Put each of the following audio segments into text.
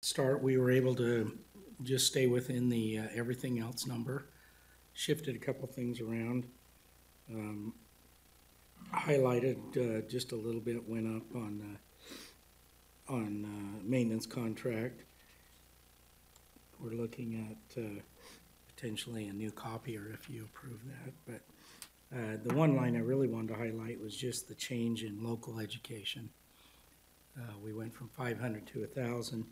start, we were able to just stay within the everything else number. Shifted a couple things around. Um, Highlighted just a little bit, went up on maintenance contract. We're looking at potentially a new copier if you approve that. But the one line I really wanted to highlight was just the change in local education. We went from 500 to 1,000.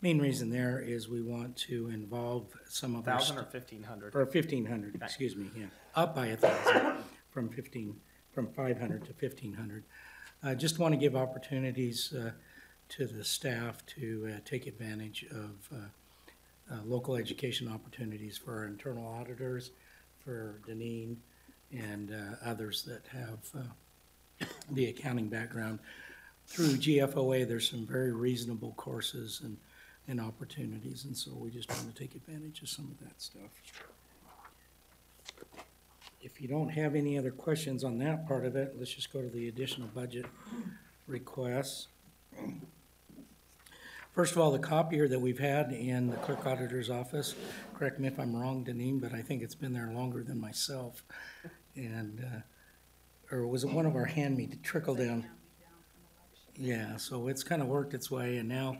Main reason there is we want to involve some of our 1,000 or 1,500? or 1,500, excuse me, yeah, up by 1,000 from 500 to 1,500. Just want to give opportunities to the staff to take advantage of local education opportunities for our internal auditors, for Deneen, and others that have the accounting background. Through GFOA, there's some very reasonable courses and opportunities, and so we just want to take advantage of some of that stuff. If you don't have any other questions on that part of it, let's just go to the additional budget requests. First of all, the copier that we've had in the clerk auditor's office, correct me if I'm wrong, Deneen, but I think it's been there longer than myself. And, or was it one of our hand-me trickle down? Yeah, so it's kind of worked its way, and now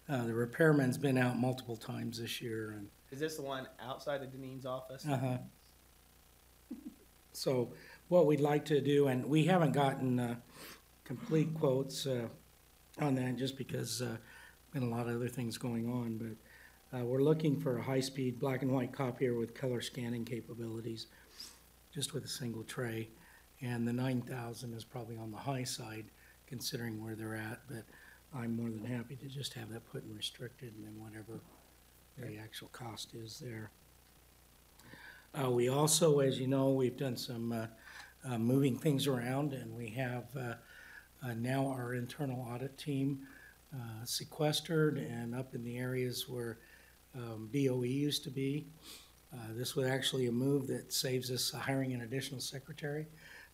the repairman's been out multiple times this year. And Is this the one outside of Deneen's office? uh-huh. So what we'd like to do, and we haven't gotten complete quotes on that just because been a lot of other things going on, but we're looking for a high-speed black and white copier with color scanning capabilities, just with a single tray. And the 9,000 is probably on the high side considering where they're at, but I'm more than happy to just have that put in restricted and then whatever the actual cost is there. We also, as you know, we've done some moving things around, and we have now our internal audit team sequestered and up in the areas where BOE used to be. This was actually a move that saves us hiring an additional secretary,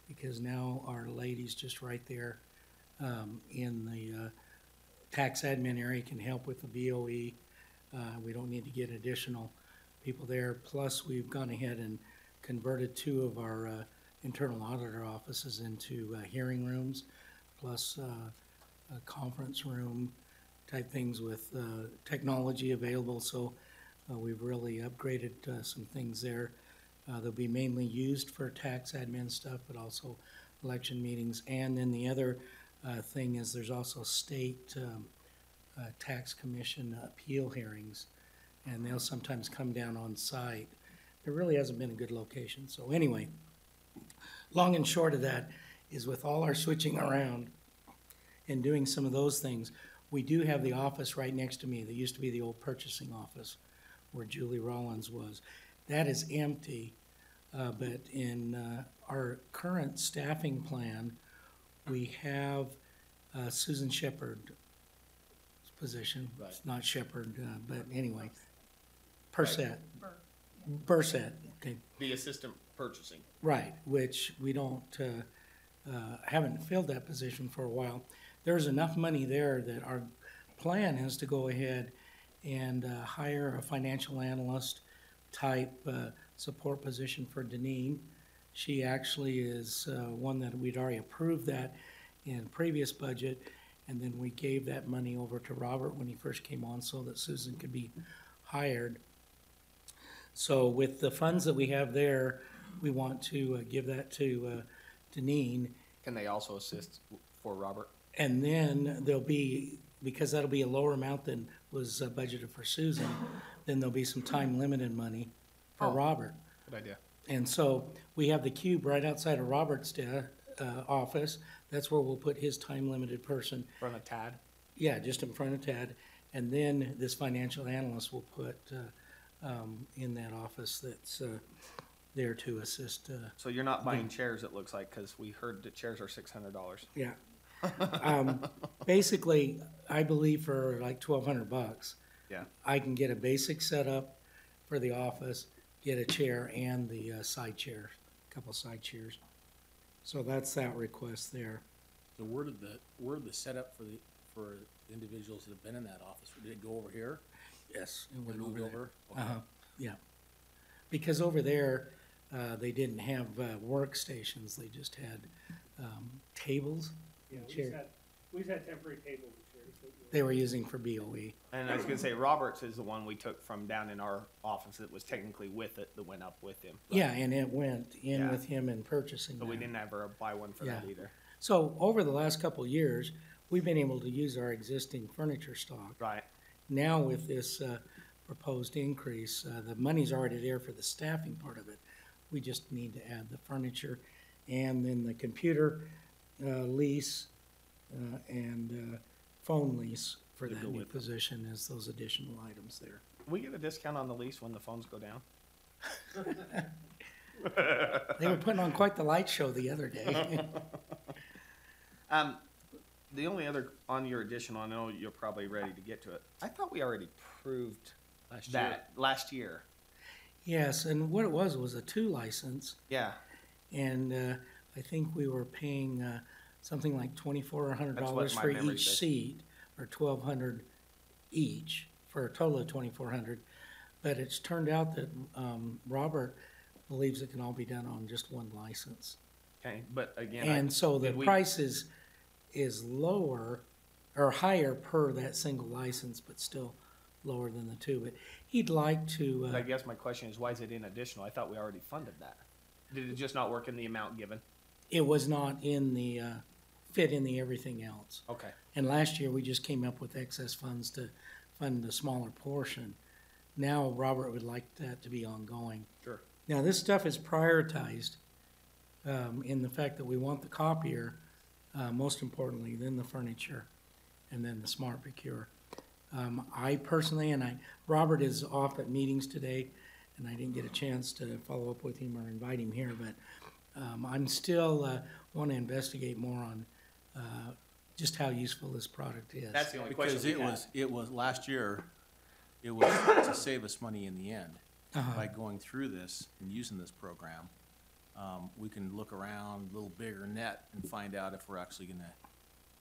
because now our lady's just right there in the tax admin area, can help with the BOE. We don't need to get additional people there. Plus, we've gone ahead and converted 2 of our internal auditor offices into hearing rooms, plus a conference room type things with technology available. So we've really upgraded some things there. They'll be mainly used for tax admin stuff, but also election meetings. And then the other thing is there's also state tax commission appeal hearings, and they'll sometimes come down on site. There really hasn't been a good location. So anyway, long and short of that is, with all our switching around and doing some of those things, we do have the office right next to me that used to be the old purchasing office where Julie Rollins was. That is empty, but in our current staffing plan, we have Susan Shepard's position. Right. It's not Shepard, but anyway, Persett. Persett, okay. The assistant purchasing. Right, which we don't, haven't filled that position for a while. There's enough money there that our plan is to go ahead and hire a financial analyst type support position for Deneen. She actually is one that we'd already approved that in previous budget, and then we gave that money over to Robert when he first came on so that Susan could be hired. So with the funds that we have there, we want to give that to Deneen. Can they also assist for Robert? And then there'll be, because that'll be a lower amount than was budgeted for Susan, then there'll be some time-limited money for Robert. Good idea. And so we have the cube right outside of Robert's office. That's where we'll put his time-limited person. From a TAD? Yeah, just in front of Tad. And then this financial analyst will put in that office that's there to assist. So you're not buying chairs, it looks like, because we heard that chairs are $600. Yeah. Basically, I believe for like $1,200, Yeah. I can get a basic setup for the office, get a chair and the side chair, a couple side chairs. So that's that request there. So where did the setup for for individuals that have been in that office? Did it go over here? Yes. It Or went moved there. over? Okay. Yeah. Because over there, they didn't have workstations, they just had tables. Yeah, chair. we've had temporary tables and chairs. They were using for BOE. And I was gonna say, Roberts is the one we took from down in our office that was technically with it, that went up with him. Yeah, and it went in Yeah. with him in purchasing So we that. didn't ever buy one for that Yeah. either. So over the last couple of years, we've been able to use our existing furniture stock. Right. Now with this proposed increase, the money's already there for the staffing part of it. We just need to add the furniture and then the computer lease and phone lease for To that go new with them. position is those additional items there. We get a discount on the lease when the phones go down. They were putting on quite the light show the other day. The only other, on your additional, I know you're probably ready to get to it. I thought we already proved that last year. Yes, and what it was a 2 license. Yeah. And I think we were paying something like $2,400 That's what my for memory each says. seat, or $1,200 each, for a total of $2,400. But it's turned out that Robert believes it can all be done on just 1 license. Okay, but again. And so the did we- price is lower, or higher per that single license, but still lower than the 2. But he'd like to, I guess my question is, why is it in additional? I thought we already funded that. Did it just not work in the amount given? it was not in the, fit in the everything else. Okay. And last year, we just came up with excess funds to fund the smaller portion. Now, Robert would like that to be ongoing. Sure. Now, this stuff is prioritized in the fact that we want the copier, most importantly, then the furniture, and then the smart procure. I personally, Robert is off at meetings today, and I didn't get a chance to follow up with him or invite him here, but I'm still want to investigate more on just how useful this product is. That's the only question Because we had. it was, last year, it was to save us money in the end. By going through this and using this program, we can look around a little bigger net and find out if we're actually gonna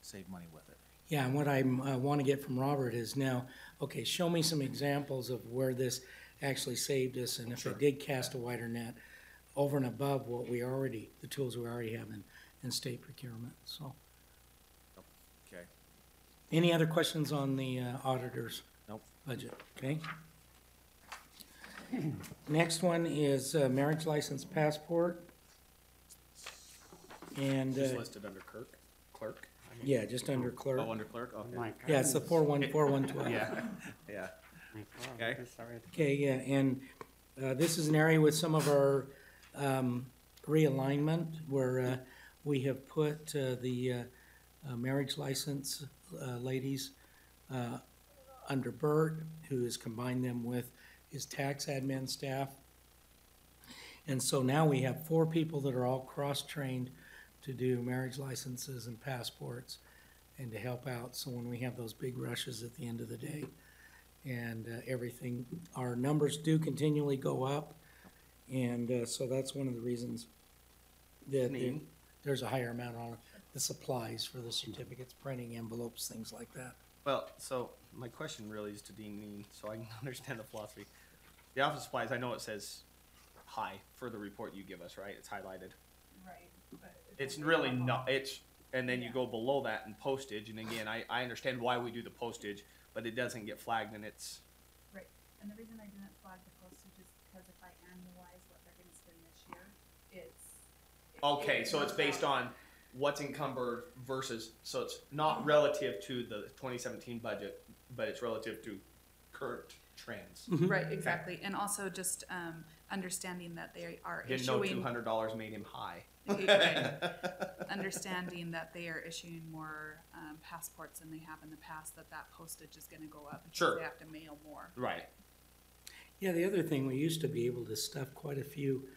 save money with it. Yeah, and what I want to get from Robert is now, okay, show me some examples of where this actually saved us, and if it did cast a wider net over and above what we already, the tools we already have in state procurement, so. Okay. Any other questions on the auditor's Nope. budget? Okay. Next one is marriage license passport. And, Just listed under clerk. I mean. yeah, just under clerk. Oh, under clerk, okay. Yeah, it's the 414112. Yeah, yeah. Okay. Okay, yeah, and this is an area with some of our realignment where we have put the marriage license ladies under Bert, who has combined them with his tax admin staff. And so now we have 4 people that are all cross-trained to do marriage licenses and passports and to help out. So when we have those big rushes at the end of the day and everything, our numbers do continually go up. And so that's one of the reasons that Neat. there's a higher amount on the supplies for the certificates, printing envelopes, things like that. Well, so my question really is to Dean Neen, so I can understand the philosophy. The office supplies, I know it says high for the report you give us, right? It's highlighted. Right, but. It's really not, and then you go below that in postage, and again, I understand why we do the postage, but it doesn't get flagged and it's, Right, and the reason I didn't flag the postage is because if I annualize what they're gonna spend this year, it's. okay, so it's based on what's encumbered versus, so it's not relative to the 2017 budget, but it's relative to current trends. Right, exactly, and also just, understanding that they are Didn't know issuing. $200 made him high. Right. Understanding that they are issuing more, passports than they have in the past, that postage is gonna go up. because Sure. They have to mail more. Right. Yeah, the other thing, we used to be able to stuff quite a few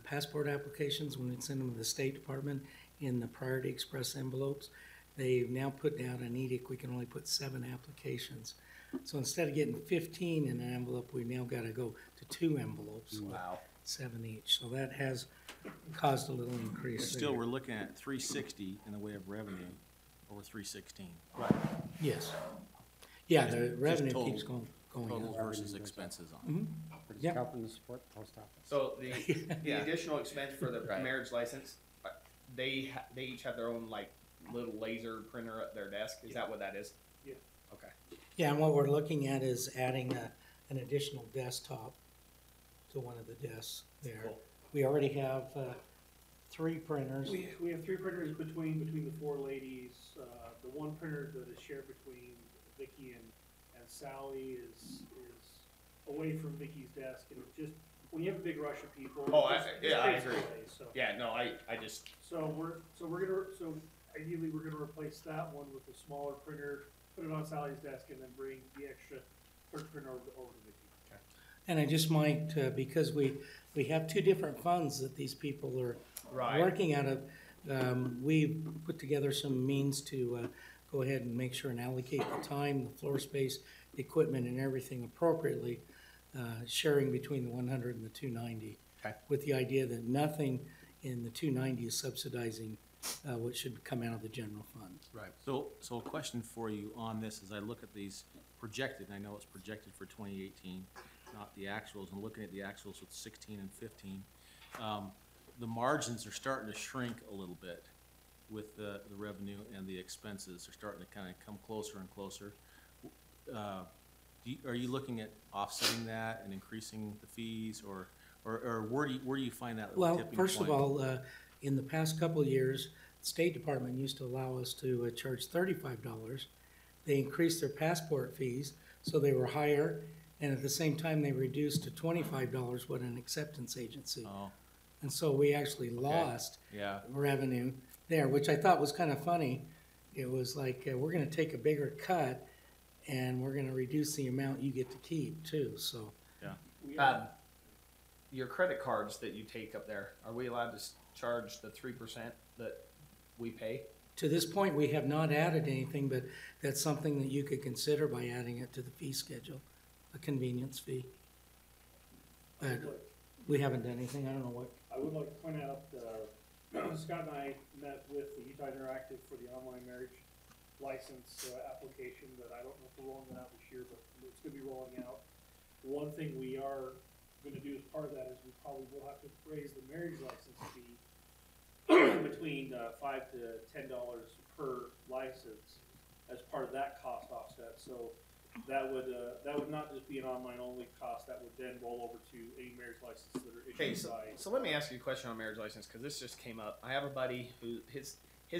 passport applications when we'd send them to the State Department in the Priority Express envelopes. They've now put out an edict, we can only put 7 applications. So instead of getting 15 in an envelope, we now gotta go to 2 envelopes, Wow. 7 each. So that has caused a little increase Still, there. we're looking at 360 in the way of revenue over 316. Right. Yes. Yeah, the revenue total- keeps going Total up. versus expenses on. But it's Yep. helping to support the post office. So the Yeah. additional expense for the Right. marriage license, they each have their own like little laser printer at their desk. Is that what that is? Yeah. Okay. Yeah, and what we're looking at is adding an additional desktop to one of the desks there. Cool. We already have 3 printers. We have 3 printers between the 4 ladies. The one printer that is shared between Vicky and Sally is away from Vicky's desk, and it just, when you have a big rush of people. Oh, it just I takes agree. away, So, Yeah. No, I just. so ideally, we're gonna replace that one with a smaller printer, put it on Sally's desk, and then bring the extra clerk printer over to Vicky. And I just might, because we have 2 different funds that these people are Right. working out of, we put together some means to go ahead and make sure and allocate the time, the floor space, the equipment, and everything appropriately, sharing between the 100 and the 290. Okay. With the idea that nothing in the 290 is subsidizing what should come out of the general fund. Right. So a question for you on this, as I look at these projected, and I know it's projected for 2018, not the actuals, and looking at the actuals with 16 and 15, the margins are starting to shrink a little bit with the revenue and the expenses. They're starting to kind of come closer and closer. Are you looking at offsetting that and increasing the fees, or where do you find that little tipping point? Well, first of all, in the past couple of years, the State Department used to allow us to charge $35. They increased their passport fees, so they were higher, and at the same time, they reduced to $25 what an acceptance agency. Oh, And so we actually lost yeah, revenue there, which I thought was kind of funny. It was like, we're gonna take a bigger cut, and we're gonna reduce the amount you get to keep too, so. Your credit cards that you take up there, are we allowed to charge the 3% that we pay? To this point, we have not added anything, but that's something that you could consider by adding it to the fee schedule, a convenience fee. But we haven't done anything, I don't know what. I would like to point out, Scott and I met with the Utah Interactive for the online marriage license application, that I don't know if we're rolling that out this year, but it's gonna be rolling out. One thing we are gonna do as part of that is we probably will have to raise the marriage license fee between $5 to $10 per license as part of that cost offset. So that would not just be an online only cost, that would then roll over to any marriage license that are Okay, issued by. so let me ask you a question on marriage license, because this just came up. I have a buddy who his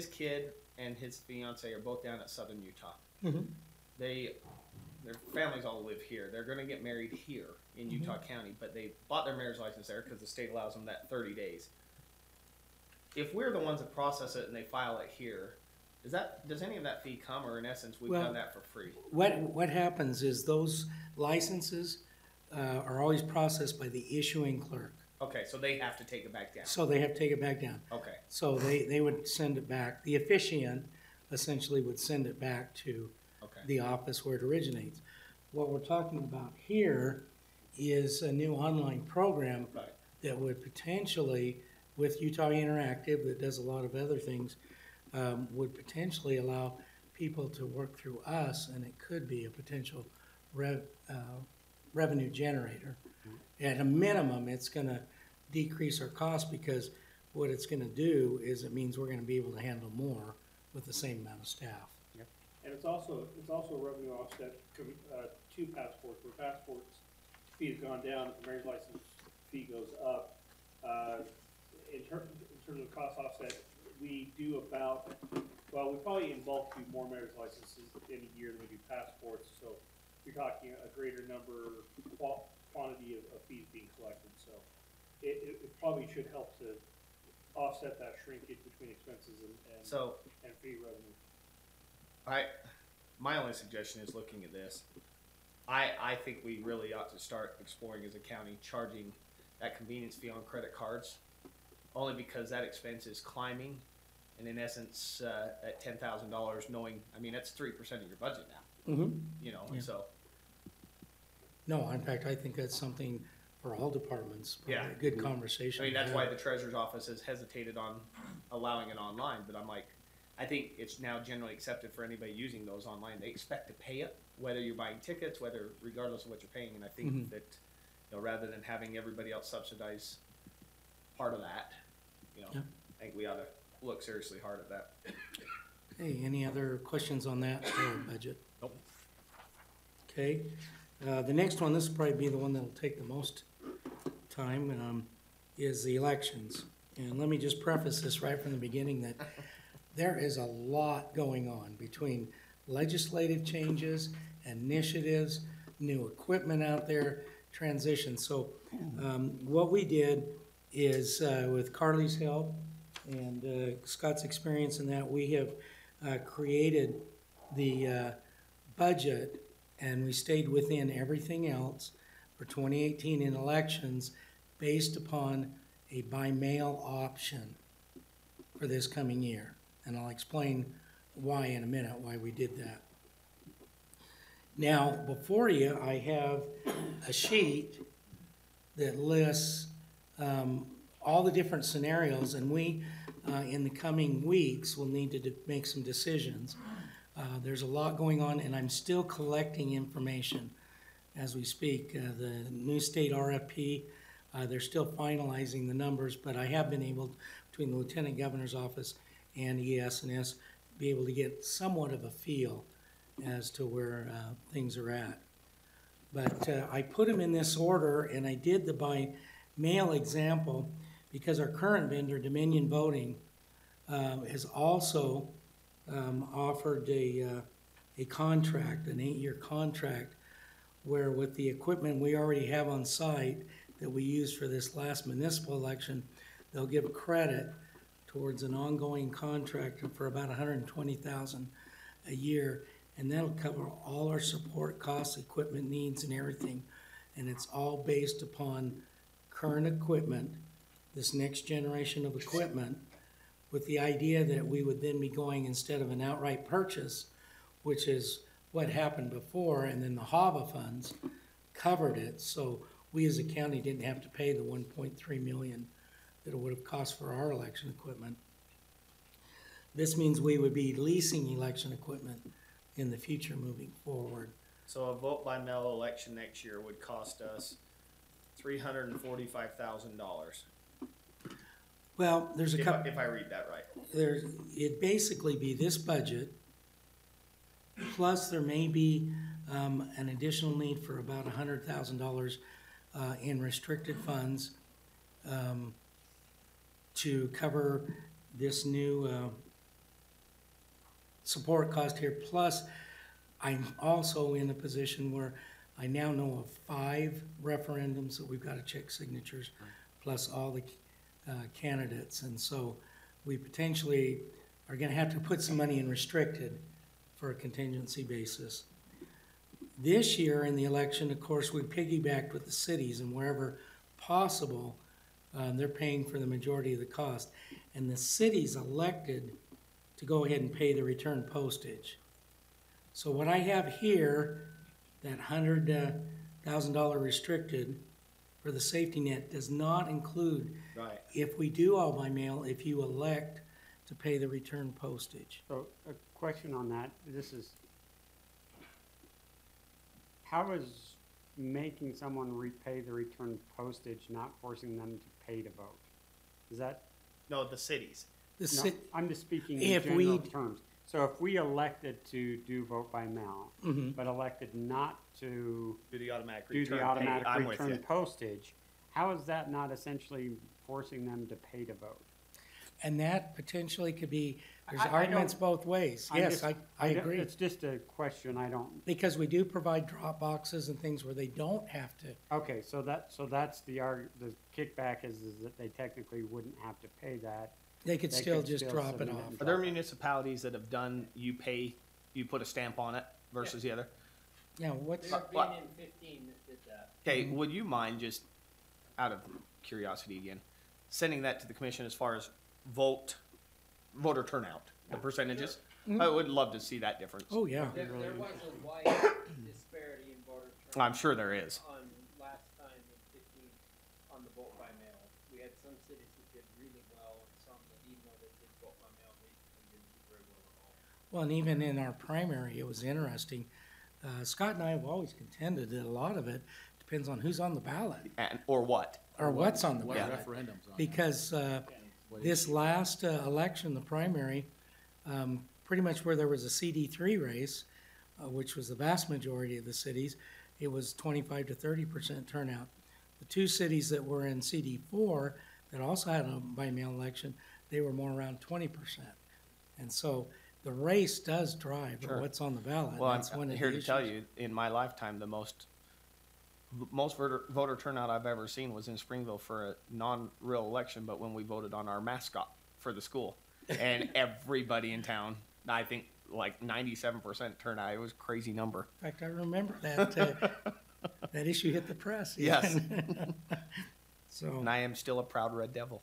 kid and his fiance are both down at Southern Utah. Their families all live here. They're going to get married here in Utah County, but they bought their marriage license there because the state allows them that 30 days. If we're the ones that process it and they file it here, does any of that fee come, or in essence we've Well, done that for free? What happens is those licenses are always processed by the issuing clerk. Okay, so they have to take it back down. So they have to take it back down. Okay, So they would send it back. The officiant essentially would send it back to okay. the office where it originates. What we're talking about here is a new online program Right. that would potentially, with Utah Interactive, that does a lot of other things, would potentially allow people to work through us, and it could be a potential revenue generator. At a minimum, it's gonna decrease our cost, because what it's gonna do is it means we're gonna be able to handle more with the same amount of staff. And it's also a revenue offset to passports, where passports fee has gone down, if the marriage license fee goes up. In terms of cost offset, we do we probably in bulk do more marriage licenses in a year than we do passports, so you're talking a greater number, quantity of fees being collected, so it probably should help to offset that shrinkage between expenses and fee revenue. My only suggestion is looking at this. I think we really ought to start exploring as a county charging that convenience fee on credit cards, only because that expense is climbing, and in essence, at $10,000, knowing, I mean, that's 3% of your budget now. You know, Yeah. and so No, in fact, I think that's something for all departments. Probably Yeah. a good conversation. I mean, to that's have. why the treasurer's office has hesitated on allowing it online. But I'm like, I think it's now generally accepted for anybody using those online. They expect to pay it, whether you're buying tickets, regardless of what you're paying. And I think that, rather than having everybody else subsidize part of that, Yep. I think we ought to look seriously hard at that. Hey, any other questions on that budget? Nope. Okay, the next one, this will probably be the one that'll take the most time, is the elections. And let me just preface this right from the beginning that there is a lot going on between legislative changes, initiatives, new equipment out there, transition. So what we did is, with Carly's help and Scott's experience in that, we have created the budget, and we stayed within everything else for 2018 in elections based upon a by-mail option for this coming year. And I'll explain why in a minute, why we did that. Now, before you, I have a sheet that lists all the different scenarios, and we, in the coming weeks, will need to make some decisions. There's a lot going on, and I'm still collecting information as we speak. The new state RFP, they're still finalizing the numbers, but I have been able, between the Lieutenant Governor's Office and ES&S, be able to get somewhat of a feel as to where things are at. But I put them in this order, and I did the by mail example because our current vendor, Dominion Voting, has also offered a contract, an 8-year contract, where with the equipment we already have on site that we used for this last municipal election, they'll give credit towards an ongoing contract for about $120,000 a year, and that'll cover all our support costs, equipment needs, and everything. And it's all based upon current equipment, this next generation of equipment, with the idea that we would then be going, instead of an outright purchase, which is what happened before, and then the HAVA funds covered it, so we as a county didn't have to pay the $1.3 million that it would have cost for our election equipment. This means we would be leasing election equipment in the future moving forward. So a vote by mail election next year would cost us $345,000. Well, there's a couple. If I read that right. It'd basically be this budget, plus there may be an additional need for about $100,000 in restricted funds to cover this new support cost here. Plus, I'm also in a position where I now know of 5 referendums that we've got to check signatures, plus all the candidates. And so we potentially are going to have to put some money in restricted for a contingency basis. This year in the election, of course, we piggybacked with the cities, and wherever possible, they're paying for the majority of the cost. And the cities elected to go ahead and pay the return postage. So what I have here, that $100,000 restricted for the safety net, does not include, Right. if we do all by mail, if you elect to pay the return postage. So a question on that, how is making someone repay the return postage not forcing them to pay to vote? Is that, No, the cities. The no, ci- I'm just speaking If in we- general terms. So if we elected to do vote by mail, Mhm. but elected not to Do the automatic do return. the automatic I'm with return you. postage, how is that not essentially forcing them to pay to vote? And that potentially could be, there's I arguments don't- both ways. I'm Yes, just- I don't- agree. It's just a question, I don't, Because we do provide drop boxes and things where they don't have to. okay, so that's the kickback is that they technically wouldn't have to pay that. They could They still could just still drop it submit off. and Are there municipalities that have done, you put a stamp on it versus the other? Yeah, what's, There have been in 15 that did that. Okay, would you mind, just out of curiosity again, sending that to the commission as far as voter turnout, the percentages? I would love to see that difference. oh, yeah. There was a wide disparity in voter turnout. I'm sure there is. On last time in 15, on the vote by mail. We had some cities that did really well and some that even though they did vote by mail, they didn't do very Well, and even in our primary, it was interesting. Scott and I have always contended that a lot of it depends on who's on the ballot or what? or what's on the What ballot. referendums on? Because this last election, the primary, pretty much where there was a CD3 race, which was the vast majority of the cities, it was 25 to 30% turnout. The two cities that were in CD4 that also had a by-mail election, they were more around 20%. And so the race does drive Sure. what's on the ballot. Well, That's one I'm of here the to tell issues. you, in my lifetime, the most voter turnout I've ever seen was in Springville for a non-real election, but when we voted on our mascot for the school. And everybody in town, I think like 97% turnout, it was a crazy number. In fact, I remember that, that issue hit the press. Yes. even. So. And I am still a proud Red Devil,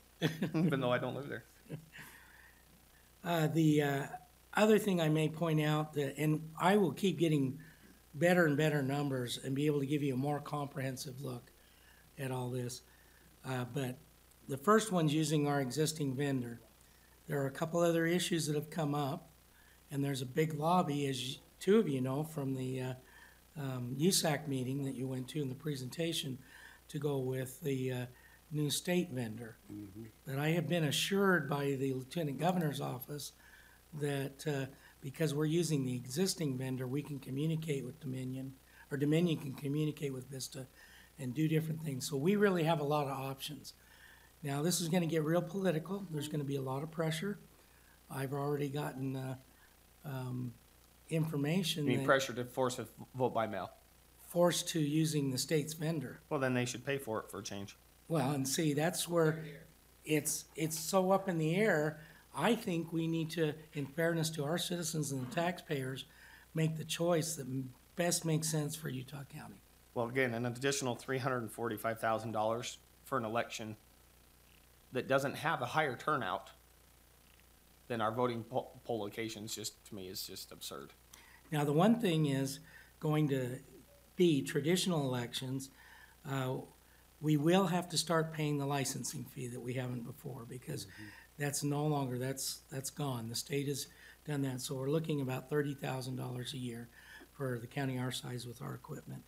even though I don't live there. The other thing I may point out that, and I will keep getting better and better numbers and be able to give you a more comprehensive look at all this. But the first one's using our existing vendor. There are a couple other issues that have come up, and there's a big lobby, as two of you know, from the USAC meeting that you went to in the presentation, to go with the new state vendor. But I have been assured by the Lieutenant Governor's office that because we're using the existing vendor, we can communicate with Dominion, or Dominion can communicate with Vista and do different things. So we really have a lot of options. Now, this is gonna get real political. There's gonna be a lot of pressure. I've already gotten information You mean that pressure to force a vote by mail? forced to using the state's vendor. Well, then they should pay for it for a change. Well, and see, that's where it's so up in the air. I think we need to, in fairness to our citizens and the taxpayers, make the choice that best makes sense for Utah County. Well, again, an additional $345,000 for an election that doesn't have a higher turnout than our voting poll locations, just, to me, is just absurd. Now, the one thing is going to be traditional elections, we will have to start paying the licensing fee that we haven't before, because that's no longer, that's gone. The state has done that, so we're looking about $30,000 a year for the county our size with our equipment.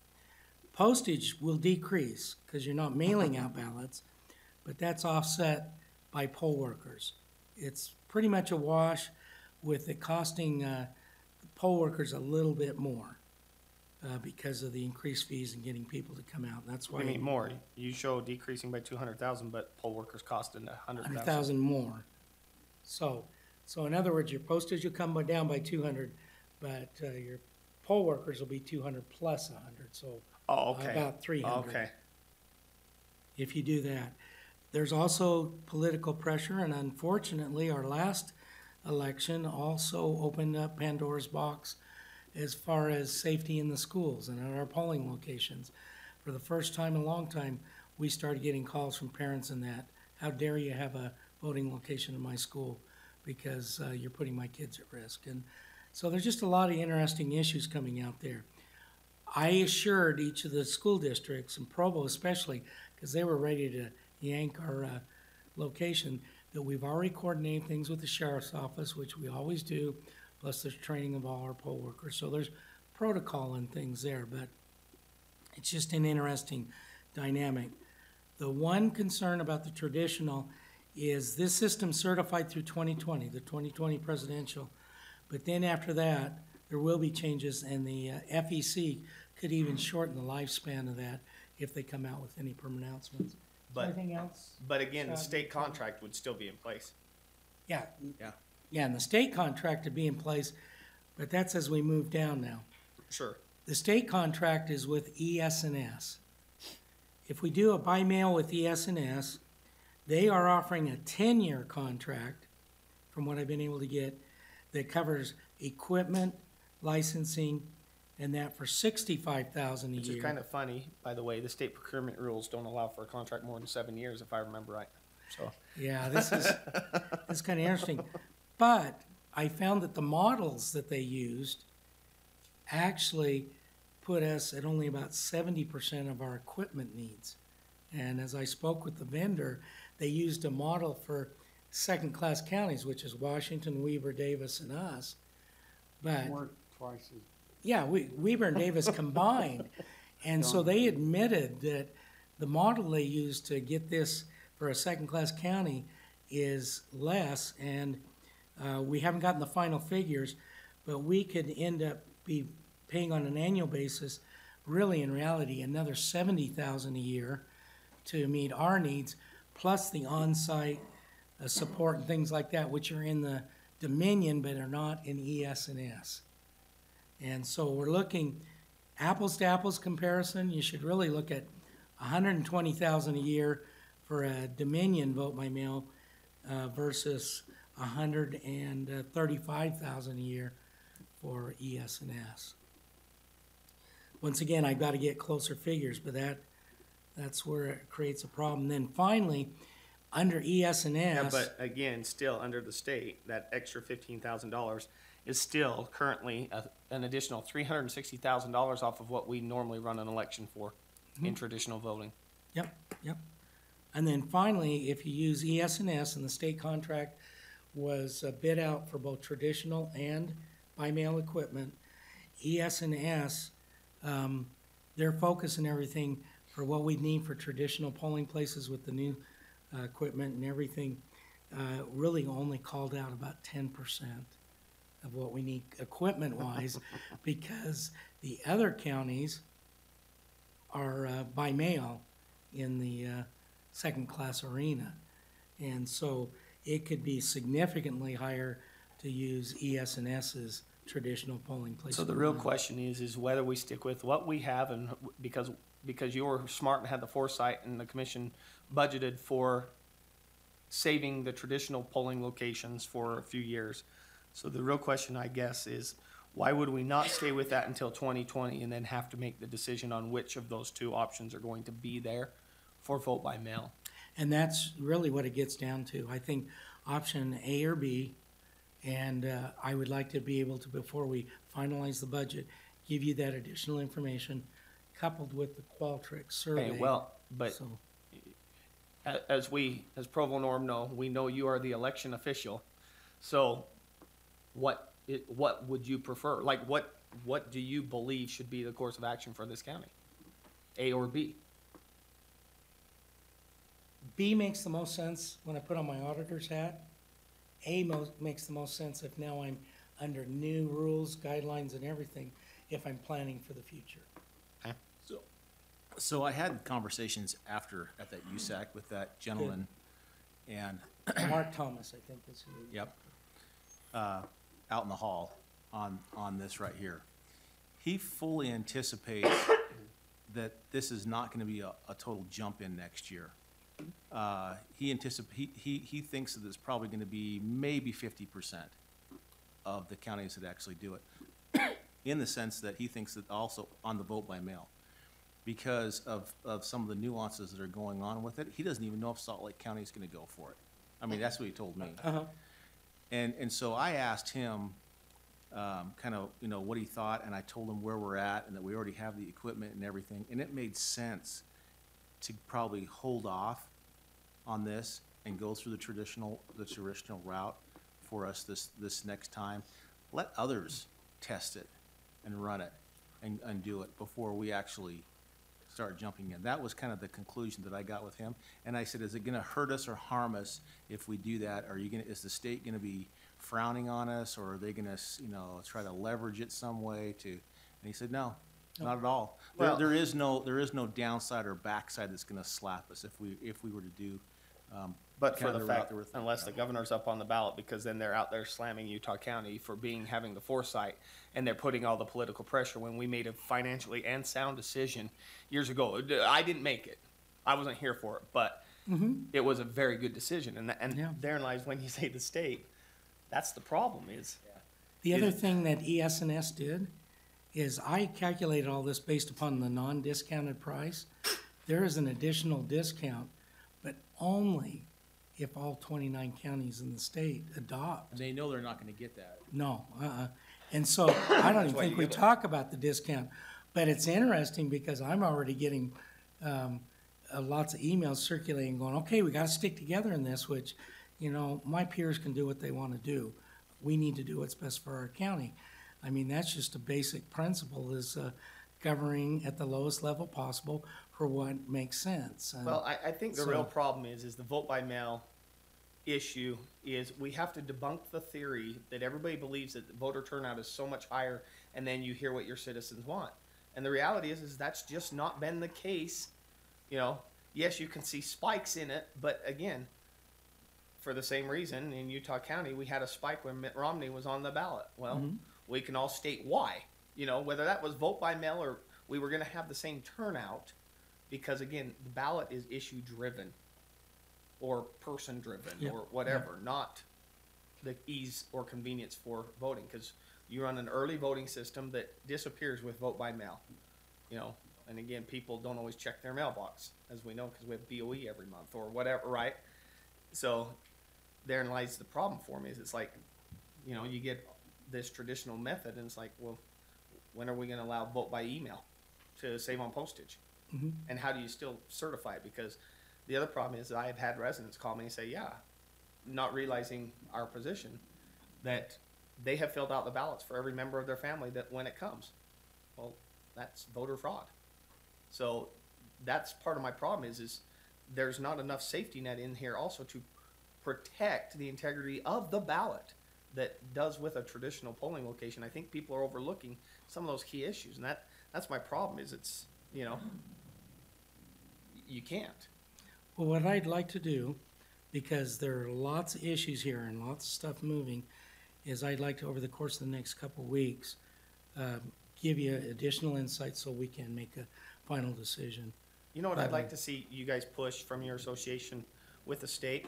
Postage will decrease, because you're not mailing out ballots, but that's offset by poll workers. It's pretty much a wash, with it costing poll workers a little bit more because of the increased fees and getting people to come out. That's why. I mean, more. You show decreasing by 200,000, but poll workers costing 100,000. 100,000 more. So in other words, your postage will come down by 200, but your poll workers will be 200 plus 100, so Oh, okay. about 300. Okay. If you do that. There's also political pressure, and unfortunately, our last election also opened up Pandora's box as far as safety in the schools and at our polling locations. For the first time in a long time, we started getting calls from parents in that, how dare you have a voting location in my school because you're putting my kids at risk. And so there's just a lot of interesting issues coming out there. I assured each of the school districts, and Provo especially, because they were ready to yank our location, that we've already coordinated things with the sheriff's office, which we always do, plus there's training of all our poll workers. So there's protocol and things there, but it's just an interesting dynamic. The one concern about the traditional is this system certified through 2020, the 2020 presidential, but then after that, there will be changes, and the FEC could even shorten the lifespan of that if they come out with any pronouncements. But, Anything else? but again, the Scott? state contract would still be in place. Yeah. Yeah. Yeah, and the state contract would be in place, but that's as we move down now. Sure. The state contract is with ES&S. If we do a by mail with ES&S, they are offering a 10-year contract, from what I've been able to get, that covers equipment, licensing, and that for $65,000 a Which year. is kind of funny, by the way. The state procurement rules don't allow for a contract more than 7 years, if I remember right. So. Yeah, this is kind of interesting. But I found that the models that they used actually put us at only about 70% of our equipment needs. And as I spoke with the vendor, they used a model for second-class counties, which is Washington, Weber, Davis, and us. But We're twice as, yeah, Weber and Davis combined. And so they admitted that the model they used to get this for a second-class county is less, and we haven't gotten the final figures, but we could end up be paying on an annual basis, really in reality, another $70,000 a year to meet our needs, plus the on-site support and things like that, which are in the Dominion but are not in ES&S. And so we're looking apples to apples comparison. You should really look at $120,000 a year for a Dominion vote by mail versus $135,000 a year for ES&S. Once again, I've got to get closer figures, but that's where it creates a problem. Then finally, under ES&S. Yeah, but again, still under the state, that extra $15,000 is still currently an additional $360,000 off of what we normally run an election for in traditional voting. Yep. And then finally, if you use ES&S and the state contract was bid out for both traditional and by mail equipment, ES&S, their focus and everything for what we need for traditional polling places with the new equipment and everything, really only called out about 10% of what we need equipment-wise, because the other counties are by mail in the second-class arena. And so it could be significantly higher to use ES&S's traditional polling places. So the real question is whether we stick with what we have, and because you were smart and had the foresight, and the commission budgeted for saving the traditional polling locations for a few years. So the real question, I guess, is why would we not stay with that until 2020 and then have to make the decision on which of those two options are going to be there for vote by mail? And that's really what it gets down to. I think option A or B, and I would like to be able to, before we finalize the budget, give you that additional information coupled with the Qualtrics survey. Okay, well, but So, as Provo Norm know, we know you are the election official. So what would you prefer? Like, what do you believe should be the course of action for this county? A or B? B makes the most sense when I put on my auditor's hat. A makes the most sense if now I'm under new rules, guidelines, and everything, if I'm planning for the future. So I had conversations at that USAC with that gentleman, and, Mark Thomas, I think is who. yep, out in the hall on this right here. He fully anticipates that this is not gonna be a total jump in next year. He thinks that it's probably gonna be maybe 50% of the counties that actually do it, in the sense that he thinks that also on the vote by mail. Because of some of the nuances that are going on with it, he doesn't even know if Salt Lake County is gonna go for it. I mean, that's what he told me. Uh-huh. And so I asked him, kind of, what he thought, and I told him where we're at, and that we already have the equipment and everything, and it made sense to probably hold off on this and go through the traditional route for us this next time. Let others test it and run it and do it before we actually start jumping in. That was kind of the conclusion that I got with him. And I said, is it gonna hurt us or harm us if we do that? Is the state gonna be frowning on us, or are they gonna, try to leverage it some way to? And he said, no, not at all. Well- There is no downside or backside that's gonna slap us if we were to do. But for kind the of the route fact, that we're thinking unless the about. governor's up on the ballot, because then they're out there slamming Utah County for having the foresight, and they're putting all the political pressure when we made a financially and sound decision years ago. I didn't make it. I wasn't here for it, but it was a very good decision. And Yeah. therein lies, when you say the state, that's the problem is. The other thing that ES&S did is I calculated all this based upon the non-discounted price. There is an additional discount, but only if all 29 counties in the state adopt. And they know they're not gonna get that. No, And so I don't even think we talk about the discount, but it's interesting because I'm already getting lots of emails circulating going, okay, we gotta stick together in this, which, my peers can do what they wanna do. We need to do what's best for our county. I mean, that's just a basic principle, is governing at the lowest level possible for what makes sense. And Well, I think the so- real problem is the vote by mail issue is we have to debunk the theory that everybody believes that the voter turnout is so much higher, and then you hear what your citizens want. And the reality is that's just not been the case. You know, yes, you can see spikes in it, but again, for the same reason, in Utah County, we had a spike when Mitt Romney was on the ballot. Well, we can all state why. You know, whether that was vote by mail or we were going to have the same turnout, because again, the ballot is issue driven or person driven Yep. or whatever, not the ease or convenience for voting. Because you run an early voting system that disappears with vote by mail. You know, and again, people don't always check their mailbox, as we know, because we have BOE every month or whatever, right? So therein lies the problem for me. Is it's like, you know, you get this traditional method, and it's like, well, when are we going to allow vote by email to save on postage? And how do you still certify it? Because the other problem is that I have had residents call me and say, yeah, not realizing our position, that they have filled out the ballots for every member of their family that when it comes. Well, that's voter fraud. So that's part of my problem is there's not enough safety net in here also to protect the integrity of the ballot that does with a traditional polling location. I think people are overlooking some of those key issues, and that's my problem. Is it's, you know, you can't. Well, what I'd like to do, because there are lots of issues here and lots of stuff moving, is I'd like to, over the course of the next couple of weeks, give you additional insight so we can make a final decision. You know what I'd like to see you guys push from your association with the state?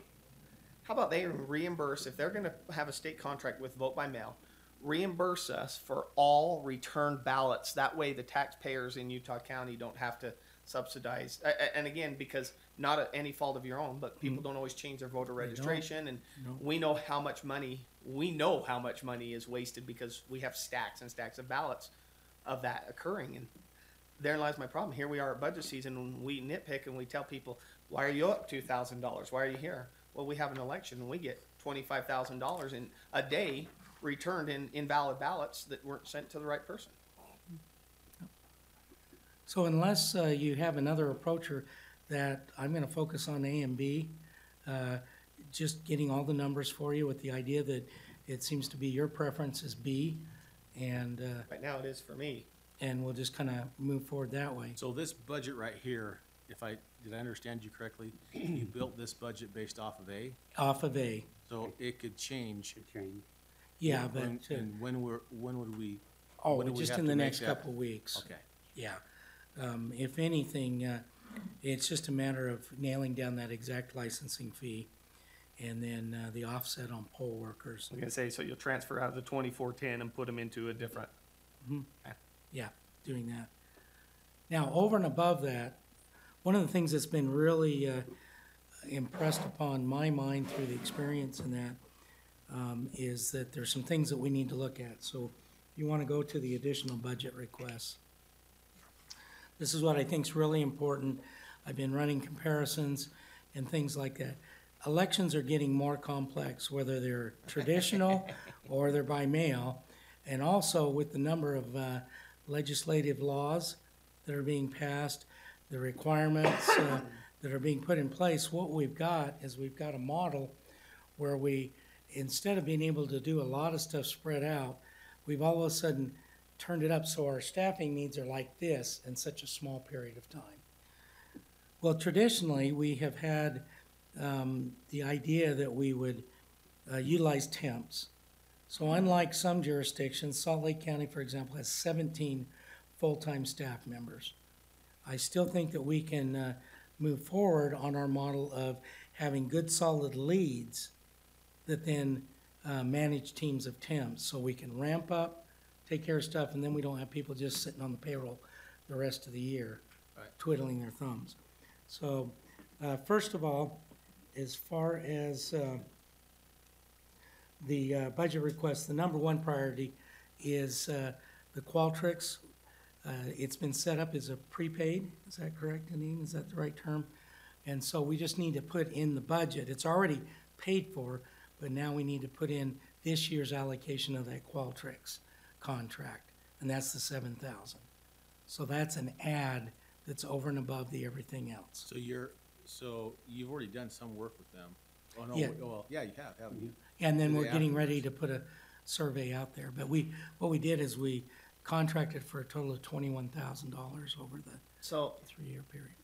How about they reimburse, if they're going to have a state contract with vote by mail, reimburse us for all returned ballots. That way the taxpayers in Utah County don't have to subsidize. And again, because not at any fault of your own, but people don't always change their voter registration. And No. we know how much money is wasted because we have stacks and stacks of ballots of that occurring. And therein lies my problem. Here we are at budget season, and we nitpick and we tell people, why are you up $2,000? Why are you here? Well, we have an election and we get $25,000 in a day returned in invalid ballots that weren't sent to the right person. So unless you have another approacher, that I'm going to focus on A and B, just getting all the numbers for you with the idea that it seems to be your preference is B, and Right now it is for me. we'll just kind of move forward that way. So this budget right here, did I understand you correctly? You built this budget based off of A, Off of A, so it could change. Change. yeah, And but, when would we? oh, when do we just have in to the make next that? couple of weeks. Okay. Yeah. If anything, it's just a matter of nailing down that exact licensing fee and then the offset on poll workers. I was gonna say, so you'll transfer out of the 2410 and put them into a different. Yeah, doing that. Now, over and above that, one of the things that's been really impressed upon my mind through the experience in that is that there's some things that we need to look at. So if you want to go to the additional budget requests, this is what I think is really important. I've been running comparisons and things like that. Elections are getting more complex, whether they're traditional or they're by mail. And also with the number of legislative laws that are being passed, the requirements that are being put in place, what we've got is we've got a model where we, instead of being able to do a lot of stuff spread out, we've all of a sudden turned it up so our staffing needs are like this in such a small period of time. Well, traditionally, we have had the idea that we would utilize temps. So unlike some jurisdictions, Salt Lake County, for example, has 17 full-time staff members. I still think that we can move forward on our model of having good, solid leads that then manage teams of temps. So we can ramp up, take care of stuff, and then we don't have people just sitting on the payroll the rest of the year, twiddling their thumbs. So first of all, as far as the budget request, the number one priority is the Qualtrics. It's been set up as a prepaid, is that correct, Anine? Is that the right term? And so we just need to put in the budget. It's already paid for, but now we need to put in this year's allocation of that Qualtrics contract, and that's the 7,000. So that's an add that's over and above the everything else. So you've already done some work with them? Oh, no, Yeah. well, yeah, you have, haven't you? And then Do we're they getting ready afterwards? to put a survey out there. But what we did is we contracted for a total of $21,000 over the So, 3-year period.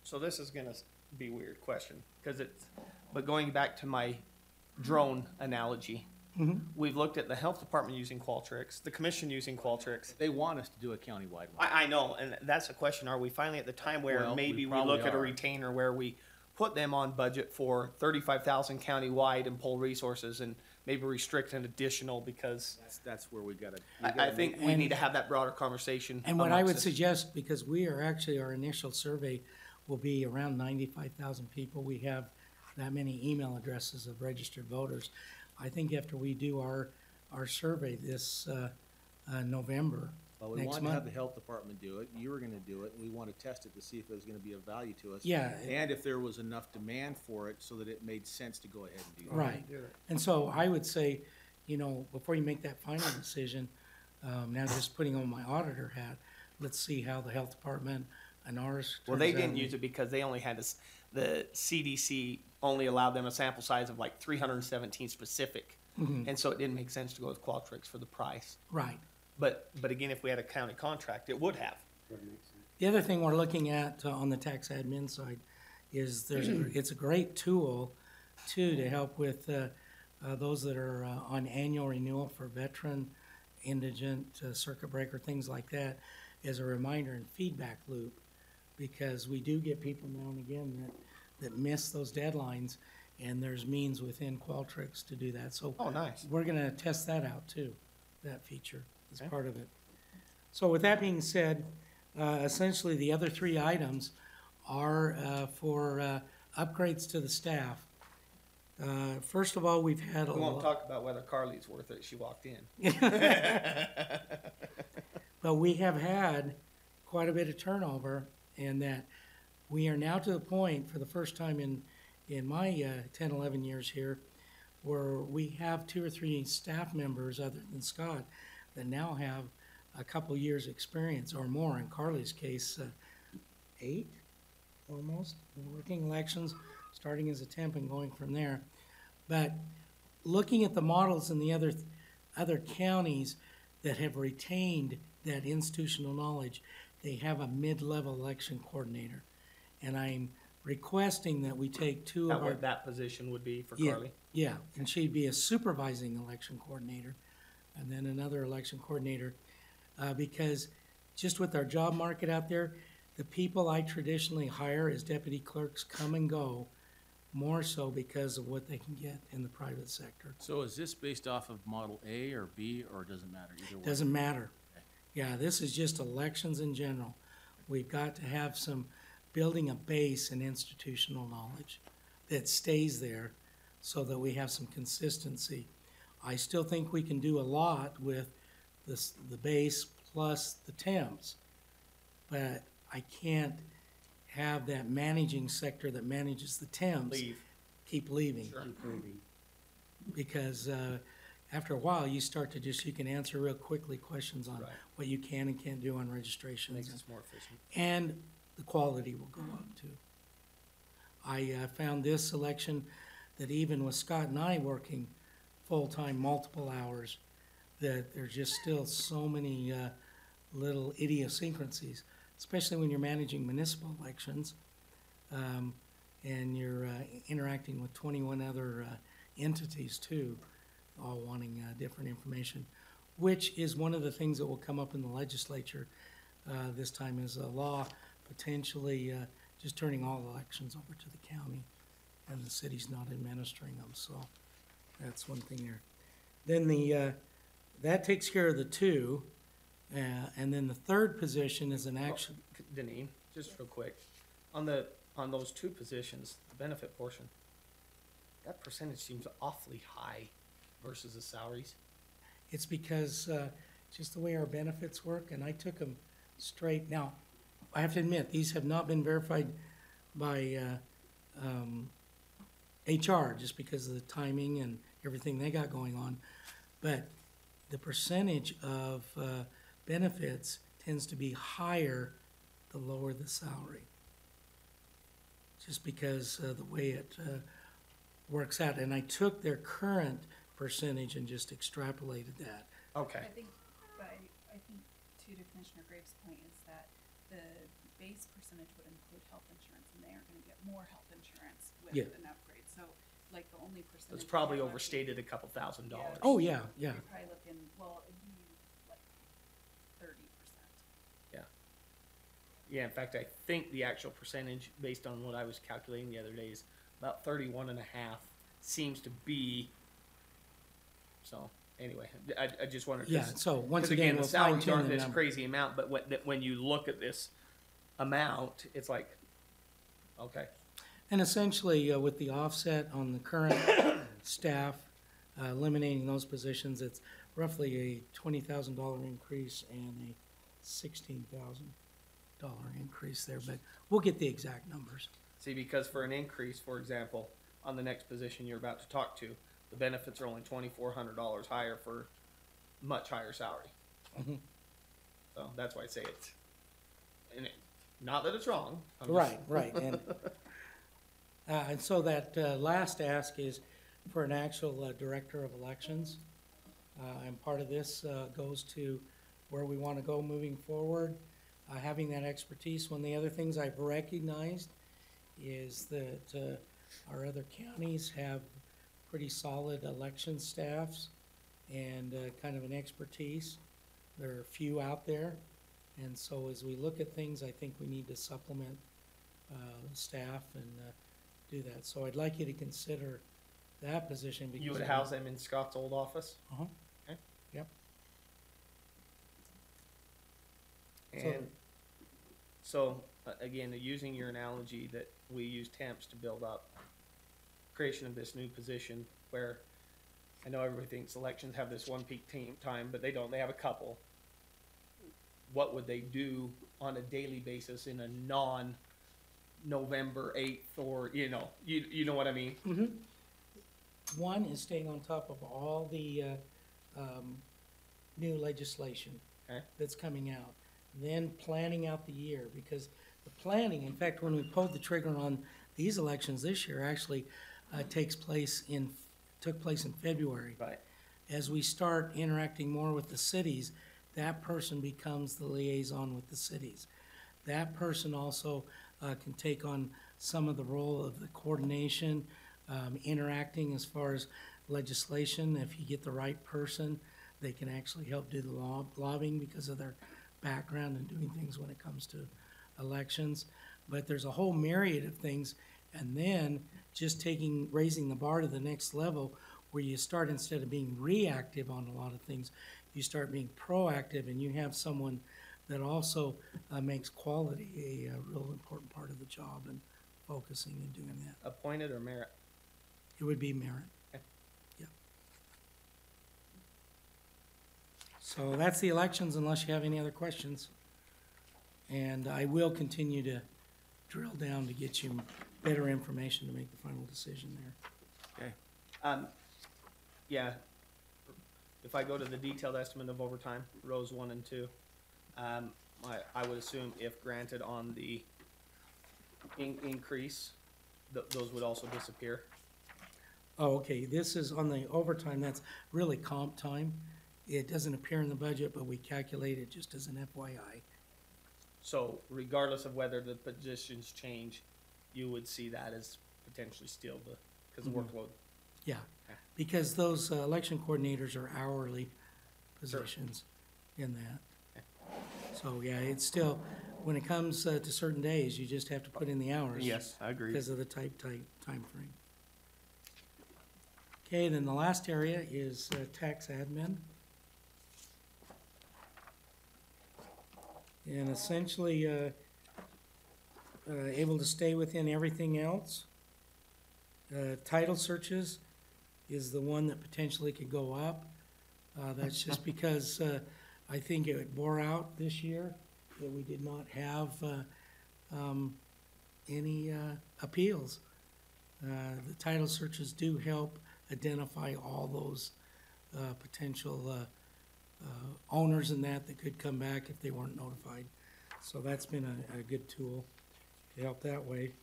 so this is gonna be a weird question, but going back to my drone analogy, we've looked at the health department using Qualtrics, the commission using Qualtrics. They want us to do a countywide one. I know, and that's the question, are we finally at the time where Well, maybe we we look probably at a are. retainer where we put them on budget for 35,000 countywide and pull resources and maybe restrict an additional, because That's where we gotta. I think we need to have that broader conversation. And what I would amongst us. suggest, because we are actually, our initial survey will be around 95,000 people. We have that many email addresses of registered voters. I think after we do our survey this November, Well, we next wanted to have month. the health department do it, you were gonna do it, and we wanna test it to see if it was gonna be of value to us. Yeah. And if there was enough demand for it so that it made sense to go ahead and do that. Right. And so I would say, before you make that final decision, now just putting on my auditor hat, let's see how the health department and ours. Well, they turns out. didn't use it because they only had this, the CDC only allowed them a sample size of like 317 specific. And so it didn't make sense to go with Qualtrics for the price. Right. But again, if we had a county contract, it would have. The other thing we're looking at on the tax admin side is it's a great tool too to help with those that are on annual renewal for veteran, indigent, circuit breaker, things like that, as a reminder and feedback loop, because we do get people now and again that miss those deadlines, and there's means within Qualtrics to do that. So Oh, nice. we're gonna test that out too, that feature as Okay. part of it. So with that being said, essentially the other 3 items are for upgrades to the staff. First of all, we've had a We won't lot, talk about whether Carly's worth it. She walked in. but we have had quite a bit of turnover, and that we are now to the point, for the first time in my 10, 11 years here, where we have 2 or 3 staff members other than Scott that now have a couple years' experience or more. In Carly's case, 8 almost, working elections, starting as a temp and going from there. But looking at the models in the other counties that have retained that institutional knowledge, they have a mid-level election coordinator. And I'm requesting that we take 2 That of our. what that position would be for Yeah, Carly. yeah, and she'd be a supervising election coordinator, and then another election coordinator, because just with our job market out there, the people I traditionally hire as deputy clerks come and go, more so because of what they can get in the private sector. So is this based off of Model A or B, or does it matter either way? Doesn't matter. Yeah, this is just elections in general. We've got to have some, building a base in institutional knowledge that stays there so that we have some consistency. I still think we can do a lot with the base plus the temps, but I can't have that managing sector that manages the temps Leave. keep leaving. Sure. Because after a while, you start to you can answer real quickly questions on Right. what you can and can't do on registrations. Makes us more efficient. And the quality will go up too. I found this election that even with Scott and I working full-time, multiple hours, that there's just still so many little idiosyncrasies, especially when you're managing municipal elections, and you're interacting with 21 other entities too, all wanting different information, which is one of the things that will come up in the legislature this time, is a law potentially just turning all elections over to the county, and the city's not administering them, so that's one thing there. Then that takes care of the 2, and then the third position is an action. Deneen, just real quick, on those 2 positions, the benefit portion, that percentage seems awfully high versus the salaries. It's because just the way our benefits work, and I took them straight. Now, I have to admit, these have not been verified by HR, just because of the timing and everything they got going on. But the percentage of benefits tends to be higher the lower the salary. Just because the way it works out. And I took their current percentage and just extrapolated that. Okay. I think to Commissioner Graves' point is that the base percentage would include health insurance, and they are gonna get more health insurance with Yeah. an upgrade, so like the only percentage. It's probably you're looking- overstated a couple $1,000s. Oh, yeah, yeah. You're probably looking, well, it'd be like 30%. Yeah, in fact, I think the actual percentage, based on what I was calculating the other day, is about 31.5 seems to be. So, anyway, I just wondered. Yeah, so once Because again, again, the we'll salaries fine-tune aren't the this number. crazy amount, but when you look at this amount, it's like, okay. And essentially, with the offset on the current staff, eliminating those positions, it's roughly a $20,000 increase and a $16,000 increase there, but we'll get the exact numbers. See, because for an increase, for example, on the next position you're about to talk to, the benefits are only $2,400 higher for much higher salary. Mhm. So that's why I say it's, not that it's wrong. I'm just- Right, and so that last ask is for an actual director of elections. And part of this goes to where we want to go moving forward, having that expertise. One of the other things I've recognized is that our other counties have pretty solid election staffs and kind of an expertise. There are a few out there. And so as we look at things, I think we need to supplement the staff and do that. So I'd like you to consider that position. Because You would house them in Scott's old office? Uh-huh. Okay. Yep. And so, again, using your analogy that we use temps to build up creation of this new position where I know everybody thinks elections have this one peak time, but they don't. They have a couple. What would they do on a daily basis in a non-November 8th or, you know what I mean? One is staying on top of all the new legislation Okay. that's coming out. Then planning out the year, because the planning, in fact, when we pulled the trigger on these elections this year, actually took place in February. Right. As we start interacting more with the cities, that person becomes the liaison with the cities. That person also can take on some of the role of the coordination, interacting as far as legislation. If you get the right person, they can actually help do the lobbying because of their background and doing things when it comes to elections. But there's a whole myriad of things. And then just raising the bar to the next level where you start, instead of being reactive on a lot of things, you start being proactive, and you have someone that also makes quality a real important part of the job and focusing and doing that. Appointed or merit? It would be merit. Okay. Yep. So that's the elections, unless you have any other questions. And I will continue to drill down to get you better information to make the final decision there. Okay. Yeah, if I go to the detailed estimate of overtime, rows 1 and 2, I would assume if granted on the increase, those would also disappear. Oh, okay, this is on the overtime, that's really comp time. It doesn't appear in the budget, but we calculate it just as an FYI. So regardless of whether the positions change, you would see that as potentially still because the workload. Yeah, Okay. because those election coordinators are hourly positions in that. So, yeah, it's still, when it comes to certain days, you just have to put in the hours. Yes, I agree. Because of the tight time frame. Okay, then the last area is tax admin. And essentially, able to stay within everything else. Title searches is the one that potentially could go up. That's just because I think it bore out this year that we did not have any appeals. The title searches do help identify all those potential owners and that could come back if they weren't notified. So that's been a good tool to help that way.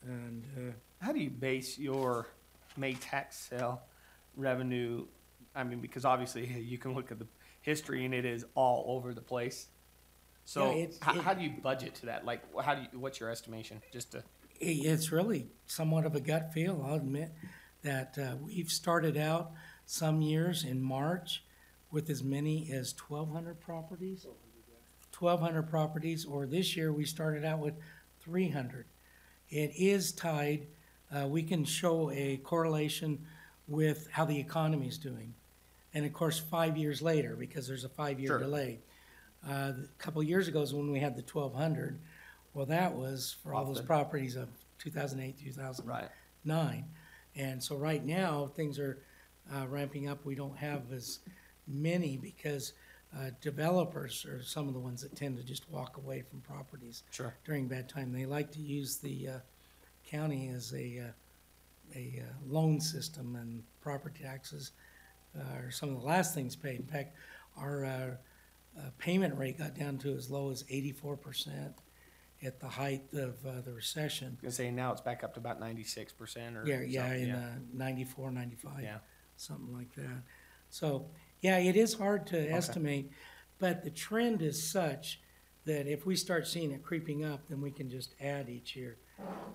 And, How do you base your May tax sale revenue? I mean, because obviously you can look at the history and it is all over the place. So Yeah, how do you budget to that? Like, what's your estimation? Just to, it's really somewhat of a gut feel. I'll admit that we've started out some years in March with as many as 1,200 properties. 1,200 properties, or this year we started out with 300. It is tied, we can show a correlation with how the economy is doing. And of course, 5 years later, because there's a 5-year Sure. delay. A couple of years ago is when we had the 1,200. Well, that was for all those Often. properties of 2008, 2009. And so right now, things are ramping up. We don't have as many because developers are some of the ones that tend to just walk away from properties Sure. during bad time. They like to use the county as a loan system, and property taxes are some of the last things paid. In fact, our payment rate got down to as low as 84% at the height of the recession. I was gonna say now it's back up to about 96% or Yeah, something, in 94, 95, Yeah. something like that. So, yeah, it is hard to estimate, but the trend is such that if we start seeing it creeping up, then we can just add each year.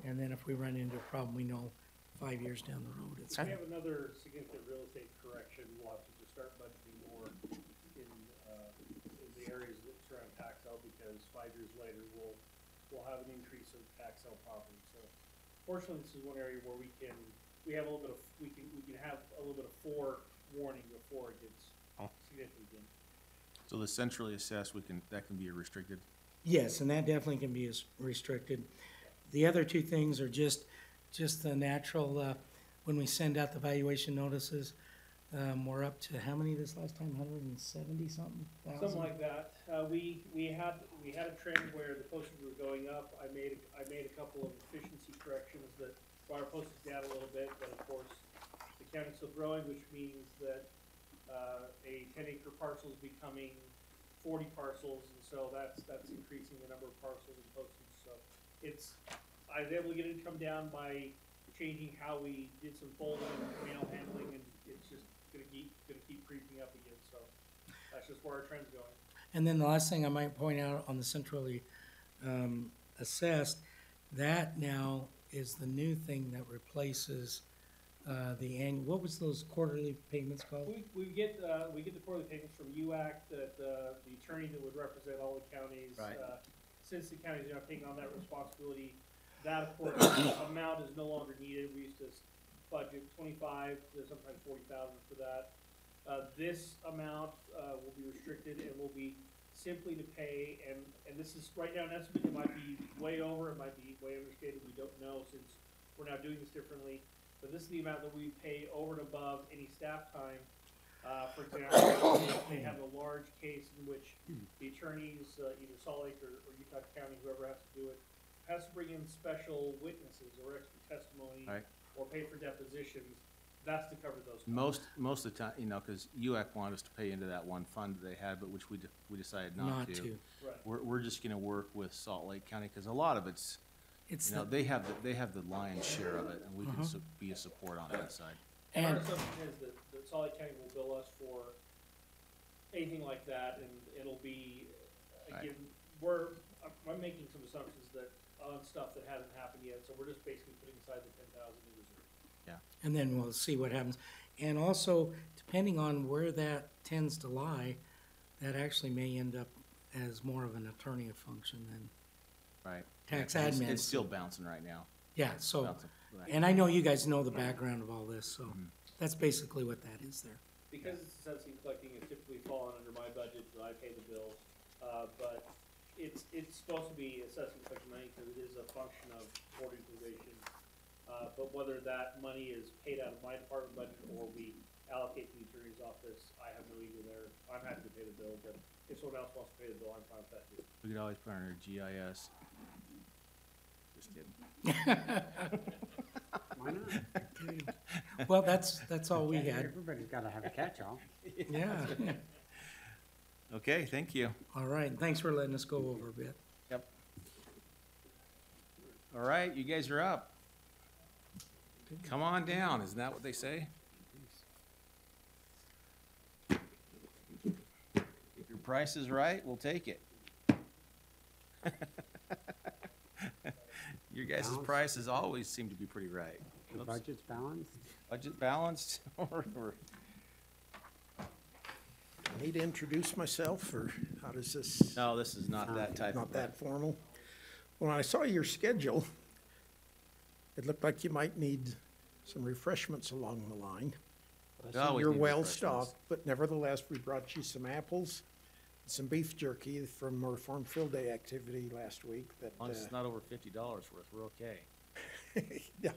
And then if we run into a problem, we know 5 years down the road, it's We have another significant real estate correction. We'll have to just start budgeting more in the areas that surround tax sale, because 5 years later, we'll have an increase of tax sale property. So fortunately, this is one area where we can have a little bit of, we can have a little bit of forewarning before it gets significant. So the centrally assessed, that can be restricted? Yes, and that definitely can be as restricted. The other two things are just the natural, when we send out the valuation notices, we're up to how many this last time, 170 something thousand? Something like that. We had a trend where the postage was going up. I made a couple of efficiency corrections that brought our postage down a little bit, but of course, the county's still growing, which means that a 10-acre parcel is becoming 40 parcels, and so that's increasing the number of parcels and postage. So I was able to get it to come down by changing how we did some folding and mail handling, and it's just gonna keep creeping up again. So that's just where our trend's going. And then the last thing I might point out on the centrally assessed, that now is the new thing that replaces the annual, what was those quarterly payments called? We get the quarterly payments from UAC, that the attorney that would represent all the counties. Right. Since the counties are not taking on that responsibility, that of course amount is no longer needed. We used to budget 25 to sometimes 40,000 for that. This amount will be restricted and will be simply to pay, and this is right now an estimate. It might be way over, it might be way understated. We don't know, since we're now doing this differently. But this is the amount that we pay over and above any staff time. For example, they have a large case in which the attorneys, either Salt Lake or Utah County, whoever has to do it, has to bring in special witnesses or expert testimony, Right. or pay for depositions. That's to cover those costs. Most of the time, because UAC wanted us to pay into that one fund that they had, but which we decided not to. Right. We're just gonna work with Salt Lake County, because a lot of it's, It's they have the lion's share of it, and we can be a support on that side. Our and assumption is that Salt Lake County will bill us for anything like that, and it'll be, again, I'm making some assumptions that on stuff that hasn't happened yet, so we're just basically putting aside the 10,000 in reserve. and then we'll see what happens. And also, depending on where that tends to lie, that actually may end up as more of an attorney function than, Right. Tax Yeah, 'cause admin. It's still bouncing right now. yeah, so, Bouncing, right. and I know you guys know the background of all this, so that's basically what that is there. Because it's assessing and collecting, it's typically fallen under my budget, that I pay the bills, but it's supposed to be assessing and collecting money, because it is a function of organization. But whether that money is paid out of my department budget or we allocate to the attorney's office, I have no ego there. I'm happy to pay the bill, but if someone else wants to pay the bill, I'm fine with that too. We could always put it under GIS. Just kidding. Why not? Well, that's all we had, Everybody's gotta have a catch-all. yeah. Okay, thank you. All right, thanks for letting us go over a bit. Yep. All right, you guys are up. Come on down, isn't that what they say? If your price is right, we'll take it. Your guys' Balanced. prices always seem to be pretty right. The Oops. budget's balanced? Budget balanced? Need to introduce myself, or how does this? No, this is not that type of. Not that formal? When I saw your schedule, it looked like you might need some refreshments along the line. But I see Always you're need well refreshments. stocked, but nevertheless, we brought you some apples, some beef jerky from our Farm Field Day activity last week that, As long as it's not over $50 worth, we're okay. yeah.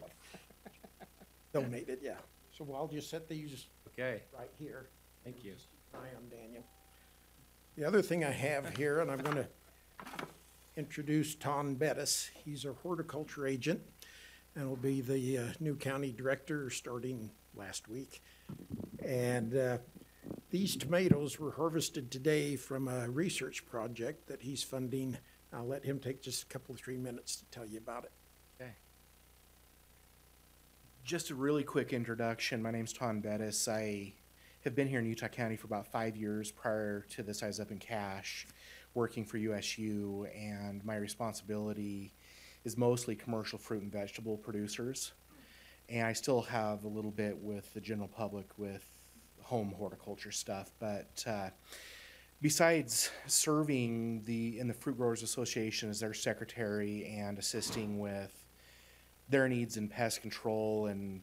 Donated, yeah. So I'll just set these Okay, right here. thank you. Hi, I'm Daniel. The other thing I have here, and I'm gonna introduce Ton Bettis. He's our horticulture agent and will be the new county director starting last week. And these tomatoes were harvested today from a research project that he's funding. I'll let him take just a couple, 3 minutes to tell you about it. Okay. Just a really quick introduction. My name's Ton Bettis. I have been here in Utah County for about 5 years. Prior to this, I was up in Cache working for USU, and my responsibility is mostly commercial fruit and vegetable producers. And I still have a little bit with the general public with home horticulture stuff. But besides serving in the Fruit Growers Association as their secretary and assisting with their needs in pest control and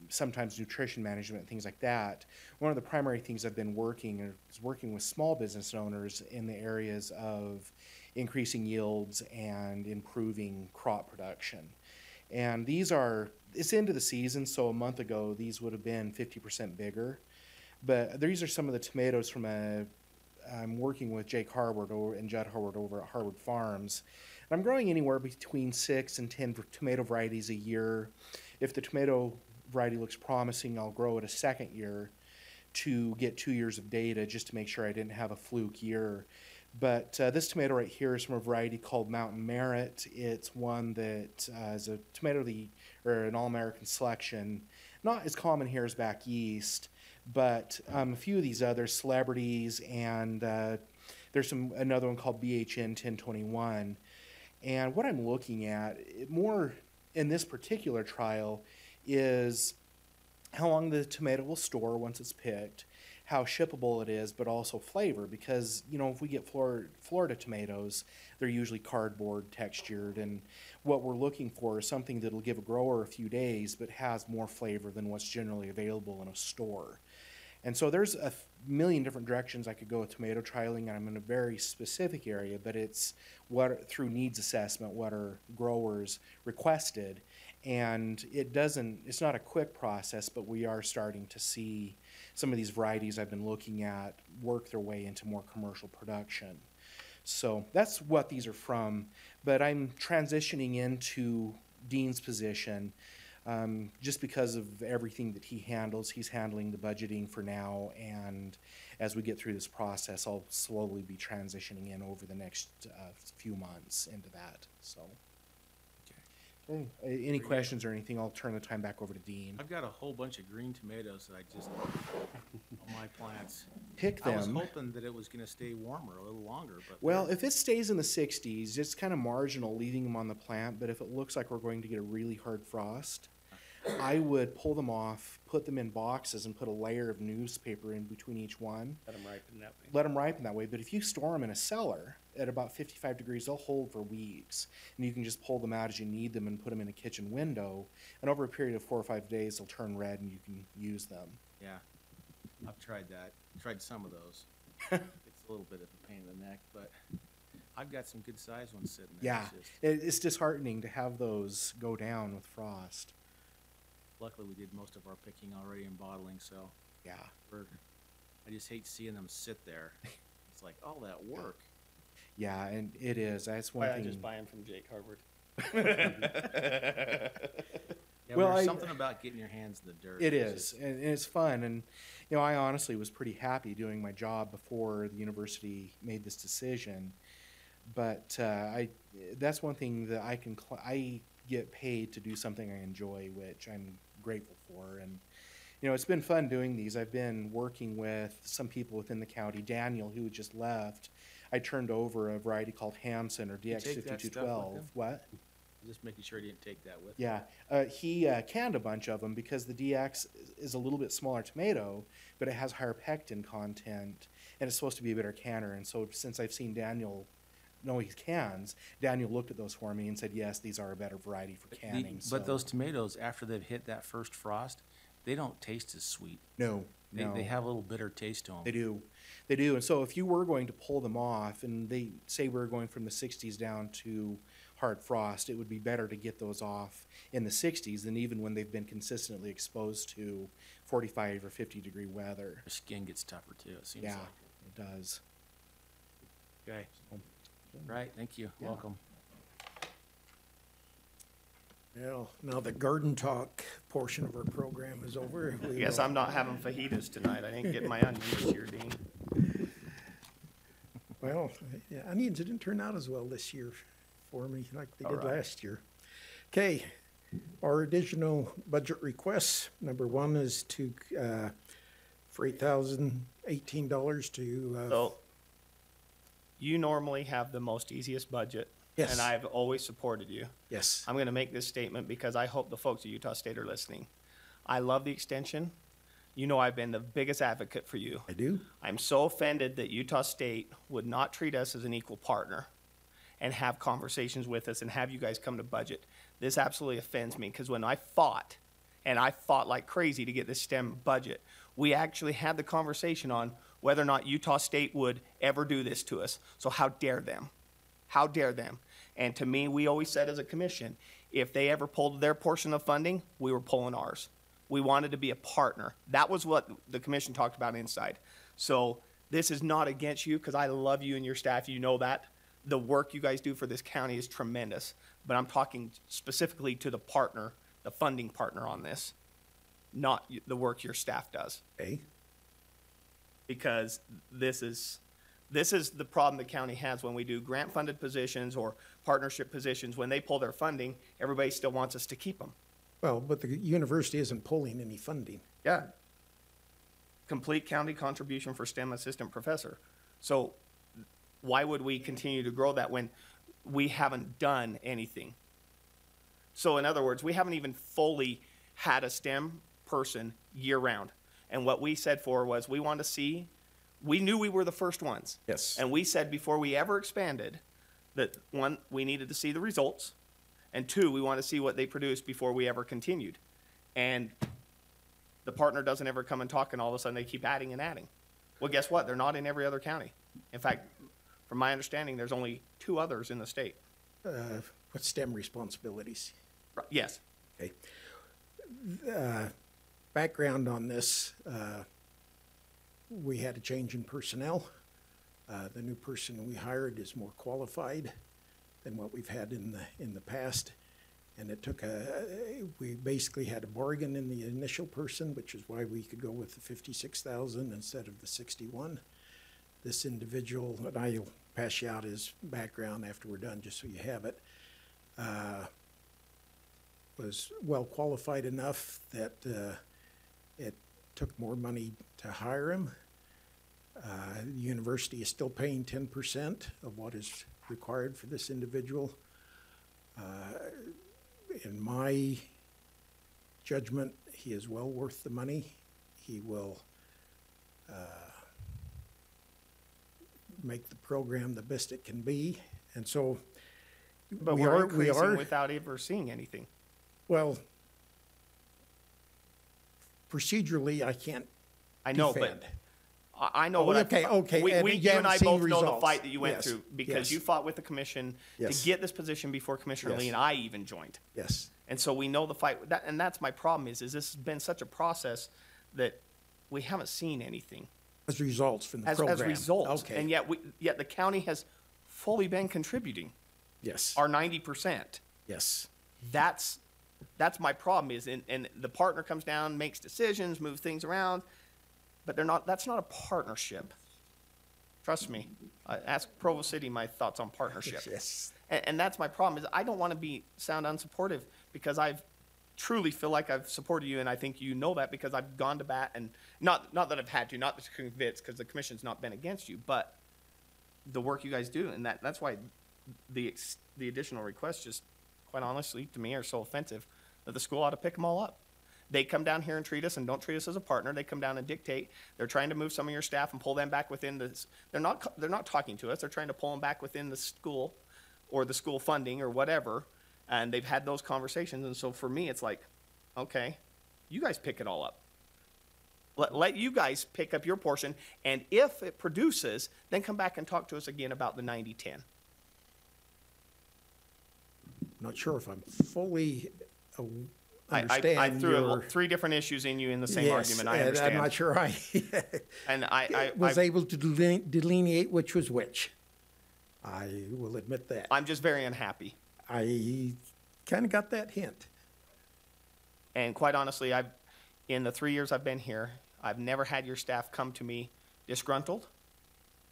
sometimes nutrition management and things like that, one of the primary things I've been working with small business owners in the areas of increasing yields and improving crop production. And it's into the season, so a month ago these would have been 50% bigger. But these are some of the tomatoes from I'm working with Jake Harward and Judd Harward over at Harward Farms. And I'm growing anywhere between 6 and 10 tomato varieties a year. If the tomato variety looks promising, I'll grow it a second year to get 2 years of data just to make sure I didn't have a fluke year. But this tomato right here is from a variety called Mountain Merit. It's one that is a tomato or an all-American selection. Not as common here as back east, but a few of these other celebrities, and there's another one called BHN 1021. And what I'm looking at more in this particular trial is how long the tomato will store once it's picked, how shippable it is, but also flavor. Because, if we get Florida tomatoes, they're usually cardboard textured, and what we're looking for is something that'll give a grower a few days, but has more flavor than what's generally available in a store. And so there's a million different directions I could go with tomato trialing, and I'm in a very specific area, but it's through needs assessment, what are growers requested. And it's not a quick process, but we are starting to see some of these varieties I've been looking at work their way into more commercial production. So that's what these are from, but I'm transitioning into Dean's position. Just because of everything that he handles. He's handling the budgeting for now, and as we get through this process, I'll slowly be transitioning in over the next few months into that. So, okay. Any questions or anything, I'll turn the time back over to Dean. I've got a whole bunch of green tomatoes that I just, on my plants. Pick I was them. hoping that it was gonna stay warmer a little longer, but. Well, if it stays in the 60s, it's kind of marginal leaving them on the plant, but if it looks like we're going to get a really hard frost, I would pull them off, put them in boxes, and put a layer of newspaper in between each one. Let them ripen that way. Let them ripen that way. But if you store them in a cellar at about 55 degrees, they'll hold for weeks. And you can just pull them out as you need them and put them in a kitchen window. And over a period of 4 or 5 days, they'll turn red and you can use them. Yeah, I've tried that. Tried some of those. It's a little bit of a pain in the neck, but I've got some good sized ones sitting there. Yeah, It's just- it's disheartening to have those go down with frost. Luckily, we did most of our picking already and bottling, so Yeah. I just hate seeing them sit there. It's like all that work. Yeah, and it is. That's one Why I thing. just buy them from Jake Harvard. Yeah, Well, there's I- something about getting your hands in the dirt. It It's is, and it's fun. And, you know, I honestly was pretty happy doing my job before the university made this decision. But that's one thing that I get paid to do something I enjoy, which I'm grateful for. And, you know, it's been fun doing these. I've been working with some people within the county. Daniel, who just left, I turned over a variety called Hanson or You DX take that stuff with 5212. him? What? Just making sure you didn't take that with. Yeah, he canned a bunch of them because the DX is a little bit smaller tomato, but it has higher pectin content, and it's supposed to be a better canner. And so since I've seen Daniel know he cans, Daniel looked at those for me and said, yes, these are a better variety for canning. But So- those tomatoes, after they've hit that first frost, they don't taste as sweet. No, They, no. they have a little bitter taste to them. They do. They do. And so if you were going to pull them off, and they say we're going from the 60s down to hard frost, it would be better to get those off in the 60s than even when they've been consistently exposed to 45 or 50-degree weather. Their skin gets tougher too, it seems Yeah, like. it does. Okay. Right, thank you. Yeah. Welcome. Well, now the garden talk portion of our program is over. I guess I'm not having fajitas tonight. I didn't get my onion this year, Dean. Well, yeah, onions didn't turn out as well this year for me like they did All right. last year. Okay, our additional budget requests, number one is to, for $8,018 to, So, you normally have the most easiest budget. Yes. And I've always supported you. yes, I'm gonna make this statement because I hope the folks at Utah State are listening. I love the extension. You know I've been the biggest advocate for you. I do. I'm so offended that Utah State would not treat us as an equal partner and have conversations with us and have you guys come to budget. This absolutely offends me because when I fought, and I fought like crazy to get this STEM budget, we actually had the conversation on whether or not Utah State would ever do this to us. So how dare them? How dare them? And to me, we always said as a commission, if they ever pulled their portion of funding, we were pulling ours. We wanted to be a partner. That was what the commission talked about inside. So this is not against you because I love you and your staff. You know that. The work you guys do for this county is tremendous. But I'm talking specifically to the partner, the funding partner on this, not the work your staff does. Okay, Because this is the problem the county has when we do grant-funded positions or partnership positions. When they pull their funding, everybody still wants us to keep them. well, but the university isn't pulling any funding. Yeah. Complete county contribution for STEM assistant professor. So why would we continue to grow that when we haven't done anything? So in other words, we haven't even fully had a STEM person year-round. And what we said was we want to see, we knew we were the first ones. Yes. And we said before we ever expanded that, one, we needed to see the results, and two, we want to see what they produced before we ever continued. And the partner doesn't ever come and talk, and all of a sudden they keep adding and adding. Well, guess what? They're not in every other county. In fact, from my understanding, there's only 2 others in the state. What STEM responsibilities? Right, yes. Okay. Background on this, we had a change in personnel. The new person we hired is more qualified than what we've had in the past. And it took we basically had a bargain in the initial person, which is why we could go with the 56,000 instead of the 61. This individual, and I'll pass you out his background after we're done, just so you have it, was well qualified enough that it took more money to hire him. The university is still paying 10% of what is required for this individual. In my judgment, he is well worth the money. He will make the program the best it can be. And so But we we're are, increasing without ever seeing anything. well, procedurally, I can't I know, defend. but I know Oh, what okay, okay, and you you and I haven't seen both know the results. fight that you went Yes, through because yes. you fought with the commission Yes. to get this position before Commissioner Lee Yes. and I even joined. Yes, And so we know the fight, and that's my problem is this has been such a process that we haven't seen anything as results from the as program. results. Okay, And yet the county has fully been contributing yes, our 90%. yes. That's That's my problem is, and the partner comes down, makes decisions, moves things around, but that's not a partnership. Trust me. Ask Provo City my thoughts on partnership. Yes. And that's my problem is I don't want to sound unsupportive because I've truly feel like I've supported you, and I think you know that because I've gone to bat, and not that I've had to, not to convince, because the commission's not been against you, but the work you guys do, and that's why the additional requests just, quite honestly, to me are so offensive that the school ought to pick them all up. They come down here and treat us and don't treat us as a partner. They come down and dictate. They're trying to move some of your staff and pull them back within this. They're not talking to us. They're trying to pull them back within the school or the school funding or whatever. And they've had those conversations. And so for me, it's like, okay, you guys pick it all up. Let you guys pick up your portion. And if it produces, then come back and talk to us again about the 90-10. Not sure if I'm fully I understand threw your. three different issues in you in the same Yes, argument. I and understand. I'm not sure I And I was able to delineate which was which. I will admit that. I'm just very unhappy. I kind of got that hint. And quite honestly, in the 3 years I've been here, I've never had your staff come to me disgruntled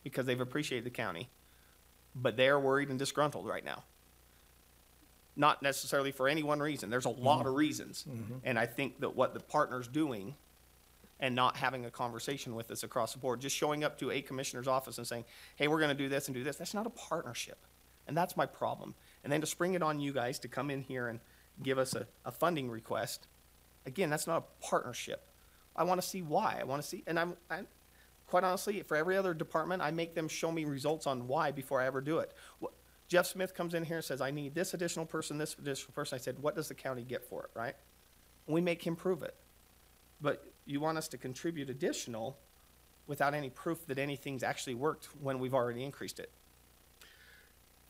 because they've appreciated the county, but they're worried and disgruntled right now. Not necessarily for any one reason. There's a lot of reasons. And I think that what the partner's doing and not having a conversation with us across the board, just showing up to a commissioner's office and saying, hey, we're going to do this and do this, that's not a partnership. And that's my problem. And then to spring it on you guys to come in here and give us a funding request, again, that's not a partnership. I want to see why. I want to see, and I'm quite honestly, for every other department, I make them show me results on why before I ever do it. Jeff Smith comes in here and says, I need this additional person, this additional person. I said, what does the county get for it, right? We make him prove it. But you want us to contribute additional without any proof that anything's actually worked when we've already increased it.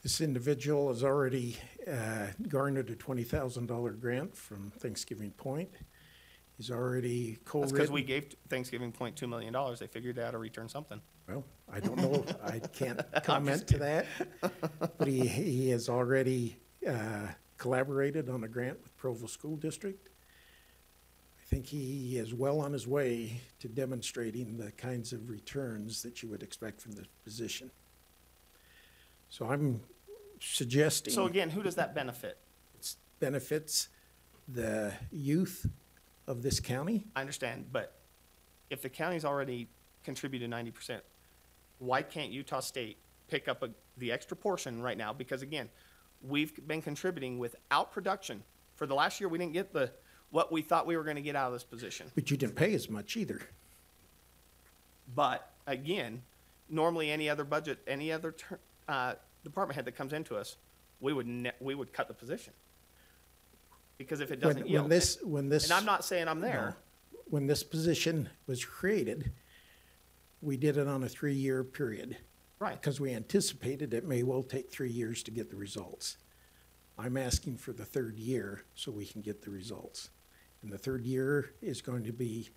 This individual has already garnered a $20,000 grant from Thanksgiving Point. He's already That's co-written. because we gave Thanksgiving Point $2 million. They figured they had to return something. Well, I don't know. I can't comment to that. But he has already collaborated on a grant with Provo School District. I think he is well on his way to demonstrating the kinds of returns that you would expect from this position. So I'm suggesting. So again, who does that benefit? Benefits the youth of this county. I understand, but if the county's already contributed 90%, why can't Utah State pick up the extra portion right now? Because again, we've been contributing without production. For the last year, we didn't get what we thought we were going to get out of this position. But you didn't pay as much either. But again, normally any other budget, any other department head that comes into us, we would cut the position. Because if it doesn't yield, and I'm not saying I'm there. No, when this position was created, we did it on a 3-year period. Right. Because we anticipated it may well take 3 years to get the results. I'm asking for the 3rd year so we can get the results. And the 3rd year is going to be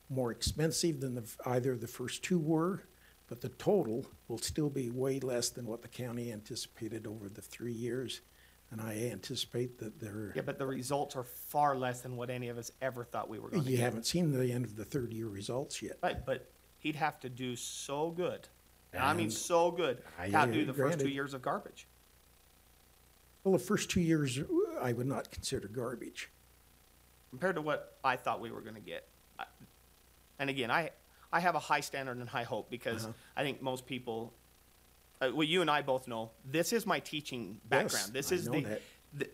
more expensive than either the first 2 were, but the total will still be way less than what the county anticipated over the 3 years. And I anticipate that they're. Yeah, but the results are far less than what any of us ever thought we were going to You get. haven't seen the end of the 3rd year results yet. Right, but he'd have to do so good. And I mean so good I to outdo the first granted. 2 years of garbage. Well, the first 2 years I would not consider garbage. Compared to what I thought we were going to get. And again, I have a high standard and high hope because I think most people, well, you and I both know, this is my teaching background. This I is know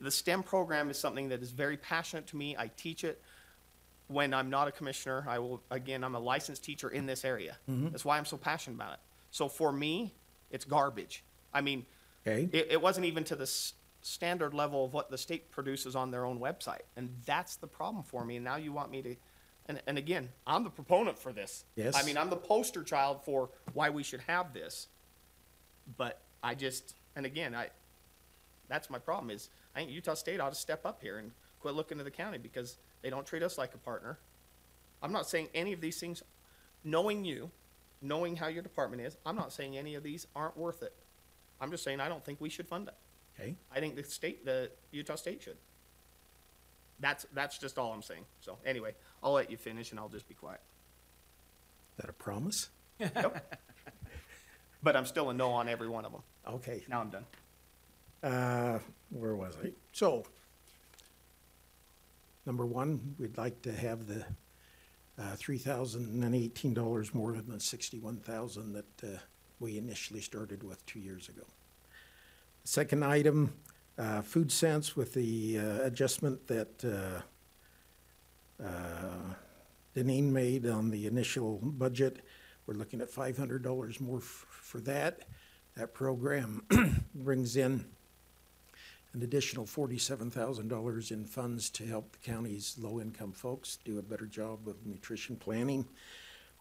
the STEM program is something that is very passionate to me. I teach it when I'm not a commissioner. I'm a licensed teacher in this area. That's why I'm so passionate about it. So for me, it's garbage. I mean, Okay. it wasn't even to the standard level of what the state produces on their own website. And that's the problem for me. And now you want me to, and again, I'm the proponent for this. Yes. I mean, I'm the poster child for why we should have this. But I just, and again, that's my problem is I think Utah State ought to step up here and quit looking to the county because they don't treat us like a partner. I'm not saying any of these things, knowing you, knowing how your department is, I'm not saying any of these aren't worth it. I'm just saying I don't think we should fund it. Okay. I think the Utah State should. That's just all I'm saying. So anyway, I'll let you finish and I'll just be quiet. Is that a promise? Yep. But I'm still a no on every one of them. Okay. Now I'm done. Where was I? So, number one, we'd like to have the $3,018 more than the $61,000 that we initially started with 2 years ago. Second item, food sense with the adjustment that Deneen made on the initial budget. We're looking at $500 more for that. That program brings in an additional $47,000 in funds to help the county's low-income folks do a better job of nutrition planning.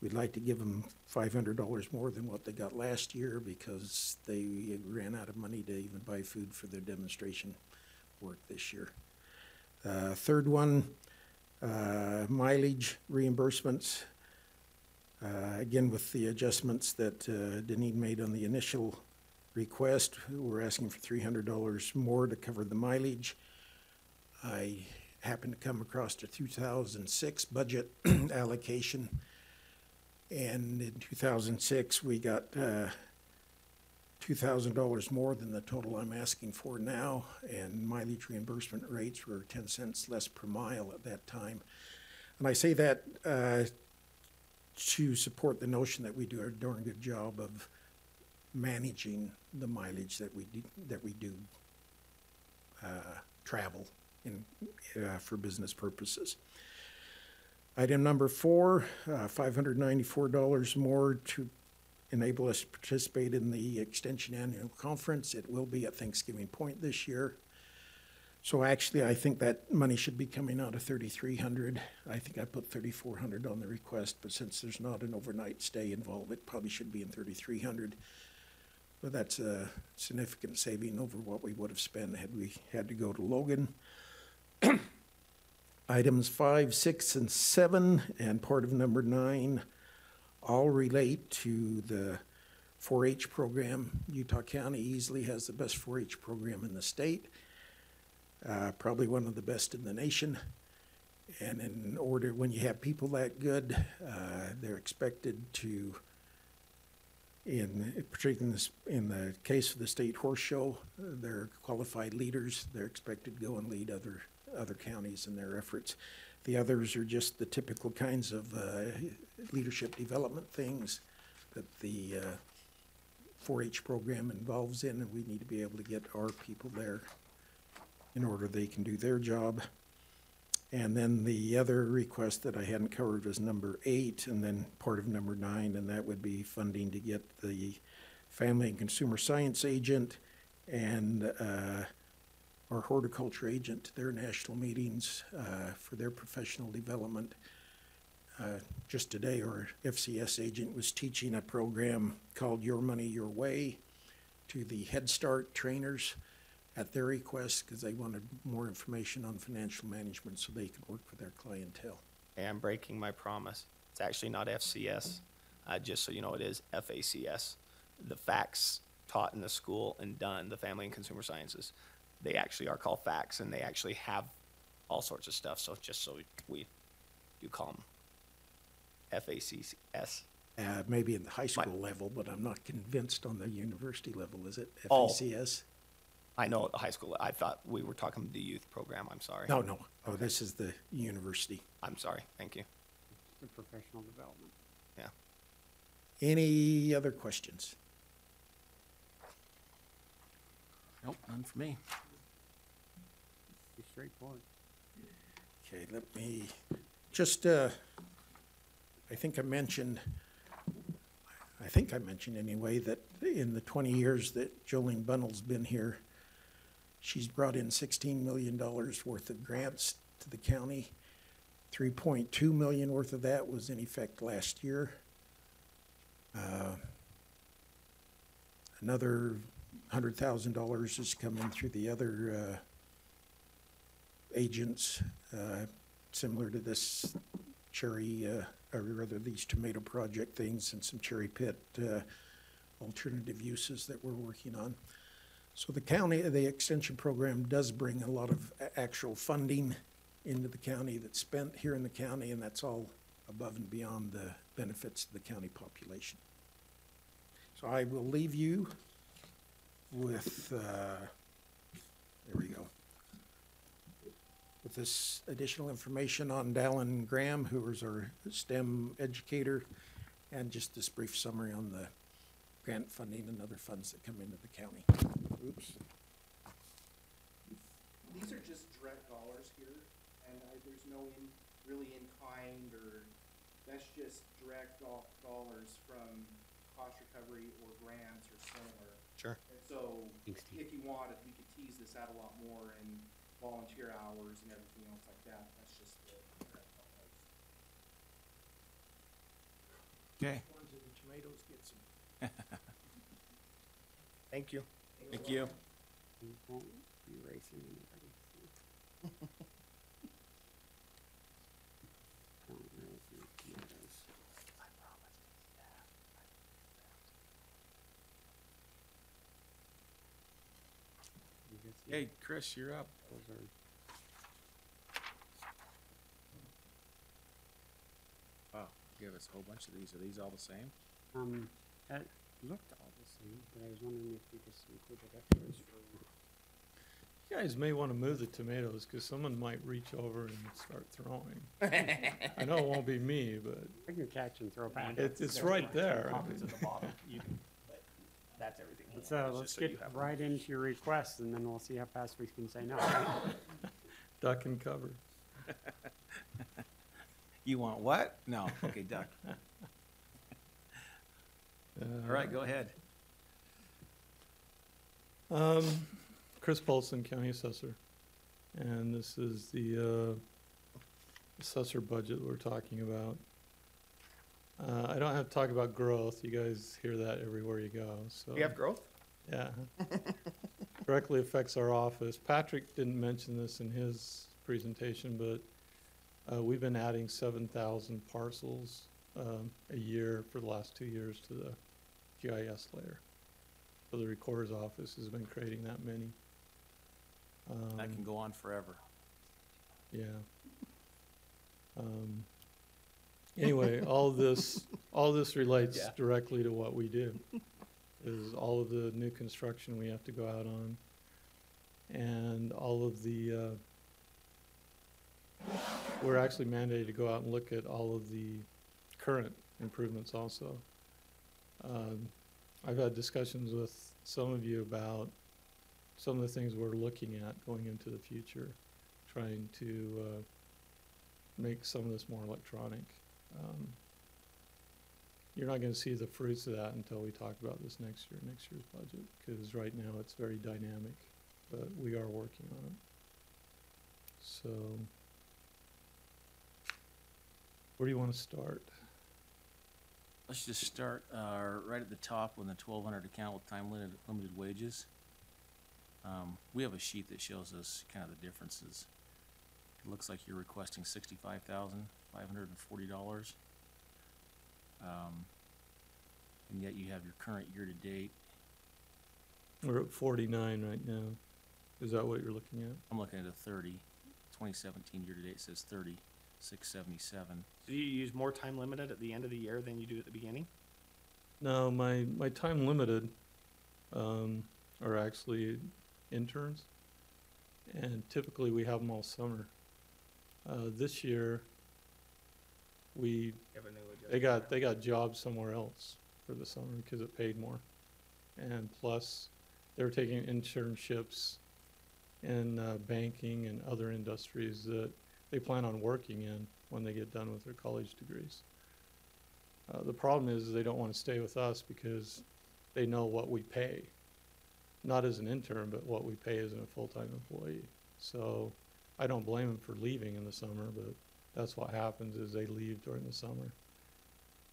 We'd like to give them $500 more than what they got last year because they ran out of money to even buy food for their demonstration work this year. Third one, mileage reimbursements. Again, with the adjustments that Deneen made on the initial request, we're asking for $300 more to cover the mileage. I happened to come across the 2006 budget allocation, and in 2006 we got $2,000 more than the total I'm asking for now, and mileage reimbursement rates were 10 cents less per mile at that time. And I say that to support the notion that we do a darn good job of managing the mileage that we do travel in for business purposes. Item number 4, $594 more to enable us to participate in the Extension Annual Conference. It will be at Thanksgiving Point this year. So actually, I think that money should be coming out of $3,300. I think I put $3,400 on the request, but since there's not an overnight stay involved, it probably should be in $3,300. But that's a significant saving over what we would have spent had we had to go to Logan. Items 5, 6, and 7, and part of number 9 all relate to the 4-H program. Utah County easily has the best 4-H program in the state. Probably one of the best in the nation. And in order, when you have people that good, they're expected to, particularly in the case of the state horse show, they're qualified leaders. They're expected to go and lead other counties in their efforts. The others are just the typical kinds of leadership development things that the 4-H program involves in, and we need to be able to get our people there in order they can do their job. And then the other request that I hadn't covered was number 8, and then part of number 9, and that would be funding to get the Family and Consumer Science agent and our horticulture agent to their national meetings for their professional development. Just today, our FCS agent was teaching a program called Your Money, Your Way to the Head Start trainers at their request because they wanted more information on financial management so they could work with their clientele. Hey, I'm breaking my promise. It's actually not FCS. Just so you know, it is FACS. The facts taught in the school and done, the Family and Consumer Sciences, they actually are called facts, and they actually have all sorts of stuff. So just so we do call them FACS. Maybe in the high school level, but I'm not convinced on the university level. Is it Oh. FACS? I know at the high school. I thought we were talking the youth program. I'm sorry. No. Oh, this is the university. I'm sorry. Thank you. The professional development. Yeah. Any other questions? Nope, none for me. Be straightforward. Okay, let me just, I think I mentioned anyway that in the 20 years that Jolene Bunnell's been here, she's brought in $16 million worth of grants to the county. $3.2 million worth of that was in effect last year. Another $100,000 has come in through the other agents, similar to this cherry, or rather these tomato project things and some cherry pit alternative uses that we're working on. So the extension program does bring a lot of actual funding into the county that's spent here in the county, and that's all above and beyond the benefits of the county population. So I will leave you with, there we go, with this additional information on Dallin Graham, who is our STEM educator, and just this brief summary on the grant funding and other funds that come into the county. Oops. These are just direct dollars here, and there's no really in kind, or that's just direct dollars from cost recovery or grants or similar. Sure. And so, if you wanted, we could tease this out a lot more and volunteer hours and everything else like that. That's just the direct dollars. Okay, Ones of the tomatoes get some. Thank you. thank you. We won't be racing anybody. So. Don't really think tomatoes. You guys see Hey, Chris, you're up. those are Wow, give us a whole bunch of these. Are these all the same? That looked all the same, but I was wondering if we just included extras for. You guys may want to move the tomatoes, because someone might reach over and start throwing. I know it won't be me, but I can catch and throw back. it's right there. I Comments mean, at the bottom, but that's everything. Let's, It's let's just so you get have right into your requests, and then we'll see how fast we can say no. duck and cover. You want what? No, okay, duck. All right, go ahead. Chris Paulson, County Assessor. And this is the assessor budget we're talking about. I don't have to talk about growth. You guys hear that everywhere you go, so. We have growth? Yeah. Directly affects our office. Patrick didn't mention this in his presentation, but we've been adding 7,000 parcels a year for the last 2 years to the GIS layer. So the recorder's office has been creating that many. That can go on forever. Yeah. Anyway, all this relates Yeah. directly to what we do. Is all of the new construction we have to go out on, and all of the, we're actually mandated to go out and look at all of the current improvements also. I've had discussions with some of you about some of the things we're looking at going into the future, trying to make some of this more electronic. You're not gonna see the fruits of that until we talk about this next year's budget, because right now it's very dynamic, but we are working on it. So, where do you wanna start? Let's just start right at the top on the 1,200 account with time-limited wages. We have a sheet that shows us kind of the differences. It looks like you're requesting $65,540. And yet you have your current year-to-date. We're at 49 right now. Is that what you're looking at? I'm looking at a 30. 2017 year-to-date says 30,677. Do you use more time limited at the end of the year than you do at the beginning? No, my time limited are actually interns, and typically we have them all summer. This year, You have a new adjustment. they got jobs somewhere else for the summer because it paid more, and plus they were taking internships in banking and other industries that they plan on working in when they get done with their college degrees. The problem is they don't want to stay with us because they know what we pay, not as an intern, but what we pay as a full-time employee. So I don't blame them for leaving in the summer, but that's what happens is they leave during the summer.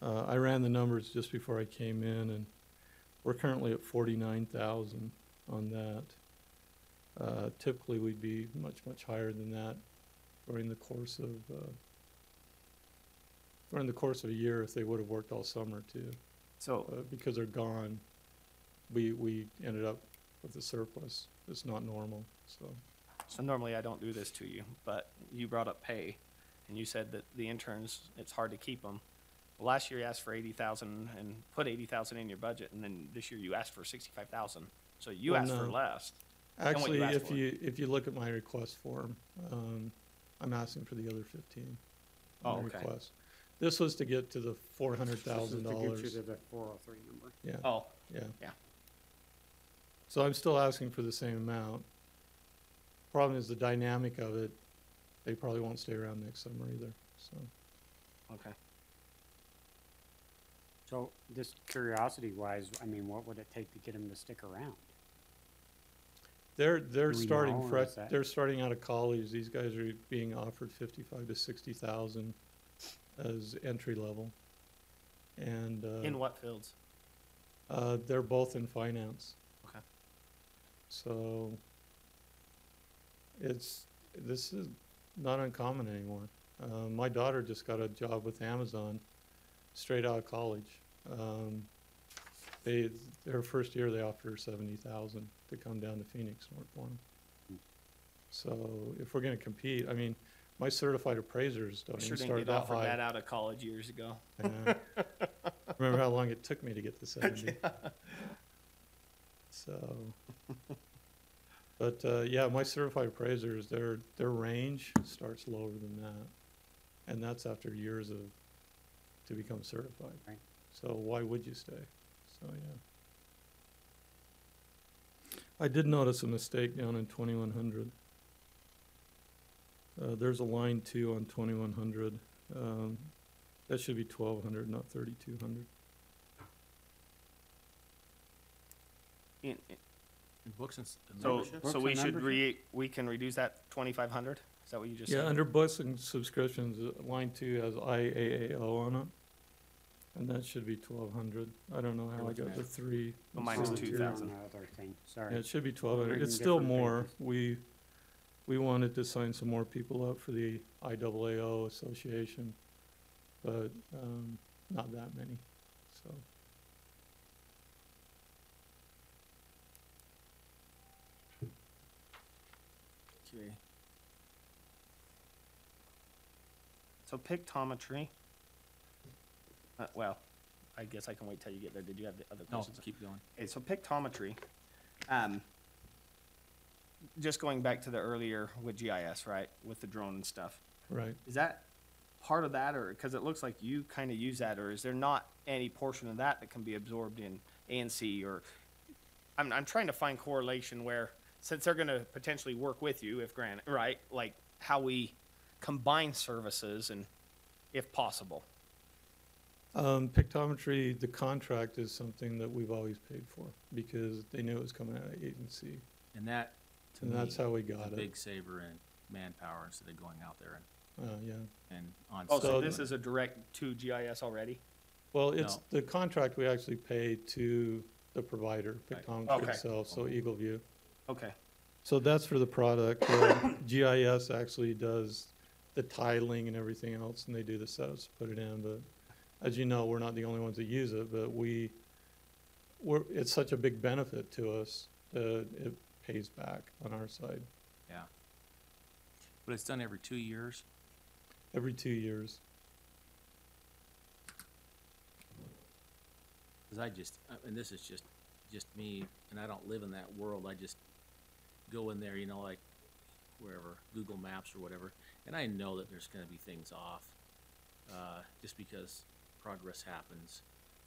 I ran the numbers just before I came in, and we're currently at 49,000 on that. Typically, we'd be much, much higher than that during the course of a year if they would have worked all summer too. So, Because they're gone, we ended up with a surplus. It's not normal, so. So normally I don't do this to you, but you brought up pay, and you said that the interns, it's hard to keep them. Last year you asked for 80,000 and put 80,000 in your budget, and then this year you asked for 65,000. So you Well, asked for no. less. Actually, you asked if for. if you look at my request form, I'm asking for the other 15. on Oh, the okay. request. This was to get to the This is to $400,000. get you to the 403 number. Yeah, Oh, yeah. yeah. So I'm still asking for the same amount. Problem is the dynamic of it, they probably won't stay around next summer either, so. okay. So just curiosity wise, I mean, what would it take to get them to stick around? They're Do we starting know, or fresh, is that- they're starting out of college. These guys are being offered 55 to 60,000 as entry level. And, In what fields? they're both in finance. Okay. So this is not uncommon anymore. My daughter just got a job with Amazon straight out of college. Her first year, they offered her 70,000 to come down to Phoenix and work for them. So if we're gonna compete, I mean, my certified appraisers don't Sure even didn't start get that offered high. that out of college years ago. Remember how long it took me to get to 70? So, but, yeah, my certified appraisers, their range starts lower than that. And that's after years to become certified. Right. So why would you stay? So, yeah. I did notice a mistake down in 2100. There's a line 2 on 2100. That should be 1200, not 3200. In- And books and So, membership? Books so we and should membership? we can reduce that 2,500? Is that what you just Yeah, said? under books and subscriptions, line 2 has IAAO on it. And that should be 1,200. I don't know how I looking got at the it. 3. Well, mine's Oh, 2,000. you're on the other thing, Yeah, sorry. it should be 1,200. Reading It's still different more. pages. We wanted to sign some more people up for the IAAO Association, but, not that many, so. Okay. So pictometry. Well, I guess I can wait till you get there. Did you have the other No, questions? keep going. Okay, so pictometry. Just going back to the earlier with GIS, right, with the drone and stuff. Right. Is that part of that, or because it looks like you kind of use that, or is there not any portion of that that can be absorbed in ANC? Or I'm trying to find correlation where, since they're going to potentially work with you, if granted, right, like how we combine services and if possible. Pictometry, the contract is something that we've always paid for because they knew it was coming out of agency. And that, to And me, that's how we is got a it. big saver in manpower instead of going out there Yeah. and on. Oh, so So this is a direct to GIS already? Well, it's No. the contract we actually pay to the provider, Right. Pictometry Okay. itself, so Eagle View. Okay. So that's for the product. GIS actually does the tiling and everything else, and they do the setups to put it in. But as you know, we're not the only ones that use it, but it's such a big benefit to us that it pays back on our side Yeah. But it's done every 2 years. every 2 years. Cause and this is just me, and I don't live in that world. I just go in there, like wherever, Google Maps or whatever, and I know that there's gonna be things off, just because progress happens.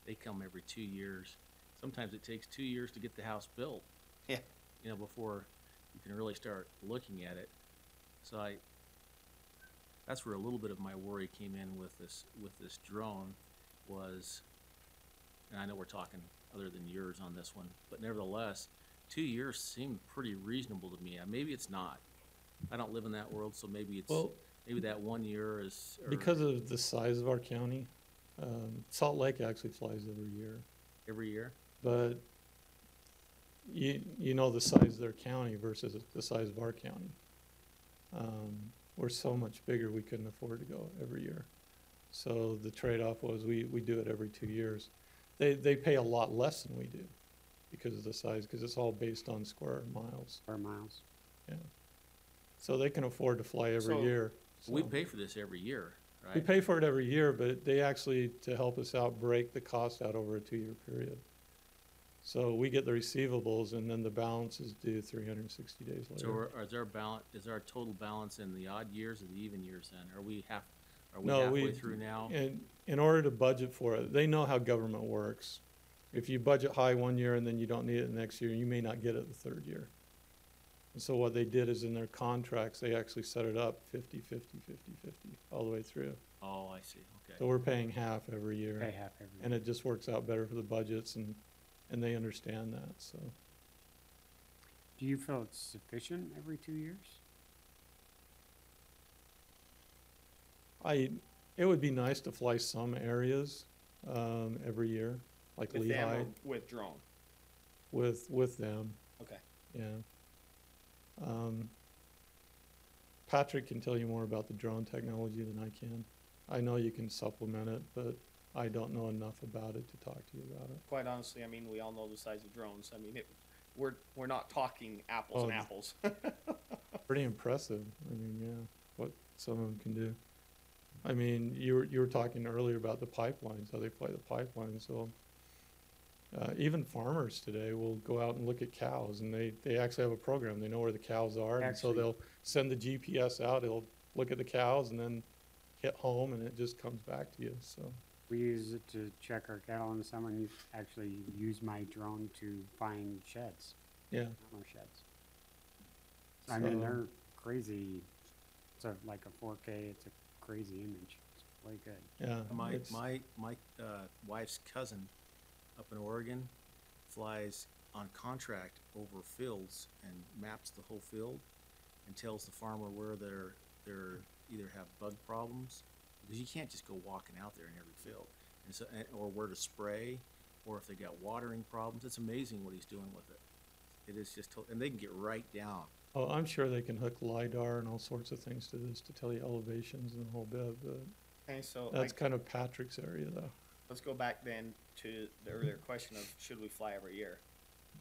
They come every 2 years. Sometimes it takes 2 years to get the house built. Yeah. Before you can really start looking at it. So that's where a little bit of my worry came in with this drone was, and I know we're talking other than yours on this one, but nevertheless, 2 years seemed pretty reasonable to me. Maybe it's not. I don't live in that world, so maybe maybe that 1 year is. Because of the size of our county, Salt Lake actually flies every year. Every year? But you know the size of their county versus the size of our county. We're so much bigger, we couldn't afford to go every year. So the trade-off was we do it every 2 years. They pay a lot less than we do because of the size, because it's all based on square miles. Square miles. Yeah. So they can afford to fly every So year. We So- pay for this every year, right? We pay for it every year, but they actually, to help us out, break the cost out over a 2-year period. So we get the receivables and then the balance is due 360 days So later. is our total balance in the odd years or the even years then? Are we No, halfway through now? In order to budget for it, they know how government works. If you budget high one year and then you don't need it the next year, you may not get it the third year. And so what they did is in their contracts, they actually set it up 50, 50, 50, 50, all the way through. Oh, I see, So okay. we're paying half every year. Pay half every And year. it just works out better for the budgets and they understand that, so. Do you feel it's sufficient every 2 years? It would be nice to fly some areas, every year, like With them Lehigh, or with drone? with them, Okay. yeah. Patrick can tell you more about the drone technology than I can. I know you can supplement it, but I don't know enough about it to talk to you about it. Quite honestly, I mean, we all know the size of drones. I mean, we're not talking apples and Oh, apples. Pretty impressive, I mean, yeah, what some of them can do. I mean, you were talking earlier about the pipelines, how they fly the pipelines, so even farmers today will go out and look at cows, and they actually have a program, they know where the cows are, and so Actually- they'll send the GPS out, it'll look at the cows and then hit home, and it just comes back to you, so. We use it to check our cattle in the summer, and you actually use my drone to find sheds, Yeah, antler sheds. I mean, So- they're crazy. It's like a 4K, it's a crazy image. It's really good. yeah. My it's- wife's cousin up in Oregon flies on contract over fields and maps the whole field and tells the farmer where they're either have bug problems, because you can't just go walking out there in every field, and so, or where to spray, or if they got watering problems. It's amazing what he's doing with it. It is just, and they can get right down. Oh, I'm sure they can hook LiDAR and all sorts of things to this to tell you elevations and the whole bit, but Okay, so that's kind of Patrick's area though. let's go back then to the earlier question of should we fly every year?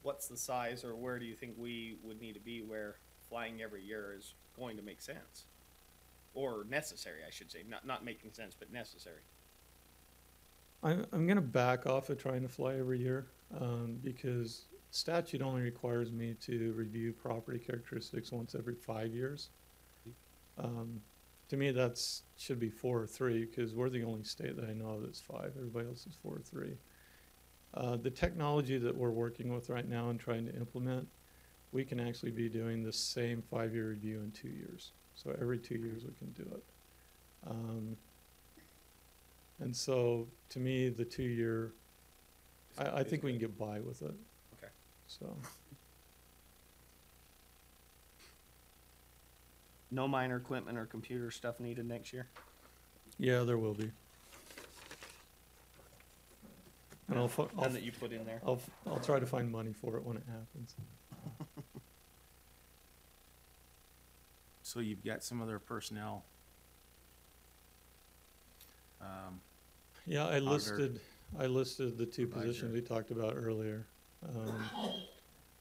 What's the size, or where do you think we would need to be where flying every year is going to make sense? Or necessary, I should say, not making sense, but necessary. I'm gonna back off of trying to fly every year, because statute only requires me to review property characteristics once every 5 years. To me, should be 4 or 3, because we're the only state that I know of that's 5, everybody else is 4 or 3. The technology that we're working with right now and trying to implement, we can actually be doing the same 5-year review in 2 years. So every 2 years we can do it. And so, to me, the 2-year, I think we can get by with it. Okay. So, No minor equipment or computer stuff needed next year? yeah, there will be. And None that you put in there? I'll try to find money for it when it happens. So you've got some other personnel. Yeah, I listed the 2 Supervisor. positions we talked about earlier.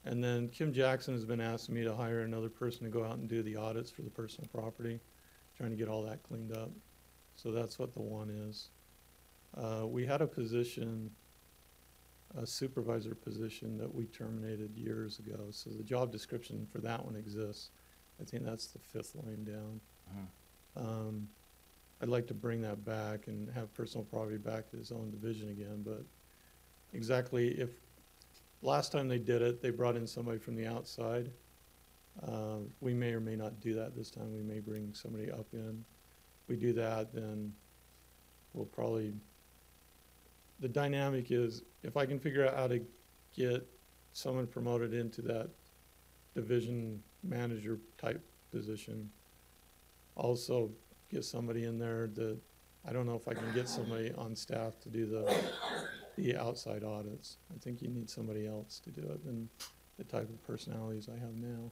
And then Kim Jackson has been asking me to hire another person to go out and do the audits for the personal property, trying to get all that cleaned up. So that's what the one is. We had a position, a supervisor position that we terminated years ago. So the job description for that one exists. I think that's the 5th line down. I'd like to bring that back and have personal property back to its own division again, but exactly last time they did it, they brought in somebody from the outside. We may or may not do that this time. We may bring somebody up in. If we do that, then we'll probably, the dynamic is, if I can figure out how to get someone promoted into that division manager type position, also get somebody in there that, I don't know if I can get somebody on staff to do the outside audits. I think you need somebody else to do it than the type of personalities I have now.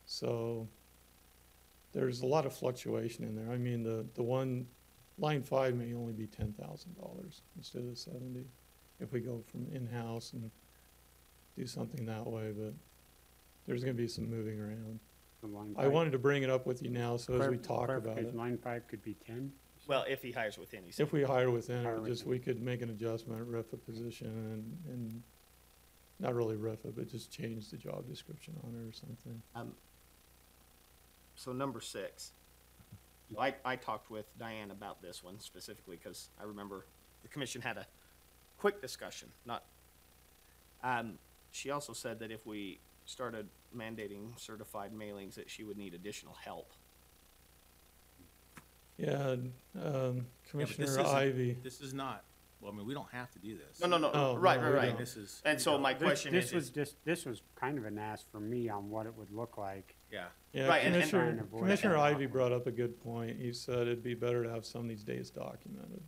So there's a lot of fluctuation in there. I mean, the one, line 5 may only be $10,000 instead of 70 if we go from in-house and do something that way, but there's gonna be some moving around. The line I five- wanted to bring it up with you now, so as we talk about clarification, it. Line 5 could be 10? Well, if he hires within, he said. If we hire within, Hire or just, within. we could make an adjustment, ref a position, and not really ref it, but just change the job description on it or something. So number 6, I talked with Diane about this one specifically because I remember the commission had a quick discussion, not, she also said that if we started mandating certified mailings, that she would need additional help. Yeah, Yeah, but this Commissioner isn't- Ivy, This is not, well, I mean, we don't have to do this. No, Oh, right, no, right, we right. don't. This is, And so my This- question this is, was just, this was kind of an ask for me on what it would look like. yeah. yeah, Right, and- Trying to Commissioner, avoid Commissioner that Ivy awkward. brought up a good point. He said it'd be better to have some of these days documented.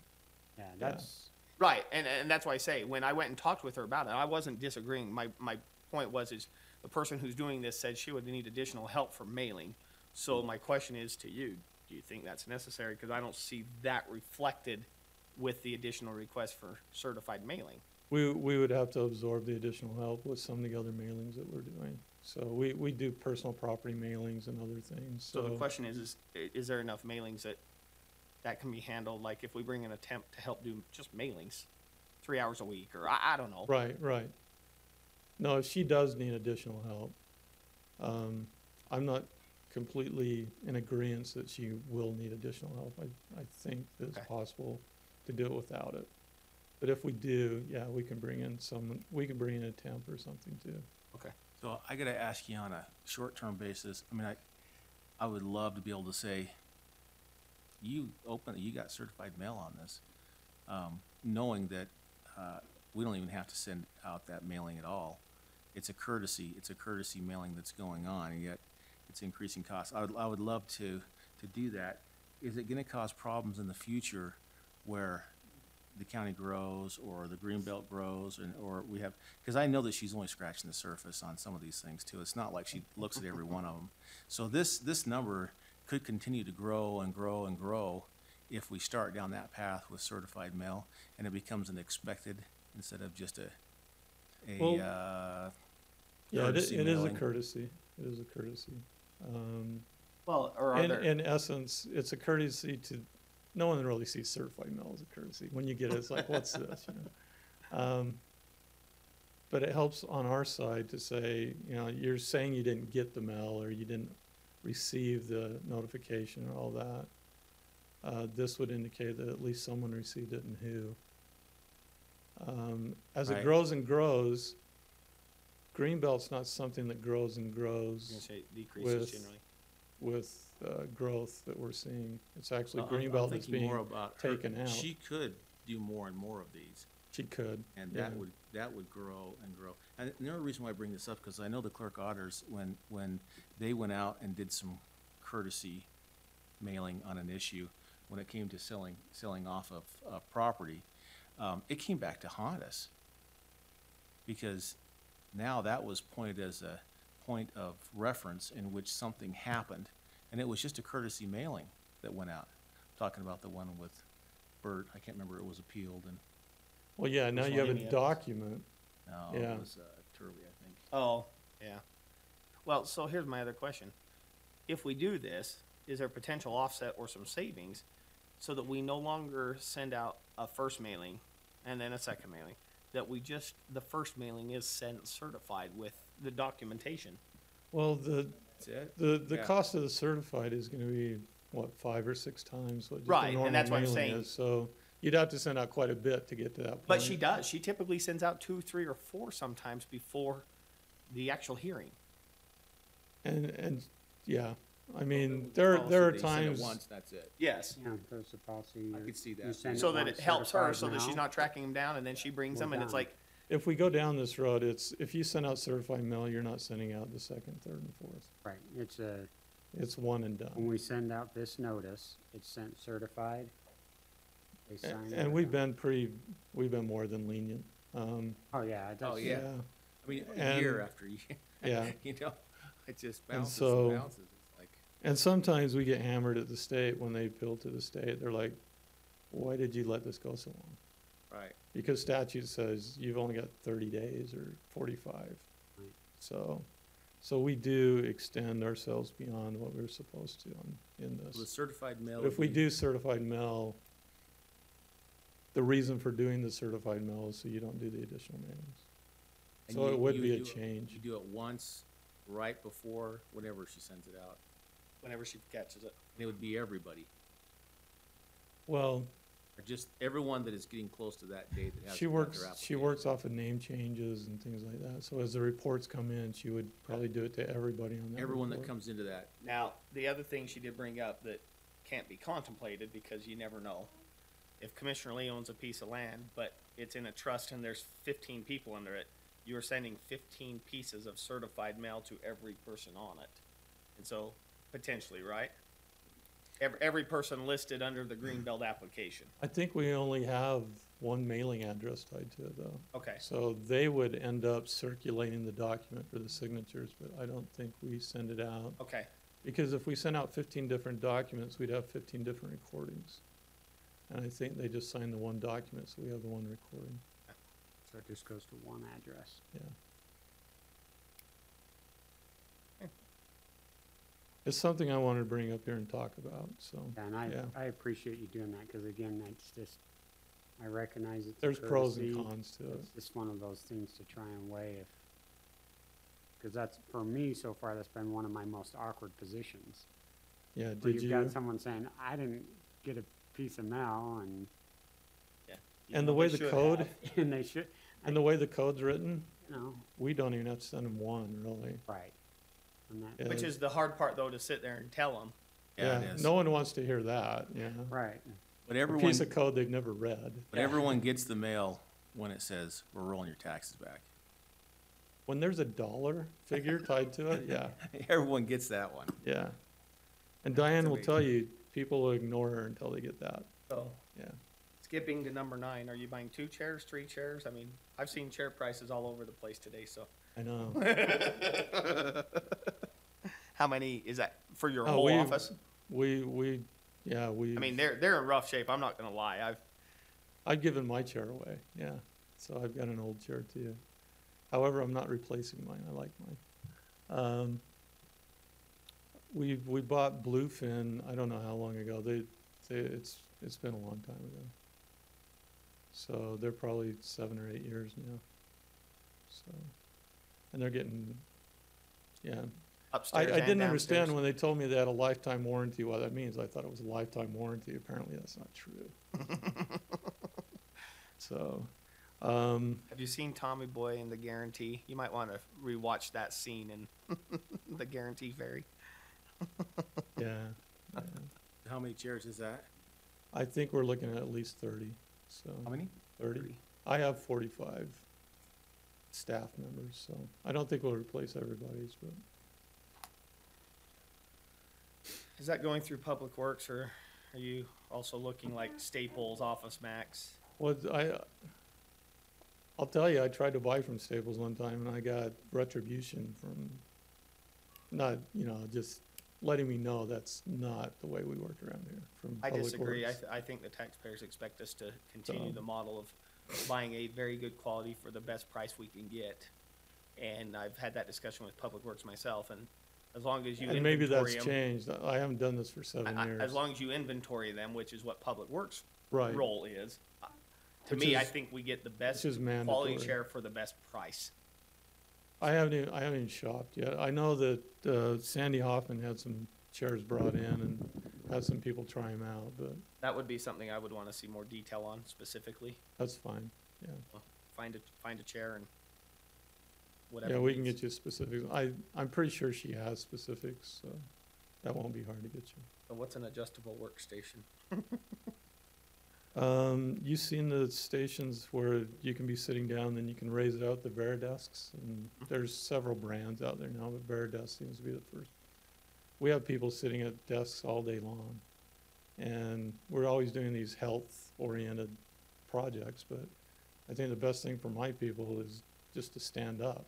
Yeah, that's, right, and that's why I say, when I went and talked with her about it, I wasn't disagreeing. My point was, is the person who's doing this said she would need additional help for mailing. So my question is to you, do you think that's necessary? Because I don't see that reflected with the additional request for certified mailing. We would have to absorb the additional help with some of the other mailings that we're doing. So we do personal property mailings and other things, So the question is there enough mailings that can be handled? Like if we bring in a temp to help do just mailings, 3 hours a week, or I don't know. Right, right. No, if she does need additional help, I'm not completely in agreement that she will need additional help. I think that it's Okay. possible to do it without it. But if we do, yeah, we can bring in a temp or something too. So I gotta ask you on a short-term basis, I mean, I would love to be able to say, you got certified mail on this, knowing that, we don't even have to send out that mailing at all. It's a courtesy mailing that's going on, and yet it's increasing costs. I would love to do that. Is it gonna cause problems in the future where the county grows or the Greenbelt grows or we have, because I know that she's only scratching the surface on some of these things too. It's not like she looks at every one of them. So this number could continue to grow and grow and grow if we start down that path with certified mail and it becomes an expected instead of just Yeah, courtesy it is a mailing. courtesy. It is a courtesy. Well, or are there? In essence, it's a courtesy to, no one really sees certified mail as a courtesy. When you get it, it's like, what's this, you know? But it helps on our side to say, you know, you're saying you didn't get the mail or you didn't receive the notification or all that. This would indicate that at least someone received it and who. As it Right. grows and grows, Greenbelt's not something that grows and I was gonna grows say decreases with- generally. with growth that we're seeing. It's actually I'm Greenbelt that's thinking more being about her. taken out. She could do more and more of these. She could. And yeah. that would grow and grow. And the only reason why I bring this up, because I know the clerk auditors, when they went out and did some courtesy mailing on an issue, when it came to selling off of property, it came back to haunt us. Because now that was pointed as a point of reference in which something happened, and it was just a courtesy mailing that went out. Talking about the one with Bert, I can't remember, it was appealed, and, Well, yeah, now Which you have one? a document. no, Yeah. it was Turley, I think. Oh, yeah. Well, so here's my other question. If we do this, is there potential offset or some savings so that we no longer send out a first mailing and then a second mailing? That the first mailing is sent certified with the documentation? Well, the That's it? the Yeah. cost of the certified is gonna be, what, 5 or 6 times what just a Right, and normal that's what I'm mailing saying. is. So you'd have to send out quite a bit to get to that point. But she does. She typically sends out 2, 3, or 4 sometimes before the actual hearing. And, yeah, I mean, Policy, there are they send it times. once, that's it. Yes. you know, there's a policy. I could see you that. send So it that on it helps her, certified so that she's mail. not tracking them down, and then she brings We're them, and it's done. like, If we go down this road, if you send out certified mail, you're not sending out the second, third, and fourth. Right, It's one and when done. we send out this notice, it's sent certified. They sign it. And we've been more than lenient. Oh, yeah, it does. Oh, yeah. I mean, And- year after year. Yeah. You know, it just And bounces so- and bounces. It's like, And sometimes we get hammered at the state when they appeal to the state. They're like, why did you let this go so long? right. Because statute says you've only got 30 days or 45. Right. So So we do extend ourselves beyond what we're supposed to in The this. certified mail. But if would we be- do certified mail, the reason for doing the certified mail is so you don't do the additional mailings. and So you- it would you be a do it- change. You do it once, right before, whenever she sends it out, Whenever she catches it. and it would be everybody, Well, or just everyone that is getting close to that date that has. she got their works, she application. works off of name changes and things like that. So as the reports come in, she would probably do it to everybody on that Everyone that report. comes into that, Now, the other thing she did bring up that can't be contemplated because you never know. If Commissioner Lee owns a piece of land, but it's in a trust and there's 15 people under it, you are sending 15 pieces of certified mail to every person on it. And so, potentially, right? Every person listed under the Greenbelt application. I think we only have one mailing address tied to it though. Okay, So they would end up circulating the document for the signatures, but I don't think we send it out. okay. Because if we sent out 15 different documents, we'd have 15 different recordings. And I think they just sign the one document, so we have the one recording, So it just goes to one address. yeah. It's something I wanted to bring up here and talk about, so, And yeah. I appreciate you doing that, because again, that's just, I recognize it's a There's pros and courtesy. cons to it. It's just one of those things to try and weigh if, because that's, for me, so far, that's been one of my most awkward positions. Yeah, Where did you've you? got someone saying, I didn't get a piece of mail, and, And the way They the should code, have. and they should, and the way the code's written, you know, we don't even have to send them one, really. right. And that, Yeah. Which is the hard part, though, to sit there and tell them. yeah, it is. No one wants to hear that, yeah. right. But A everyone, piece of code they've never read. but everyone gets the mail when it says, we're rolling your taxes back. When there's a dollar figure tied to it, yeah, Everyone gets that one. yeah. And Diane will amazing. tell you, people will ignore her until they get that, So, yeah. skipping to number 9, are you buying 2 chairs, 3 chairs? I mean, I've seen chair prices all over the place today, so. I know. How many is that for your Oh, whole we- office? Yeah, we, I mean, they're in rough shape. I'm not gonna lie. I've given my chair away, yeah. So I've got an old chair too. However, I'm not replacing mine, I like mine. We bought Bluefin, I don't know how long ago, it's been a long time ago. So they're probably 7 or 8 years now. So, and they're getting, yeah. upstairs. I and didn't understand downstairs. when they told me they had a lifetime warranty, what that means. I thought it was a lifetime warranty. Apparently that's not true. So, Have you seen Tommy Boy and the Guarantee? You might want to rewatch that scene in the Guarantee Fairy. yeah, yeah. How many chairs is that? I think we're looking at least 30, so. How many? 30. I have 45 staff members, so I don't think we'll replace everybody's, but Is that going through Public Works, or are you also looking like Staples, Office Max? well, I'll tell you, I tried to buy from Staples one time and I got retribution from not, just letting me know that's not the way we work around here from I Public disagree. Works. I think the taxpayers expect us to continue So- the model of buying a very good quality for the best price we can get. And I've had that discussion with Public Works myself, and as long as you And maybe inventory that's them, changed. I haven't done this for 7 years. as long as you inventory them, which is what Public Works Right. role is, to Which me, I is- think we get the best is quality mandatory. chair for the best price. I haven't even shopped yet. I know that Sandy Hoffman had some chairs brought in and had some people try them out, but That would be something I would want to see more detail on specifically. that's fine. Yeah, Find a chair and whatever. yeah, we can needs. get you specifics. I'm pretty sure she has specifics, so that won't be hard to get you. So what's an adjustable workstation? You've seen the stations where you can be sitting down, then you can raise it out, the Veridesks, and there's several brands out there now, but Veridesk seems to be the first. We have people sitting at desks all day long, and we're always doing these health-oriented projects, but I think the best thing for my people is just to stand up.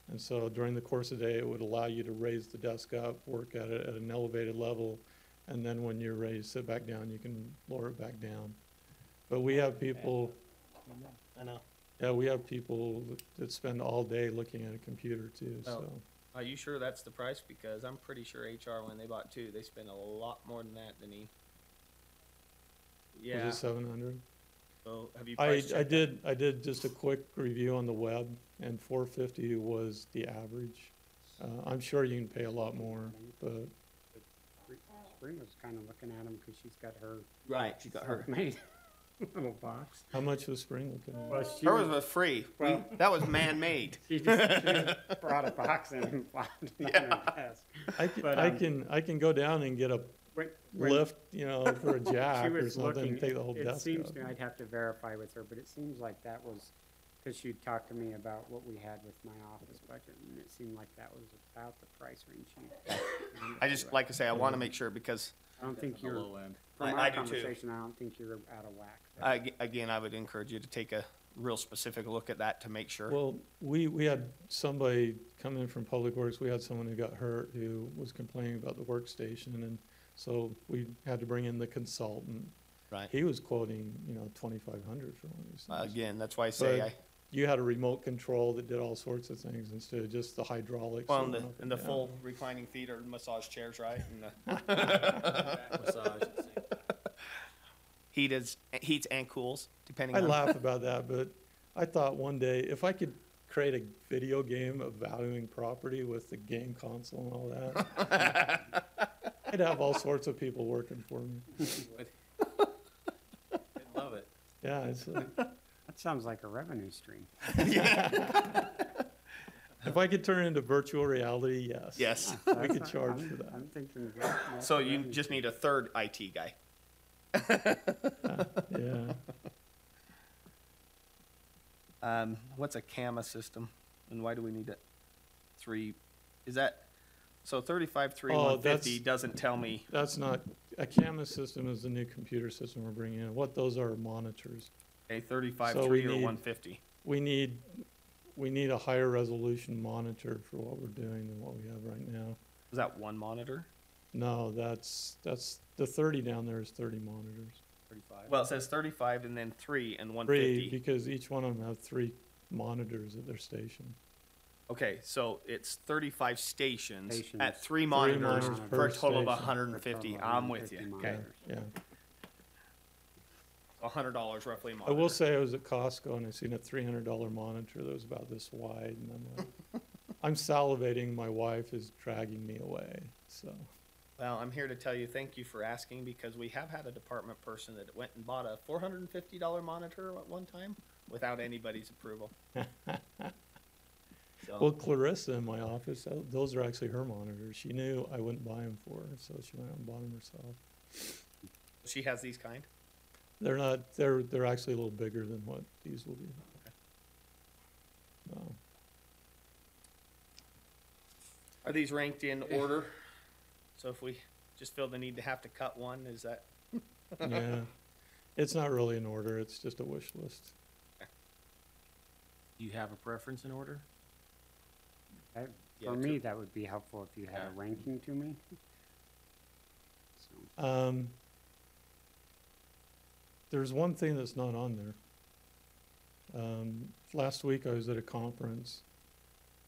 And so during the course of the day, it would allow you to raise the desk up, work at it at an elevated level, and then when you're ready to sit back down, you can lower it back down. But we have people, I know. yeah, we have people that spend all day looking at a computer too, so. Are you sure that's the price? Because I'm pretty sure HR, when they bought two, they spent a lot more than that, Deneen. Yeah, Was it 700? so have you I, price I checked that? did, I did just a quick review on the web, and 450 was the average. I'm sure you can pay a lot more, but Sabrina's kind of looking at them because she's got her Right, she got her. made little box. how much was Spring looking at? Well, she Hers was free. Well- That was man-made. she just brought a box in and flopped it on her desk. I can, But, I can go down and get a When lift, you know, for a she jack or was something, looking, and take the whole it desk seems out. to, I'd have to verify with her, but it seems like that was, because she talked to me about what we had with my office budget, and it seemed like that was about the price range she. I just, like I say, I want to make sure because, I don't think The you're, low end. from I our do too. conversation, I don't think you're out of whack. again, I would encourage you to take a real specific look at that to make sure. Well, we had somebody come in from Public Works, we had someone who got hurt who was complaining about the workstation, and so we had to bring in the consultant. Right. He was quoting, you know, 2,500 for one of these things. Again, that's why I say But you had a remote control that did all sorts of things instead of just the hydraulics. well, going and up the down. full reclining feet or massage chairs, right? And the Massage. heats and cools, depending I on. laugh about that, but I thought one day if I could create a video game of valuing property with the game console and all that, I'd have all sorts of people working for me. I love it. Yeah, it's like, That sounds like a revenue stream. if I could turn it into virtual reality, yes. Yes. We could charge for that. I'm thinking. of that So you revenue just stream. need a third IT guy. Yeah. What's a CAMA system, and why do we need it? Is that, so 35, 150 doesn't tell me, That's not, a CAMA system is the new computer system we're bringing in. What those are monitors. okay, 35, So 3 we or need- 150. We need a higher resolution monitor for what we're doing than what we have right now. Is that one monitor? No, that's, the 30 down there is 30 monitors. 35. Well, it says 35 and then 3 and 3, 150. because each one of them have 3 monitors at their station. Okay, so it's 35 stations Stations. at 3 monitors monitors for per a total of station. 150. I'm with you. Okay, Yeah. $100 roughly a I monitor. will say I was at Costco and I seen a $300 monitor that was about this wide, and I'm like, I'm salivating, my wife is dragging me away, so. Well, I'm here to tell you thank you for asking, because we have had a department person that went and bought a $450 monitor at one time without anybody's approval. So, Well, Clarissa in my office, those are actually her monitors. She knew I wouldn't buy them for her, so she went out and bought them herself. she has these kind? They're not, they're actually a little bigger than what these will be. So, Are these ranked in order? So if we just feel the need to have to cut one, is that? yeah, it's not really an order, it's just a wish list. Do you have a preference in order? That- Yeah, For to- me, that would be helpful if you had a Yeah. ranking to me. So, There's one thing that's not on there. Last week I was at a conference,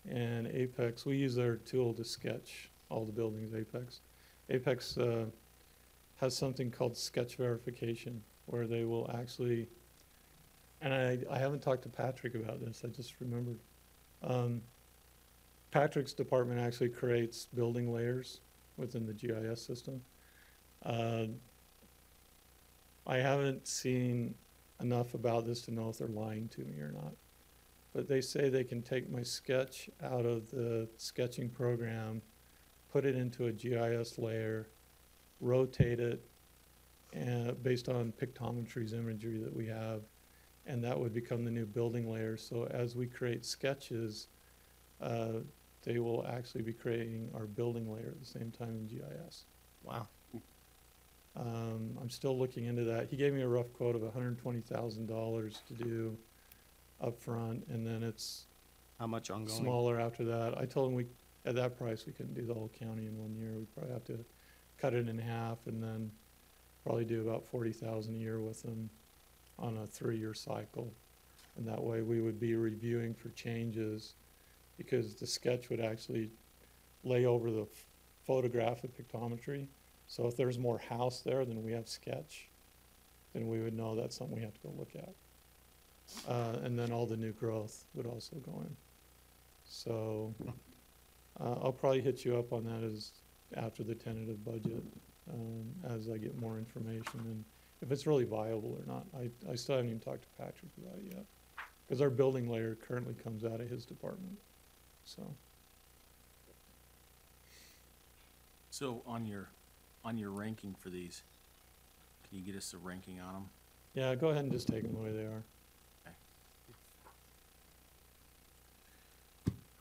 and Apex, we use their tool to sketch all the buildings, Apex. Apex has something called sketch verification, where they will actually, and I haven't talked to Patrick about this, I just remembered. Patrick's department actually creates building layers within the GIS system. I haven't seen enough about this to know if they're lying to me or not. But they say they can take my sketch out of the sketching program, put it into a GIS layer, rotate it, and based on pictometry's imagery that we have, and that would become the new building layer. So as we create sketches, they will actually be creating our building layer at the same time in GIS. Wow. I'm still looking into that. He gave me a rough quote of $120,000 to do upfront, and then it's How much ongoing? smaller after that. I told him at that price, we couldn't do the whole county in 1 year. We'd probably have to cut it in half and then probably do about 40,000 a year with them on a 3-year cycle. And that way we would be reviewing for changes, because the sketch would actually lay over the photographic pictometry. So if there's more house there than we have sketch, then we would know that's something we have to go look at. And then all the new growth would also go in. So I'll probably hit you up on that as after the tentative budget, as I get more information and if it's really viable or not. I still haven't even talked to Patrick about it yet, because our building layer currently comes out of his department, so. So on your ranking for these, can you get us a ranking on them? Yeah, go ahead and just take them the way they are.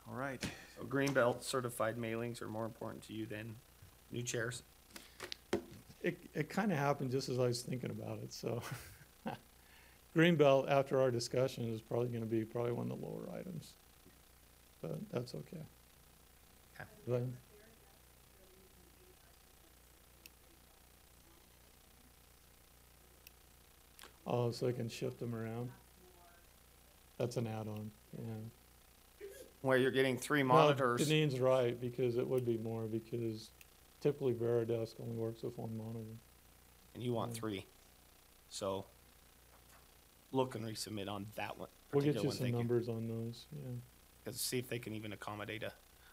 All right. So Greenbelt certified mailings are more important to you than new chairs? It kind of happened just as I was thinking about it, so. Greenbelt, after our discussion, is probably gonna be one of the lower items, but that's okay. Okay. But- Oh, so they can shift them around? That's an add-on, yeah. Where you're getting 3 Well, monitors. Janine's right, because it would be more, because typically Veridesk only works with 1 monitor. And you want 3. So look and resubmit on that one. We'll get particular you one, some thank numbers on those, yeah. Cause see if they can even accommodate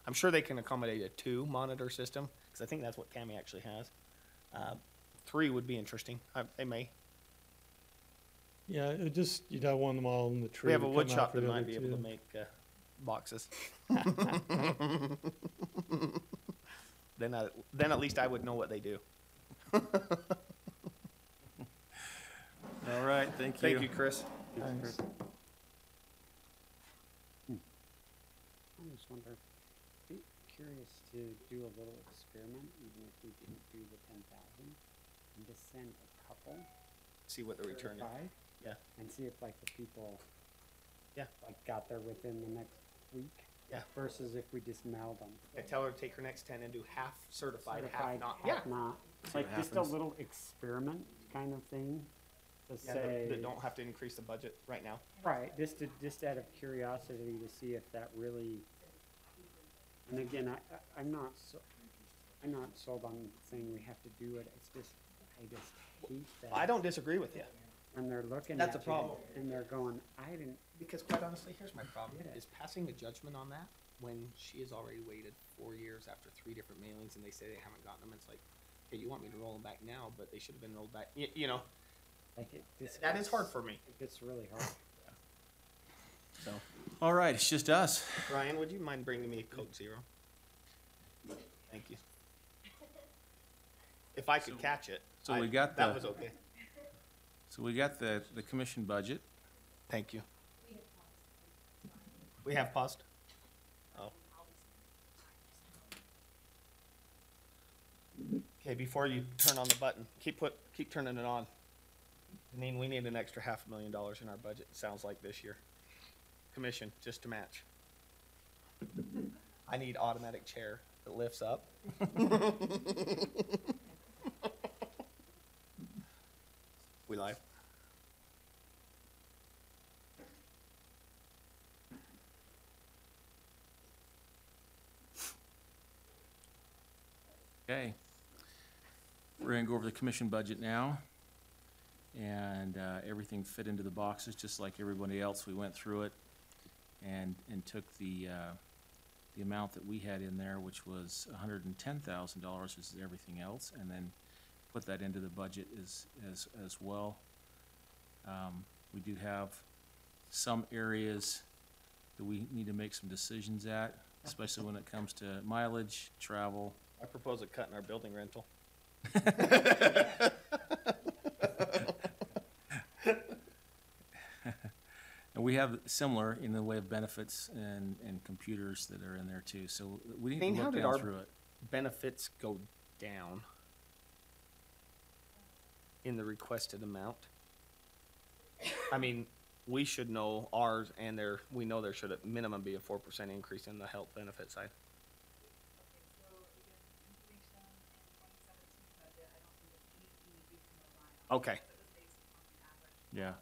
I'm sure they can accommodate a 2 monitor system, cause I think that's what Cammy actually has. 3 would be interesting. They may. Yeah, it just, you'd have one model in the tree. We have a to come wood out shop for that the might other be able to two. make boxes. Then at least I would know what they do. All right, thank you. Thank you, Chris. Thanks. I just wonder, be curious to do a little experiment, even if we didn't do the 10,000, and just send a couple See what the return is. certified, Yeah. and see if like the people, Yeah. like got there within the next week. Yeah. Versus if we just mailed them. I tell her to take her next 10 and do half certified, half Certified, not. half not. See Like what just a happens. little experiment kind of thing to Yeah, say. that don't have to increase the budget right now. Right, just out of curiosity to see if that really, and again, I'm not sold on saying we have to do it, it's just, I just hate that. I don't disagree with you. When they're looking That's at a problem. you and they're going, I didn't, Because quite honestly, here's my problem, Yeah. is passing a judgment on that when she has already waited 4 years after 3 different mailings and they say they haven't gotten them. It's like, hey, you want me to roll them back now, but they should have been rolled back. You know, like it just. that is gets- hard for me. It gets really hard. So, All right, it's just us. Ryan, would you mind bringing me a Coke Zero? Thank you. If I could catch it. So we got That the- was okay. So we got the commission budget. Thank you. We have paused? Oh. Okay, before you turn on the button, keep turning it on. Janine, we need an extra $500,000 in our budget, it sounds like this year. Commission, just to match. I need automatic chair that lifts up. We live? Okay. We're gonna go over the commission budget now. And everything fit into the boxes, just like everybody else. We went through it and took the amount that we had in there, which was $110,000, which is everything else, and then put that into the budget as well. We do have some areas that we need to make some decisions at, especially when it comes to mileage, travel. I propose a cut in our building rental. And we have similar in the way of benefits and computers that are in there too, so we need Dane, to how look did down our- through it. Benefits go down in the requested amount. I mean, we should know ours and we know there should at minimum be a 4% increase in the health benefit side. Okay. Yeah.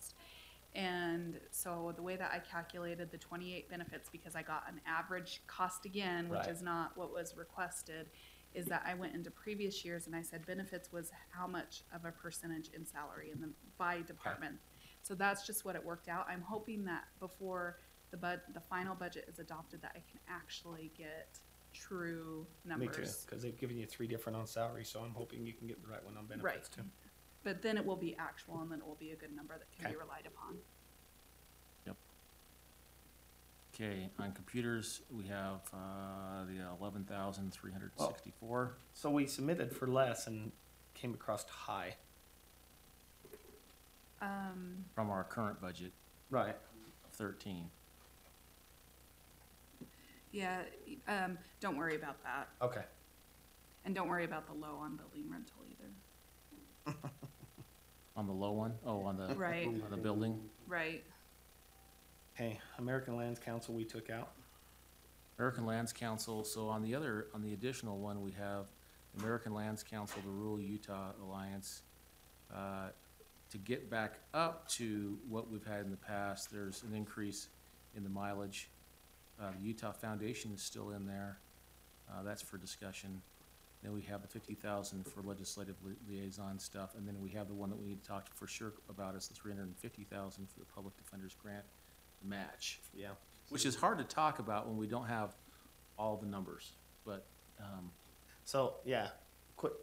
And so the way that I calculated the 28 benefits, because I got an average cost again, which Right. is not what was requested, is that I went into previous years and I said benefits was how much of a percentage in salary and then by department. So that's just what it worked out. I'm hoping that before the final budget is adopted, that I can actually get true Me numbers. too, because they've given you 3 different on salary, so I'm hoping you can get the right one on benefits too. But then it will be actual, and then it will be a good number that can be Okay. relied upon. Okay, on computers, we have, the 11,364. So we submitted for less and came across high. From our current budget Right. of 13. Yeah, don't worry about that. Okay. And don't worry about the low on building rental either. On the low one? Oh, on the, Right, on the building? right. Okay, American Lands Council we took out. American Lands Council, so on the additional one, we have American Lands Council, the Rural Utah Alliance. To get back up to what we've had in the past, there's an increase in the mileage. The Utah Foundation is still in there. That's for discussion. Then we have the 50,000 for legislative liaison stuff, and then we have the one that we need to talk for sure about is the 350,000 for the public defender's grant match, Yeah. which is hard to talk about when we don't have all the numbers, but, So, yeah,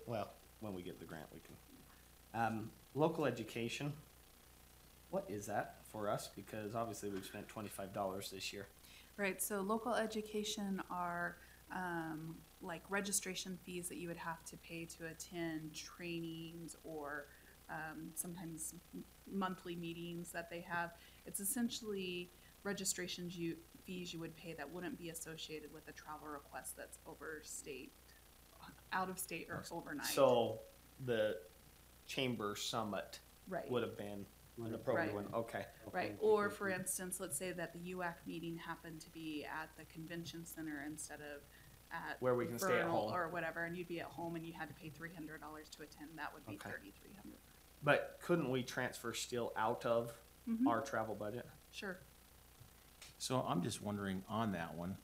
well, when we get the grant, we can. Local education, what is that for us? Because obviously we've spent $25 this year. Right, so local education are, like registration fees that you would have to pay to attend trainings or, sometimes monthly meetings that they have. It's essentially fees you would pay that wouldn't be associated with a travel request that's out of state or overnight. So the chamber summit Right. would have been an appropriate Right. one, okay. Right, or for instance, let's say that the UAC meeting happened to be at the convention center instead of at Where we can stay at Vernal home. or whatever, and you'd be at home and you had to pay $300 to attend, that would be Okay. $3,300. But couldn't we transfer still out of our travel budget? Sure. so I'm just wondering on that one,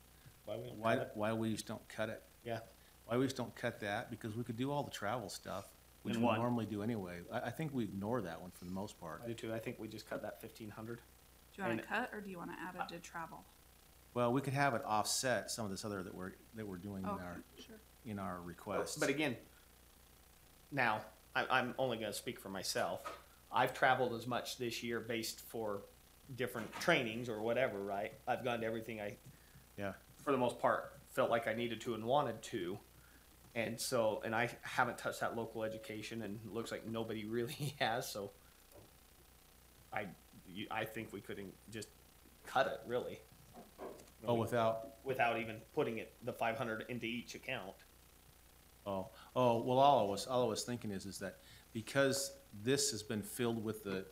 Why we don't why, cut it? why we just don't cut it? Yeah, Why we just don't cut that? Because we could do all the travel stuff, which In we one. normally do anyway. I think we ignore that one for the most part. I do too. I think we just cut that 1,500. Do you want And- to cut or do you want to add it to travel? Well, we could have it offset some of this other that we're doing Okay, sure. in our requests. But again, now, I'm only gonna speak for myself. I've traveled as much this year based for different trainings or whatever, right? I've gone to everything Yeah, for the most part, felt like I needed to and wanted to. And so, and I haven't touched that local education and it looks like nobody really has, so I think we couldn't just cut it, really. oh, Without even putting it, the 500 into each account. well, all I was thinking is that because this has been filled with the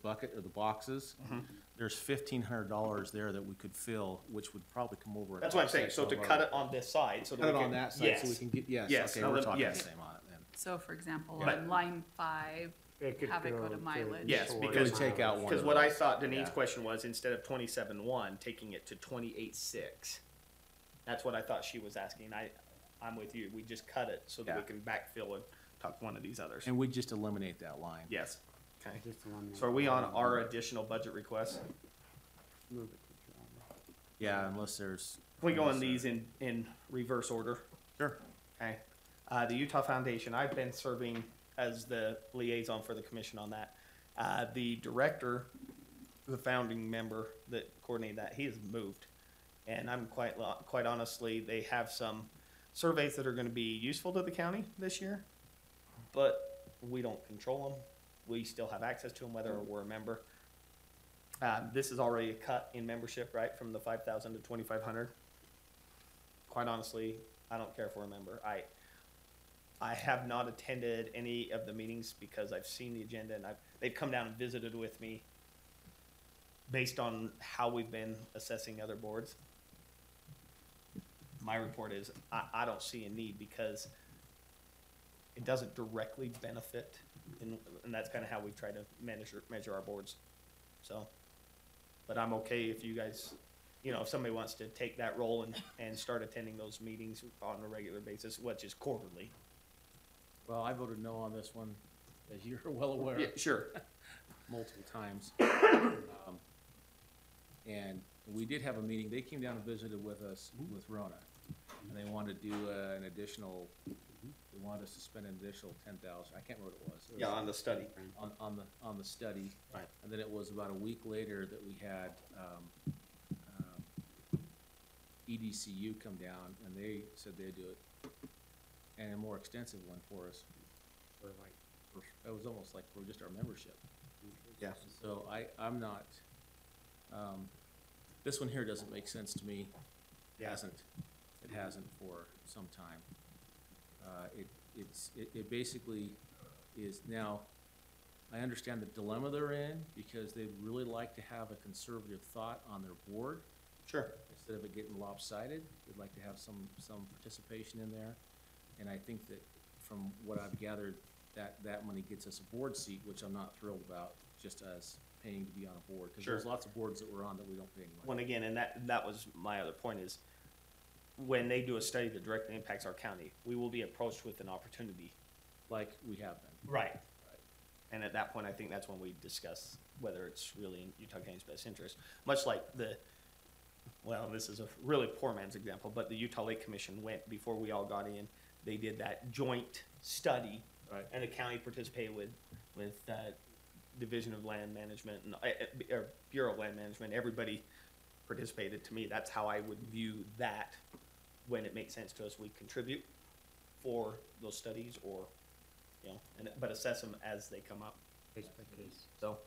bucket or the boxes, Mm-hmm. there's $1,500 there that we could fill, which would probably come over. That's what I'm saying, so to cut it on this side, so that Cut it we on can. that side so we can get, yes, Yes, okay, now we're let- talking the yes. same on it then. So for example, But- on line 5, It could have it go to mileage. Yes, shore because- It would take out one Because of what I those. thought Denise's Yeah. question was, instead of 27.1, taking it to 28.6. That's what I thought she was asking. I'm with you. We just cut it so that we Yeah. can backfill and talk one of these others. And we just eliminate that line. Yes. Okay. Just eliminate So are we on that. our additional budget requests? Move it to travel. Yeah, unless there's. Can we go on these in reverse order? Sure. Okay. The Utah Foundation, I've been serving as the liaison for the commission on that. The director, the founding member that coordinated that, he has moved. And I'm quite honestly, they have some surveys that are gonna be useful to the county this year, but we don't control them. We still have access to them whether we're a member. This is already a cut in membership, right, from the 5,000 to 2,500. Quite honestly, I don't care if we're a member. I have not attended any of the meetings because I've seen the agenda and they've come down and visited with me based on how we've been assessing other boards. My report is, I don't see a need because it doesn't directly benefit, and that's kind of how we try to measure our boards. So, but I'm okay if you guys, if somebody wants to take that role and start attending those meetings on a regular basis, which is quarterly. Well, I voted no on this one, as you're well aware. Yeah, sure. Multiple times. And we did have a meeting, they came down and visited with us, with Rona, and they wanted to do an additional, they wanted us to spend an additional 10,000, I can't remember what it was. It was Yeah, on the study. on the study. Right. And then it was about a week later that we had, EDCU come down, and they said they'd do it, and a more extensive one for us. Or like, It was almost like for just our membership. Yeah. So I'm not, this one here doesn't make sense to me. It hasn't for some time. It basically is now, I understand the dilemma they're in, because they'd really like to have a conservative thought on their board. Sure. Instead of it getting lopsided, they'd like to have some participation in there. And I think that from what I've gathered, that money gets us a board seat, which I'm not thrilled about, just as paying to be on a board. Because there's Sure. lots of boards that we're on that we don't pay any money. When again, and that was my other point is, when they do a study that directly impacts our county, we will be approached with an opportunity. Like we have been. Right. And at that point, I think that's when we discuss whether it's really in Utah County's best interest. Much like this is a really poor man's example, but the Utah Lake Commission went, before we all got in, they did that joint study. Right. And the county participated with Division of Land Management and, or Bureau of Land Management, everybody participated. To me, that's how I would view that. When it makes sense to us, we contribute for those studies, or, but assess them as they come up. case by case. So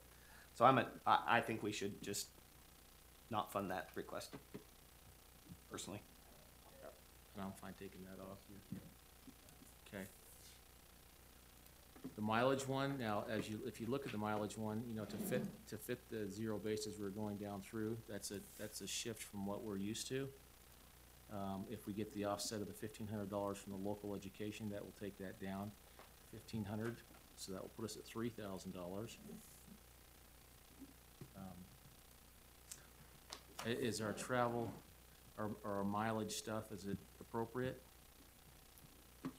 I think we should just not fund that request, personally. And I'm fine taking that off. Okay. The mileage one, now, if you look at the mileage one, to fit the zero bases we're going down through, that's a shift from what we're used to. If we get the offset of the $1,500 from the local education, that will take that down $1,500, so that will put us at $3,000. Is our travel, or our mileage stuff, is it appropriate?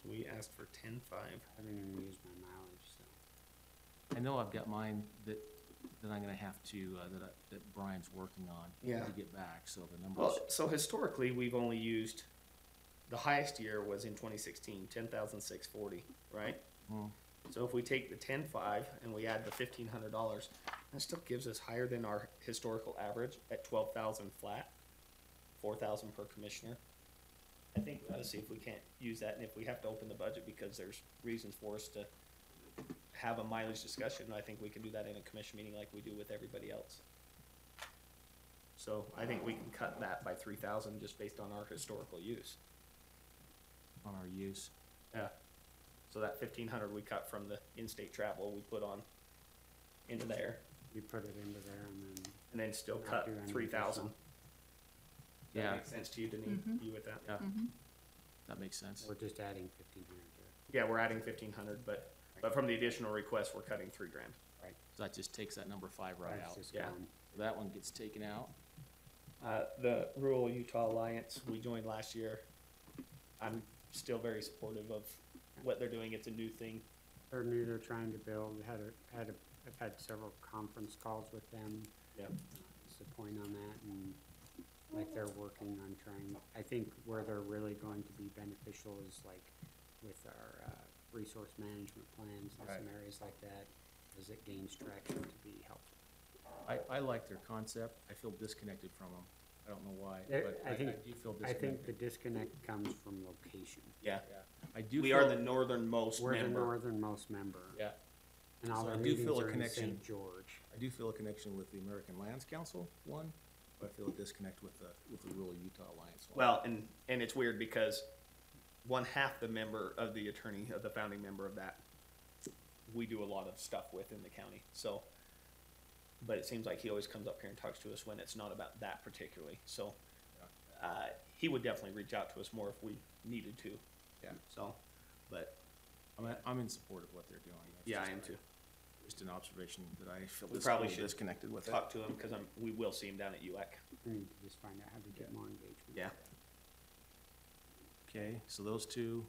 We asked for 10.5. I haven't even used my mileage, so. I know I've got mine that I'm gonna have to, that Brian's working on. Yeah. To get back, so the numbers. Well, so historically, we've only used, the highest year was in 2016, 10,640, right? Hmm. So if we take the 10.5 and we add the $1,500, that still gives us higher than our historical average at 12,000 flat, 4,000 per commissioner. I think we ought to see if we can't use that, and if we have to open the budget because there's reasons for us to have a mileage discussion, I think we can do that in a commission meeting like we do with everybody else. So I think we can cut that by 3,000 just based on our historical use. On our use. Yeah. So that 1,500 we cut from the in-state travel, we put on into there, You put it into there and then still Not cut do any 3,000. additional. That Yeah. makes sense to you, Denise? Mhm. You with that? Yeah, Mm-hmm. that makes sense. we're just adding 1,500 to it. Yeah, we're adding 1,500, but from the additional request, we're cutting $3,000. So that just takes that number 5 right That's out. just Yeah. gone. That one gets taken out. The Rural Utah Alliance, we joined last year. I'm still very supportive of what they're doing. It's a new thing. They're new, they're trying to build, I've had several conference calls with them. Yep. Disappoint on that, and like they're working on trying, I think where they're really going to be beneficial is like with our, resource management plans and some Right. areas like that, as it gains traction to be helpful. I like their concept. I feel disconnected from them. I don't know why, Yeah, but I I think- do feel I think the disconnected. disconnect comes from location. Yeah. I do We feel, are the northernmost We're the member. northernmost member. yeah, And all So I their do meetings feel a are in connection. St. George. I do feel a connection with the American Lands Council one, but I feel a disconnect with the Rural Utah Alliance one. Well, and it's weird because one half the member of the attorney, of the founding member of that, we do a lot of stuff with in the county, so. But it seems like he always comes up here and talks to us when it's not about that particularly, so. He would definitely reach out to us more if we needed to. Yeah. So, but, I'm in support of what they're doing. That's yeah, I just am my- too. Just an observation that I feel We probably should disconnected with it. talk to him, because we will see him down at UAC. We need to just find out how to get more engagement. Yeah. Okay, so those two,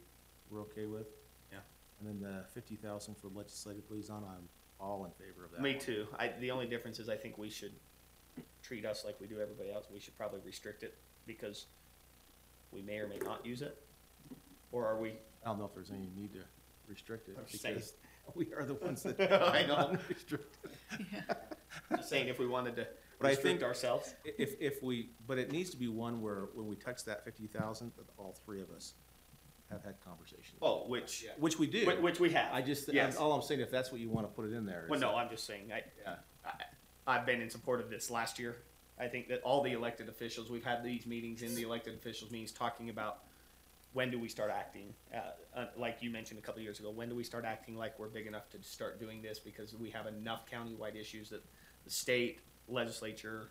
we're okay with? Yeah. And then the 50,000 for legislative liaison, I'm all in favor of that. Me one. too. The only difference is I think we should treat us like we do everybody else. We should probably restrict it, because we may or may not use it. Or are we? I don't know if there's any need to restrict it, I'm saying- because we are the ones that. I know. restrict it. Just saying, if we wanted to But I restrict think- ourselves. If we, but it needs to be one where, when we touch that 50,000, that all three of us have had conversations. Oh, which Which we do. which we have. I just, Yes. all I'm saying, if that's what you want to put it in there. is Well, no, that- I'm just saying, Yeah. I've been in support of this last year. I think that all the elected officials, we've had these meetings in the elected officials meetings talking about when do we start acting, like you mentioned a couple of years ago, when do we start acting like we're big enough to start doing this, because we have enough countywide issues that the state legislature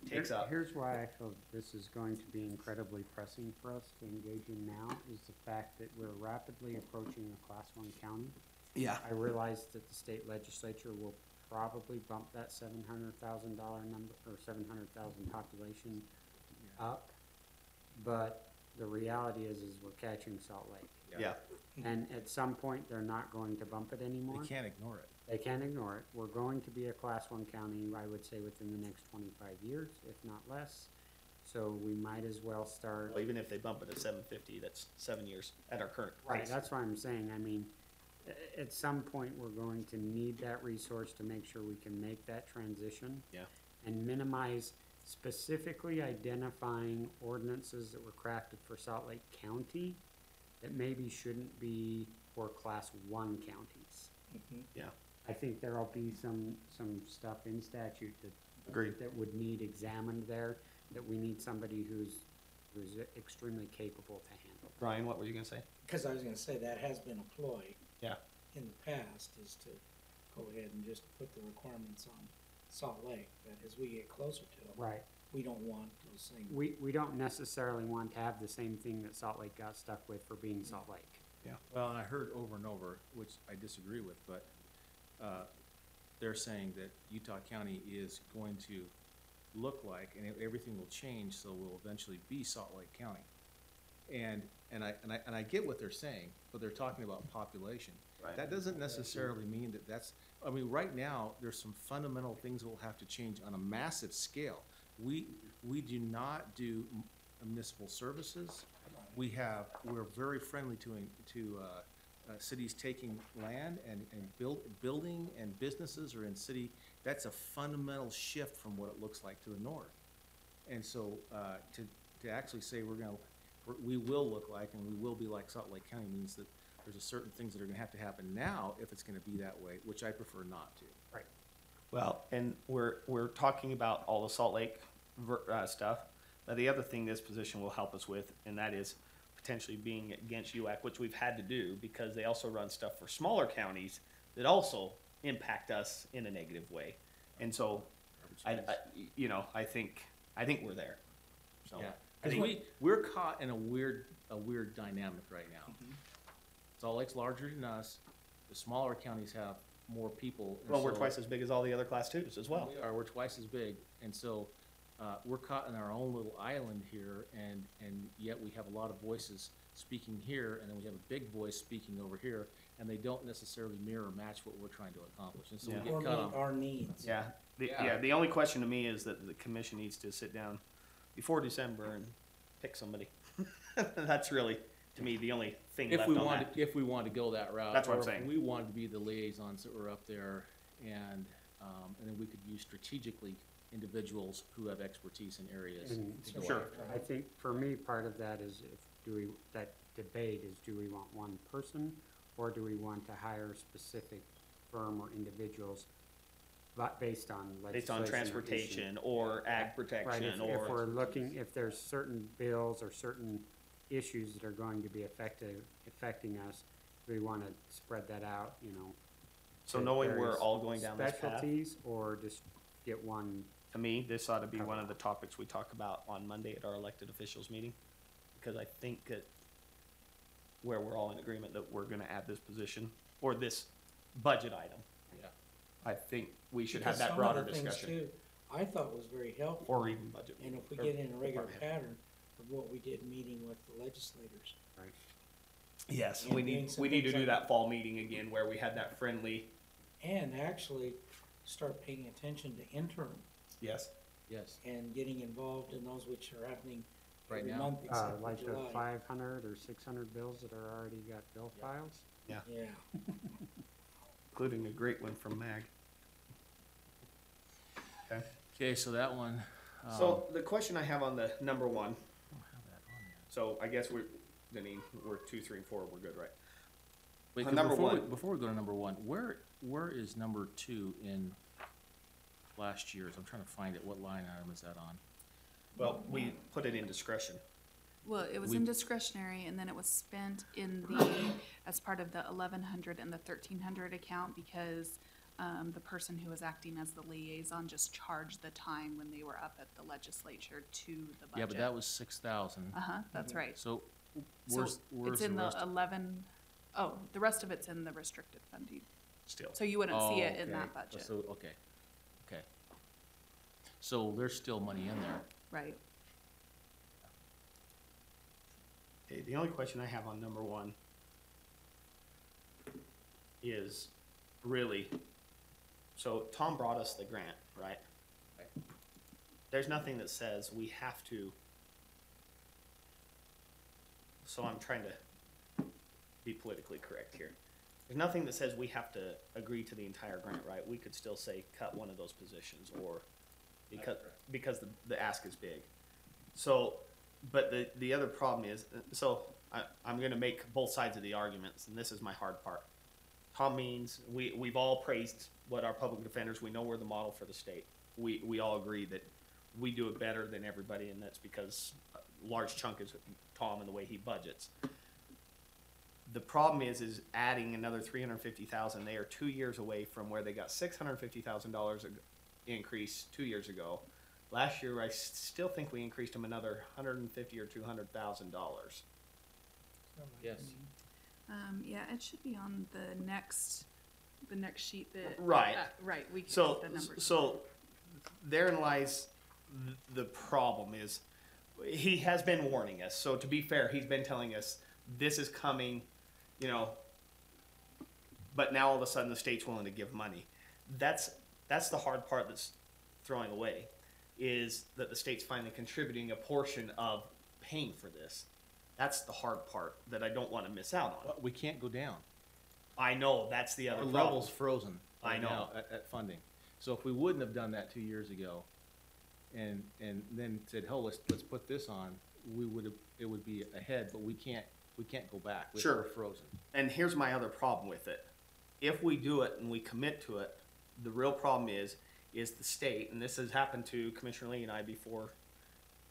takes up. Here's why I feel this is going to be incredibly pressing for us to engage in now, is the fact that we're rapidly approaching a class 1 county. Yeah. I realize that the state legislature will probably bump that $700,000 number, or 700,000 population up, but the reality is we're catching Salt Lake. Yeah. And at some point, they're not going to bump it anymore. They can't ignore it. They can't ignore it. We're going to be a class 1 county, I would say, within the next 25 years, if not less. So we might as well start. Well, even if they bump it to 750, that's 7 years at our current Right, pace. that's what I'm saying. I mean, at some point, we're going to need that resource to make sure we can make that transition. Yeah. And minimize specifically identifying ordinances that were crafted for Salt Lake County that maybe shouldn't be for class 1 counties. Yeah. I think there'll be some stuff in statute Agreed. that would need examined there, that we need somebody who's extremely capable to handle. Brian, what were you gonna say? Because I was gonna say, that has been a ploy Yeah. in the past, is to go ahead and just put the requirements on Salt Lake, that as we get closer to them, Right. we don't want those things. We don't necessarily want to have the same thing that Salt Lake got stuck with for being Salt Lake. Well, and I heard over and over, which I disagree with, but they're saying that Utah County is going to look like, and everything will change, so we'll eventually be Salt Lake County. And I get what they're saying, but they're talking about population. Right. That doesn't necessarily mean that that's, I mean, right now, there's some fundamental things that will have to change on a massive scale. We do not do municipal services. We're very friendly to cities taking land and building, and businesses are in city. That's a fundamental shift from what it looks like to the north. And so, to actually say we will look like, and we will be like Salt Lake County, means that there's a certain things that are gonna have to happen now if it's gonna be that way, which I prefer not to. Right. Well, and we're talking about all the Salt Lake stuff. Now, the other thing this position will help us with, and that is potentially being against UAC, which we've had to do because they also run stuff for smaller counties that also impact us in a negative way. And so, I think we're there. So, Yeah, I because think we're caught in a weird dynamic right now. Salt Lake's larger than us, the smaller counties have more people. and well, we're so- twice as big as all the other class 2s as well. We're twice as big, and so, we're caught in our own little island here, and yet we have a lot of voices speaking here, and then we have a big voice speaking over here, and they don't necessarily mirror match what we're trying to accomplish, and so we Yeah. get Or caught meet on. our needs. Yeah. Yeah. The only question to me is that the commission needs to sit down before December and pick somebody. That's really, to me, the only thing If left we on wanted, that. if we wanted to go that route. That's what I'm or if saying. We wanted to be the liaisons that were up there, and then we could use strategically individuals who have expertise in areas. And to go Sure. after. I think for me, part of that is that debate is, do we want one person, or do we want to hire a specific firm or individuals, but based on legislation? Based on or issue? transportation or ag Right, protection if or. we're looking, if there's certain bills or certain issues that are going to be affecting us, we wanna spread that out, So to knowing we're various all going down this path, specialties, or just get one. to me, this ought to be one of the topics we talk about on Monday at our elected officials meeting. Because I think that where we're all in agreement that we're gonna add this position or this budget item. Yeah. I think we should have Because that some broader of the things, discussion. too, I thought was very helpful. Or even budget. And if we or get in a regular department head. pattern of what we did meeting with the legislators. Yes, and we doing need, some we need to things do like- that fall meeting again where we had that friendly. And actually start paying attention to interim Yes. Yes. and getting involved in those which are happening Right every now. month except for Like the July. 500 or 600 bills that are already got bill files? Yeah, Including a great one from Mag. Okay. Okay, so that one, So the question I have on the number one, I don't have that on there. so I guess we're 2, 3, and 4, we're good, right? Wait, On 'cause number before we- one. Before we go to number one, where is number two in last year's? I'm trying to find it. What line item is that on? Well, we put it in discretion. Well, it was We- in discretionary, and then it was spent in the, as part of the 1100 and the 1300 account, because the person who was acting as the liaison just charged the time when they were up at the legislature to the budget. Yeah, but that was 6,000. Uh-huh, that's right. So So where's it's the in the rest? 11, oh, the rest of it's in the restricted funding. Still. So you wouldn't see it in Oh, that okay. budget, So, okay. So there's still money in there. right? Okay, the only question I have on number one is really, so Tom brought us the grant, right? Right. There's nothing that says we have to, so I'm trying to be politically correct here. There's nothing that says we have to agree to the entire grant, right? We could still say cut one of those positions or because the ask is big. So, but the other problem is, so I'm gonna make both sides of the arguments, and this is my hard part. Tom means, we've all praised what our public defenders, we know we're the model for the state. We all agree that we do it better than everybody, and that's because a large chunk is Tom and the way he budgets. The problem is adding another $350,000. They are 2 years away from where they got $650,000 increase 2 years ago. Last year, I still think we increased them another $150,000 or $200,000. Yes. Yeah, it should be on the next sheet that. Right. Right, we can So, get the numbers. so therein lies the problem is, he has been warning us. So to be fair, he's been telling us this is coming, you know, but now all of a sudden the state's willing to give money. That's the hard part that's throwing away, is that the state's finally contributing a portion of paying for this. That's the hard part that I don't want to miss out on. But we can't go down. I know, that's the Our other level's problem. frozen. I right know. now at funding. So if we wouldn't have done that 2 years ago and then said, oh, let's put this on, it would be ahead, but we can't go back. We're Sure. frozen. And here's my other problem with it. If we do it and we commit to it, the real problem is the state, and this has happened to Commissioner Lee and I before,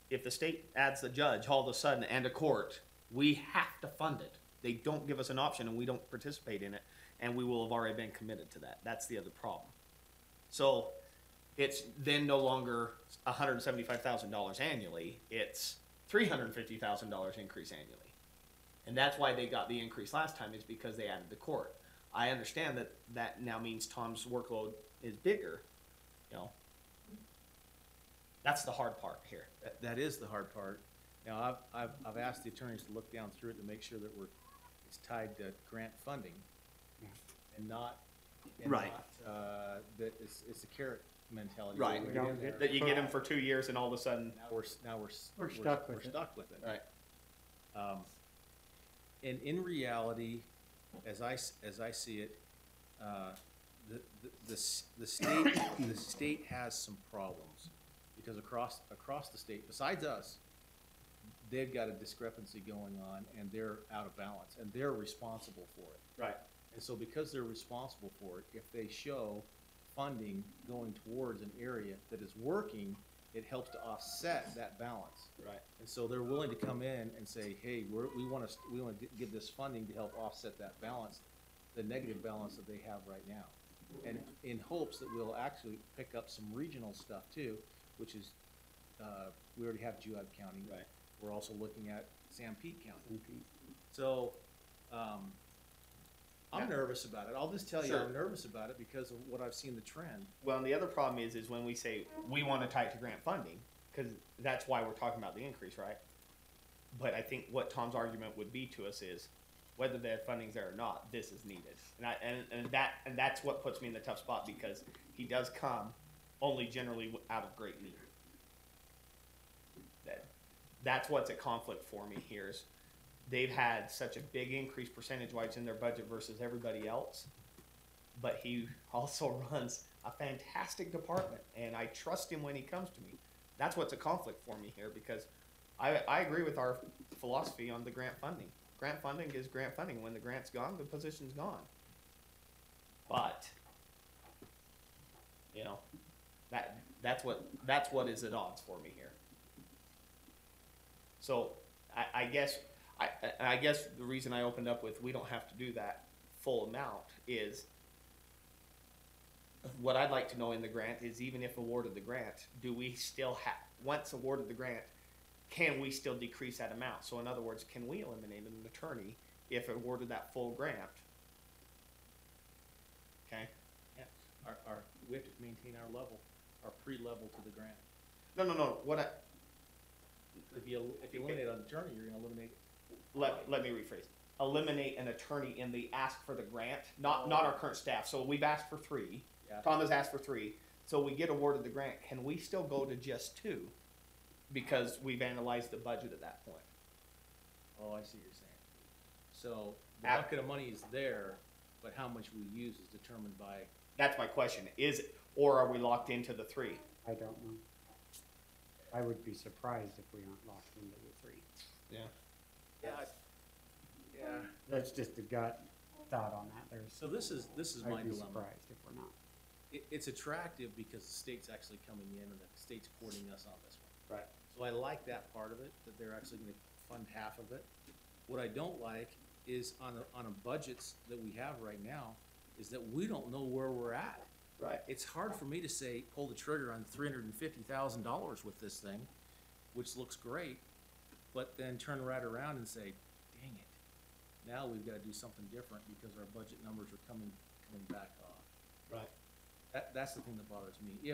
if the state adds a judge all of a sudden and a court, we have to fund it. They don't give us an option and we don't participate in it, and we will have already been committed to that. That's the other problem. So it's then no longer $175,000 annually, it's $350,000 increase annually. And that's why they got the increase last time, is because they added the court. I understand that now means Tom's workload is bigger, you know. That's the hard part here. That is the hard part. Now, I've asked the attorneys to look down through it to make sure that it's tied to grant funding and not, Right. That it's a carrot mentality. Right. where Don't we're in get- there. That you get them for 2 years and all of a sudden, Now we're stuck with it. stuck with it. right. And in reality, as I see it, the state has some problems, because across the state, besides us, they've got a discrepancy going on, and they're out of balance, and they're responsible for it. Right. And so because they're responsible for it, if they show funding going towards an area that is working, it helps to offset that balance. Right. And so they're willing to come in and say, hey, we want to give this funding to help offset that balance, the negative balance that they have right now. And in hopes that we'll actually pick up some regional stuff too, which is, we already have Juab County. Right. We're also looking at Sanpete County. So, I'm nervous about it. I'll just tell you, Sure. I'm nervous about it because of what I've seen the trend. Well, and the other problem is when we say we want to tie it to grant funding, because that's why we're talking about the increase, right? But I think what Tom's argument would be to us is, whether the funding's there or not, this is needed. And that's what puts me in the tough spot, because he does come only generally out of great need. That's what's a conflict for me here is they've had such a big increase percentage-wise in their budget versus everybody else, but he also runs a fantastic department, and I trust him when he comes to me. That's what's a conflict for me here, because I agree with our philosophy on the grant funding. Grant funding is grant funding. When the grant's gone, the position's gone. But, you know, that's what is at odds for me here. So I guess the reason I opened up with we don't have to do that full amount is what I'd like to know in the grant is, even if awarded the grant, do we still have, once awarded the grant, can we still decrease that amount? So in other words, can we eliminate an attorney if awarded that full grant? Okay. Yeah. We have to maintain our level, our pre-level to the grant. No. If you eliminate an attorney, you're gonna eliminate. Let me rephrase. Eliminate an attorney in the ask for the grant, not our current staff. So we've asked for 3. Yeah. Tom has asked for 3. So we get awarded the grant. Can we still go to just 2? Because we've analyzed the budget at that point. Oh, I see what you're saying. So the At- bucket of money is there, but how much we use is determined by. That's my question. Is it, or are we locked into the 3? I don't know. I would be surprised if we aren't locked into the 3. Yeah. Yeah. That's just a gut thought on that. So this is my I'd be dilemma. surprised if we're not. It's attractive because the state's actually coming in and the state's courting us on this one. Right. So I like that part of it, that they're actually gonna fund half of it. What I don't like is on a budgets that we have right now, is that we don't know where we're at. Right. It's hard for me to say, pull the trigger on $350,000 with this thing, which looks great, but then turn right around and say, dang it, now we've gotta do something different because our budget numbers are coming back off. Right. That's the thing that bothers me.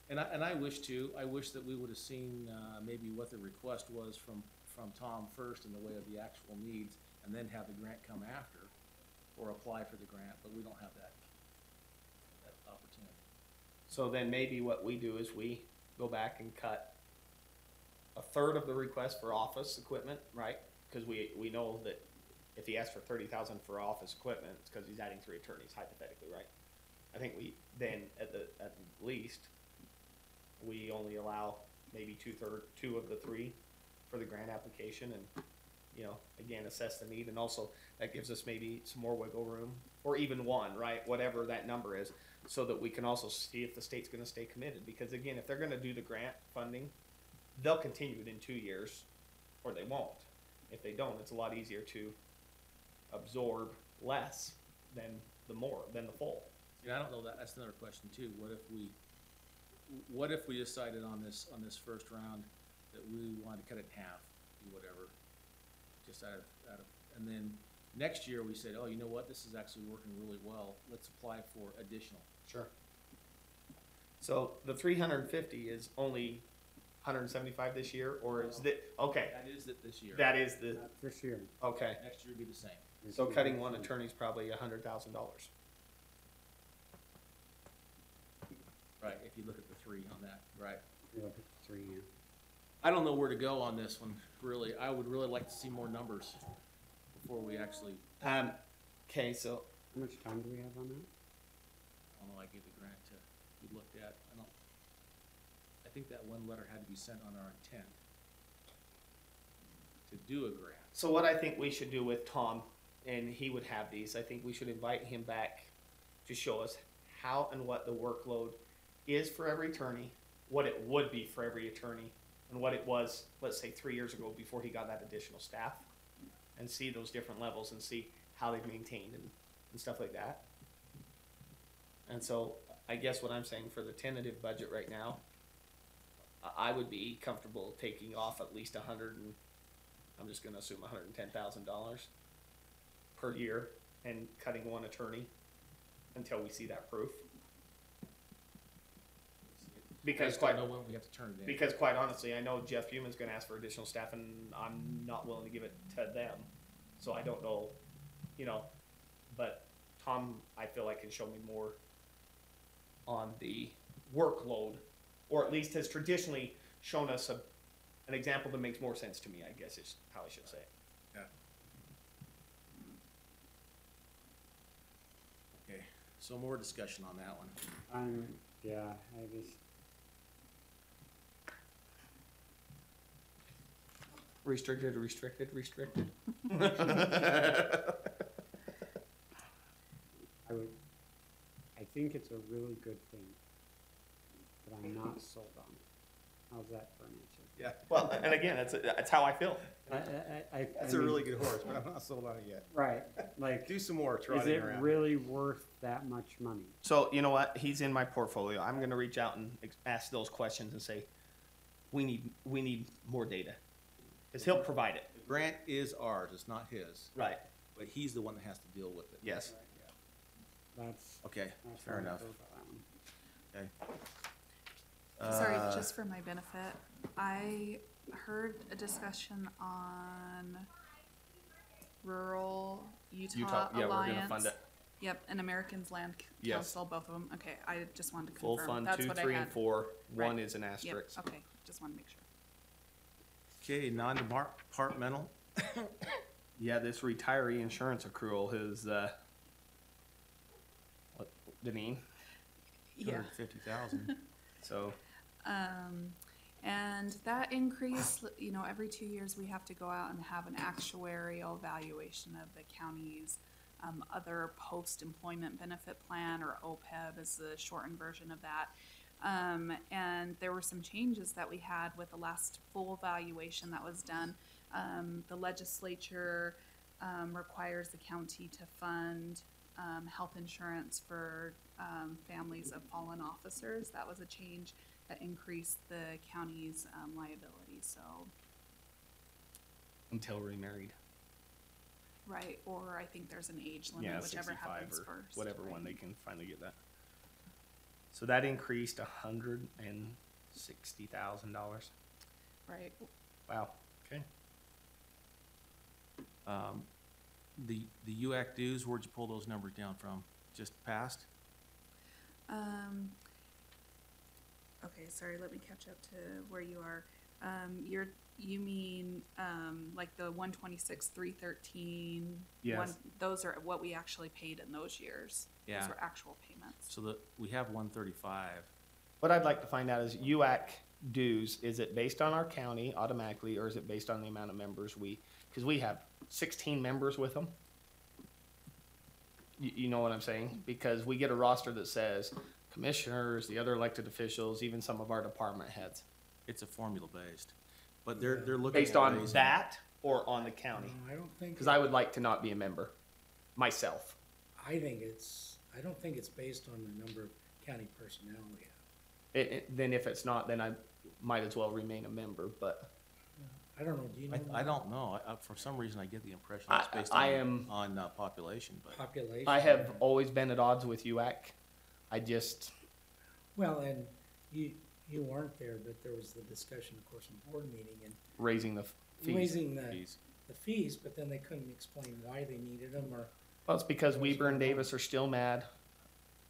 And I wish that we would have seen, maybe what the request was from Tom first in the way of the actual needs, and then have the grant come after, or apply for the grant, but we don't have that opportunity. So then maybe what we do is we go back and cut 1/3 of the request for office equipment, right? Because we know that if he asks for 30,000 for office equipment, it's because he's adding 3 attorneys, hypothetically, right? I think we then at the least we only allow maybe 2 of the 3 for the grant application, and you know, again, assess the need, and also that gives us maybe some more wiggle room, or even 1, right? Whatever that number is, so that we can also see if the state's going to stay committed. Because again, if they're going to do the grant funding, they'll continue it in 2 years, or they won't. If they don't, it's a lot easier to absorb less than the full. Yeah, I don't know that, that's another question too. What if we decided on this first round that we wanted to cut it in half, do whatever, just out of, and then next year we said, oh, you know what, this is actually working really well, let's apply for additional. Sure. So the 350 is only 175 this year, or is that, okay, That is it this year. that is the, Not this year. okay. Next year will be the same. This So year, cutting this one year. attorney is probably $100,000. Right, if you look at the 3 on that, right. You look at the 3, yeah. I don't know where to go on this one, really. I would really like to see more numbers before we actually, Okay, so How much time do we have on that? I don't know, I gave the grant to be looked at. I think that one letter had to be sent on our intent to do a grant. So what I think we should do with Tom, and he would have these, I think we should invite him back to show us how and what the workload is for every attorney, what it would be for every attorney, and what it was, let's say 3 years ago before he got that additional staff, and see those different levels and see how they've maintained and stuff like that. And so I guess what I'm saying for the tentative budget right now, I would be comfortable taking off at least I'm just gonna assume $110,000 per year and cutting one attorney until we see that proof. Because I know when we have to turn it in. Because quite honestly, I know Jeff Human's gonna ask for additional staff, and I'm not willing to give it to them. So I don't know, you know, but Tom, I feel like can show me more on the workload, or at least has traditionally shown us an example that makes more sense to me, I guess is how I should say it. Okay, so more discussion on that one. Yeah, I just, Restricted. I think it's a really good thing, but I'm not sold on it. How's that for an answer? Yeah. Well, and again, that's how I feel. That's a really good horse, but I'm not sold on it yet. Right, like, Do some more is trotting it around. really worth that much money? So you know what? He's in my portfolio. I'm gonna reach out and ask those questions and say, we need more data, because he'll provide it. The grant is ours, it's not his, Right. but he's the one that has to deal with it. Yes. That's, Okay, that's fair how I enough. feel about that one. Okay. Sorry, Uh, just for my benefit, I heard a discussion on Rural Utah Yeah, we're Alliance. gonna fund it. Yep, and Americans Land Yes. Council, both of them. Okay, I just wanted to Full confirm. fund, That's 2, what 3, I and had. 4. One Right. is an Yep, asterisk. okay, just want to make sure. Okay, non-departmental, Yeah, this retiree insurance accrual is, what, Deneen? Yeah. $250,000. So, And that increase, you know, every 2 years, we have to go out and have an actuarial evaluation of the county's other post-employment benefit plan, or OPEB is the shortened version of that. And there were some changes that we had with the last full valuation that was done. The legislature requires the county to fund health insurance for families of fallen officers. That was a change that increased the county's liability, so, until remarried. right, or I think there's an age Yeah, limit, whichever 65 happens or first. whatever one right. they can finally get that. So that increased $160,000. Right, Wow. Okay. The UAC dues, where'd you pull those numbers down from? Just past? okay, sorry, let me catch up to where you are. You mean, like the 126, 313? Yes. Those are what we actually paid in those years. Yeah. Those were actual payments. So that, we have 135. What I'd like to find out is UAC dues, is it based on our county automatically, or is it based on the amount of members because we have 16 members with them? You know what I'm saying? Because we get a roster that says commissioners, the other elected officials, even some of our department heads. It's a formula based, but they're looking. Based at on raising- that or on the county? I don't think. Because I would like to not be a member myself. I don't think it's based on the number of county personnel we have. Then if it's not, then I might as well remain a member, but I don't know, do you know? I don't know, for some reason I get the impression I- it's based I am- on population, but. Population. I have always been at odds with UAC. I just, Well, and you weren't there, but there was the discussion, of course, in board meeting and raising the fees. raising the Fees. fees, but then they couldn't explain why they needed them or. Well, it's because Weber and Davis are still mad,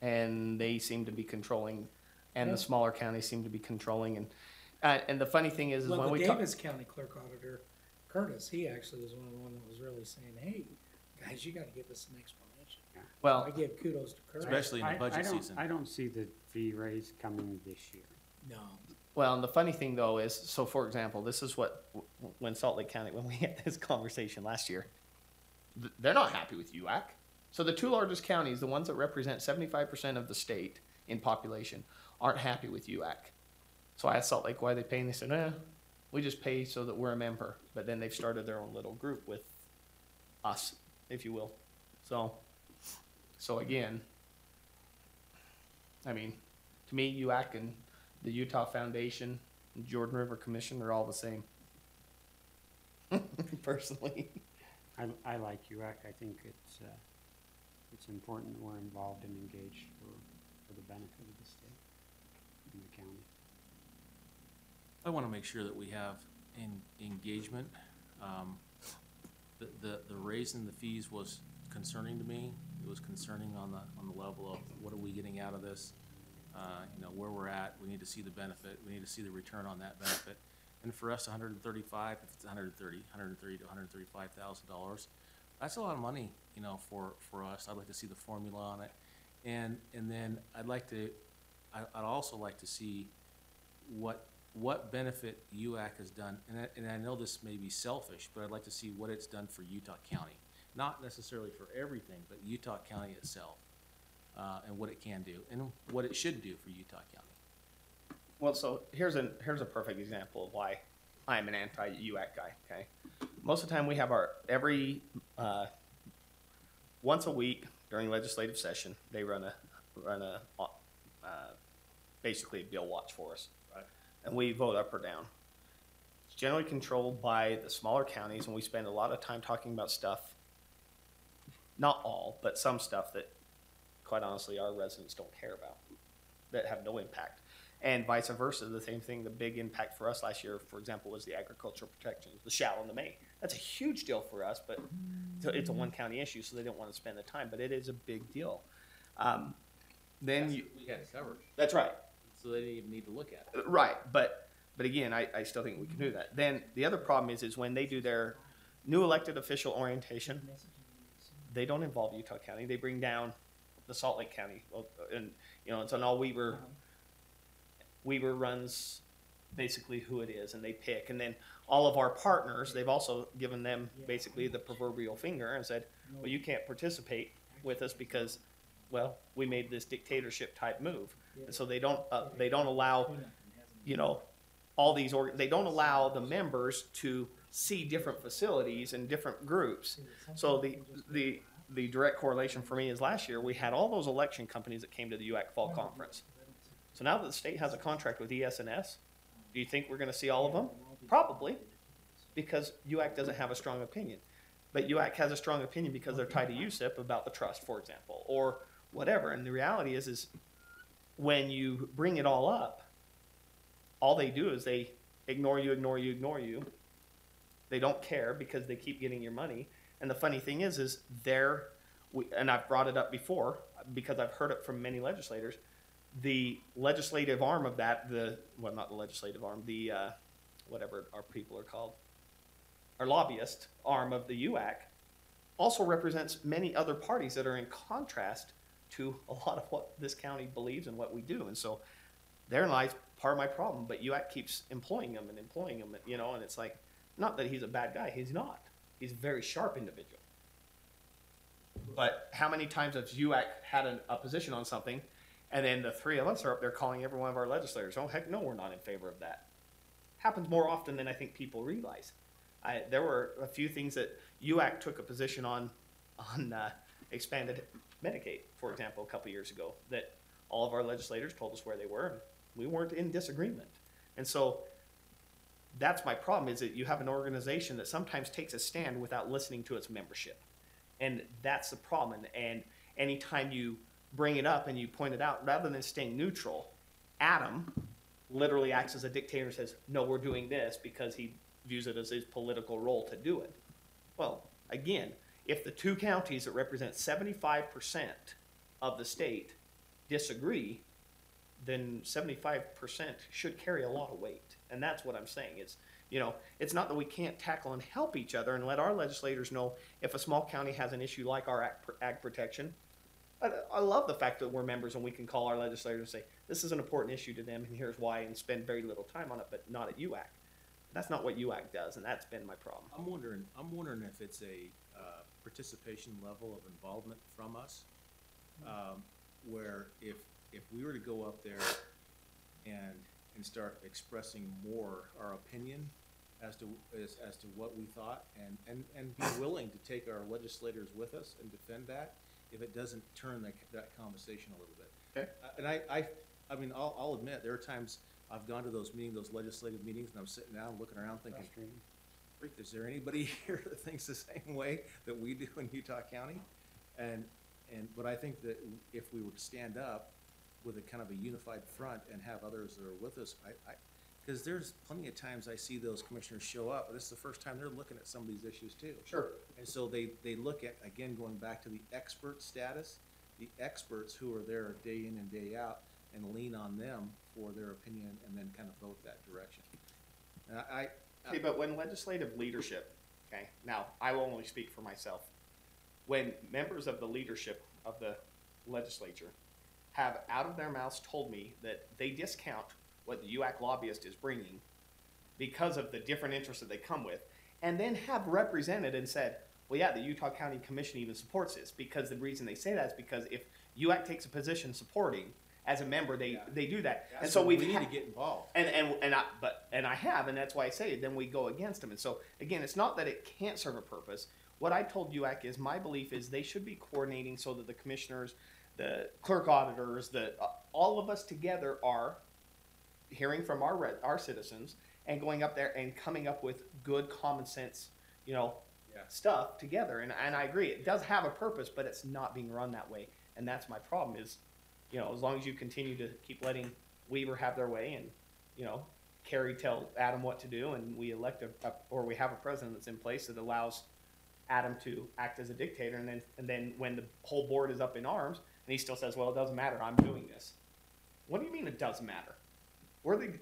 and they seem to be controlling, and Yeah. the smaller counties seem to be controlling, and the funny thing is Well, when the we talk. Davis County Clerk Auditor, Curtis, he actually was one that was really saying, hey, guys, you gotta give us an explanation. Well, I give kudos to Curtis. Especially in the I budget don't- season. I don't see the fee raise coming this year. No, Well, and the funny thing though is, so for example, this is what, when Salt Lake County, when we had this conversation last year, they're not happy with UAC. So the two largest counties, the ones that represent 75% of the state in population, aren't happy with UAC. So I asked Salt Lake why they pay, and they said, we just pay so that we're a member. But then they've started their own little group with us, if you will. So again, I mean, to me, UAC and the Utah Foundation, and Jordan River Commission are all the same. Personally. I like UAC, I think it's, it's important that we're involved and engaged for the benefit of the state and the county. I want to make sure that we have engagement. The raise in the fees was concerning to me. It was concerning on the level of what are we getting out of this? Where we're at, we need to see the benefit, we need to see the return on that benefit. And for us, 135, if it's 130 to $135,000, that's a lot of money, for us. I'd like to see the formula on it. And then I'd also like to see what benefit UAC has done, and I know this may be selfish, but I'd like to see what it's done for Utah County. Not necessarily for everything, but Utah County itself, and what it can do, and what it should do for Utah County. Well, so here's a perfect example of why I'm an anti-UAC guy, okay? Most of the time we have every once a week during legislative session, they run a basically a bill watch for us. Right. And we vote up or down. It's generally controlled by the smaller counties, and we spend a lot of time talking about stuff, not all, but some stuff that, quite honestly, our residents don't care about, that have no impact. And vice versa, the same thing. The big impact for us last year, for example, was the agricultural protections, the shall and the may. That's a huge deal for us, but it's a one county issue, so they don't want to spend the time, but it is a big deal. Then We had it covered, that's right. so they didn't even need to look at it. Right, but again, I still think we can do that. Then the other problem is when they do their new elected official orientation, they don't involve Utah County. They bring down the Salt Lake County, and so now Weber runs basically who it is, and they pick. And then all of our partners, they've also given them basically the proverbial finger and said, well, you can't participate with us because, well, we made this dictatorship type move. And so they don't allow, they don't allow the members to see different facilities and different groups. So the direct correlation for me is last year we had all those election companies that came to the UAC Fall Conference. So now that the state has a contract with ES&S, do you think we're going to see all of them? Probably, because UAC doesn't have a strong opinion. But UAC has a strong opinion because they're tied to USIP about the trust, for example, or whatever. And the reality is when you bring it all up, all they do is they ignore you. They don't care because they keep getting your money. And the funny thing is and I've brought it up before because I've heard it from many legislators, the legislative arm of that, not the legislative arm, whatever our people are called, our lobbyist arm of the UAC, also represents many other parties that are in contrast to a lot of what this county believes and what we do. And so therein lies part of my problem, but UAC keeps employing them, and it's like, not that he's a bad guy, he's not. He's a very sharp individual. But how many times has UAC had a position on something, and then the three of us are up there calling every one of our legislators, oh, heck no, we're not in favor of that. Happens more often than I think people realize. There were a few things that UAC took a position on expanded Medicaid, for example, a couple years ago, that all of our legislators told us where they were, and we weren't in disagreement. And so that's my problem, is that you have an organization that sometimes takes a stand without listening to its membership. And that's the problem. And anytime you bring it up and you point it out, rather than staying neutral, Adam literally acts as a dictator and says, no, we're doing this because he views it as his political role to do it. Well, again, if the two counties that represent 75% of the state disagree, then 75% should carry a lot of weight. And that's what I'm saying. It's not that we can't tackle and help each other and let our legislators know if a small county has an issue like our ag protection. I love the fact that we're members and we can call our legislators and say, this is an important issue to them and here's why, and spend very little time on it, but not at UAC. That's not what UAC does, and that's been my problem. I'm wondering if it's a participation level of involvement from us, where if we were to go up there and start expressing more our opinion as to what we thought, and be willing to take our legislators with us and defend that, if it doesn't turn that conversation a little bit. Okay. And I'll admit, there are times I've gone to those meetings, those legislative meetings, and I'm sitting down looking around thinking, freak, is there anybody here that thinks the same way that we do in Utah County? And but I think that if we were to stand up with a kind of a unified front and have others that are with us, because there's plenty of times I see those commissioners show up, but this is the first time they're looking at some of these issues too. Sure. And so they look at, again, going back to the expert status, the experts who are there day in and day out, and lean on them for their opinion and then kind of vote that direction. And Okay, but when legislative leadership, okay, now I will only speak for myself. When members of the leadership of the legislature have out of their mouths told me that they discount what the UAC lobbyist is bringing because of the different interests that they come with, and then have represented and said, well, yeah, the Utah County Commission even supports this, because the reason they say that is because if UAC takes a position supporting, as a member, they do that. And so we we need to get involved. And I have, and that's why I say then we go against them. And so again, it's not that it can't serve a purpose. What I told UAC is my belief is they should be coordinating so that the commissioners, the clerk auditors, all of us together are hearing from our citizens and going up there and coming up with good common sense, stuff together. And I agree, it does have a purpose, but it's not being run that way. And that's my problem is, as long as you continue to keep letting Weaver have their way and, Kerry tell Adam what to do, and we elect or we have a president that's in place that allows Adam to act as a dictator, and then when the whole board is up in arms, and he still says, well, it doesn't matter, I'm doing this. What do you mean it doesn't matter?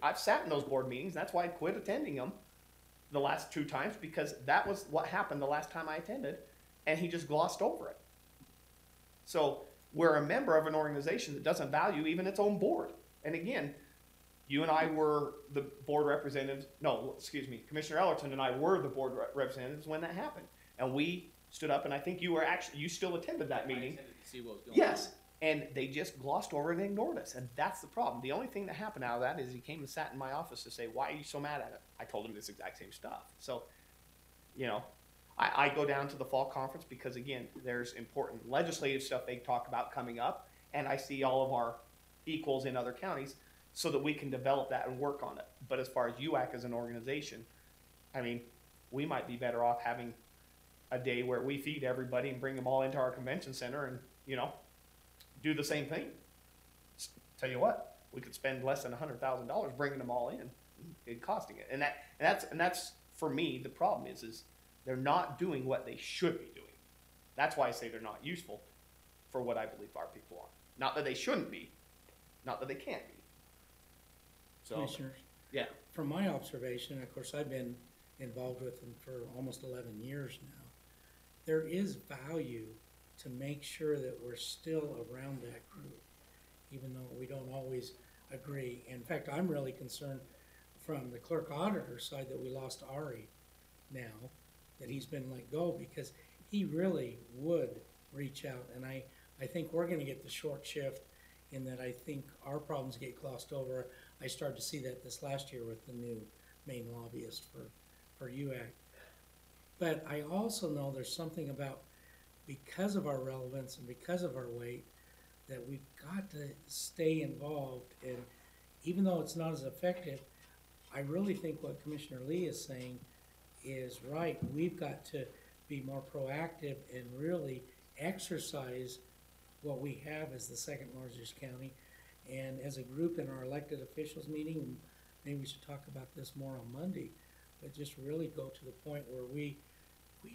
I've sat in those board meetings, that's why I quit attending them the last 2 times, because that was what happened the last time I attended, and he just glossed over it. So we're a member of an organization that doesn't value even its own board. And again, you and I were the board representatives, Commissioner Ellerton and I were the board representatives when that happened. And we stood up, and I think you still attended that meeting. I attended to see what was going Yes, and they just glossed over it and ignored us, and that's the problem. The only thing that happened out of that is he came and sat in my office to say, why are you so mad at it? I told him this exact same stuff. So, I go down to the fall conference because, again, there's important legislative stuff they talk about coming up, and I see all of our equals in other counties so that we can develop that and work on it. But as far as UAC as an organization, I mean, we might be better off having a day where we feed everybody and bring them all into our convention center and, do the same thing. Tell you what, we could spend less than $100,000 bringing them all in and costing it. And that's for me, the problem is they're not doing what they should be doing. That's why I say they're not useful for what I believe our people are. Not that they shouldn't be, not that they can't be. So, Commissioners, yeah. from my observation, of course, I've been involved with them for almost 11 years now, there is value to make sure that we're still around that group, even though we don't always agree. In fact, I'm really concerned from the clerk auditor side that we lost Ari now, that he's been let go, because he really would reach out. And I think we're gonna get the short shift in that I think our problems get glossed over. I started to see that this last year with the new main lobbyist for UAC. But I also know there's something about, because of our relevance and because of our weight, that we've got to stay involved. And even though it's not as effective, I really think what Commissioner Lee is saying is right. We've got to be more proactive and really exercise what we have as the second largest county. And as a group in our elected officials meeting, maybe we should talk about this more on Monday, but just really go to the point where we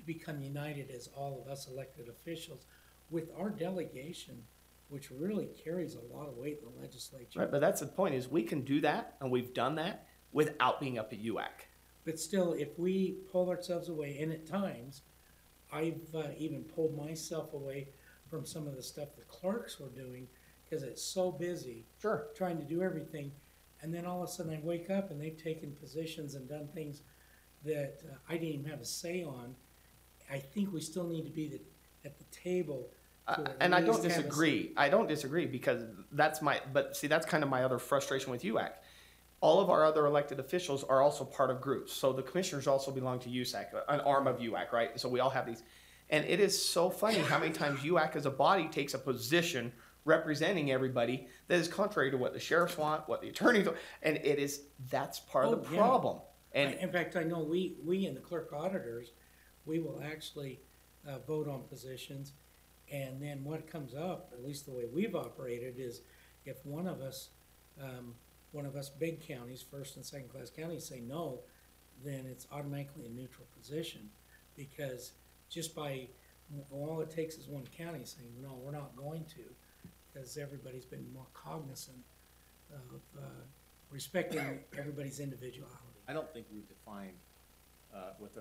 become united as all of us elected officials with our delegation, which really carries a lot of weight in the legislature. Right, but that's the point, is we can do that, and we've done that without being up at UAC. But still, if we pull ourselves away, and at times, I've even pulled myself away from some of the stuff the clerks were doing, because it's so busy. Sure. Trying to do everything, and then all of a sudden I wake up and they've taken positions and done things that I didn't even have a say on. I think we still need to be at the table. And I don't disagree. I don't disagree, because that's kind of my other frustration with UAC. All of our other elected officials are also part of groups. So the commissioners also belong to USAC, an arm of UAC, right? So we all have these. And it is so funny how many times UAC as a body takes a position representing everybody that is contrary to what the sheriffs want, what the attorneys want, and that's part of the problem. And in fact, I know we and the clerk auditors, we will actually vote on positions, And then what comes up, at least the way we've operated, is if one of us big counties, first and second class counties say no, then it's automatically a neutral position. Because just by, all it takes is one county saying, no, we're not going to, because everybody's been more cognizant of respecting everybody's individuality. I don't think we've defined, with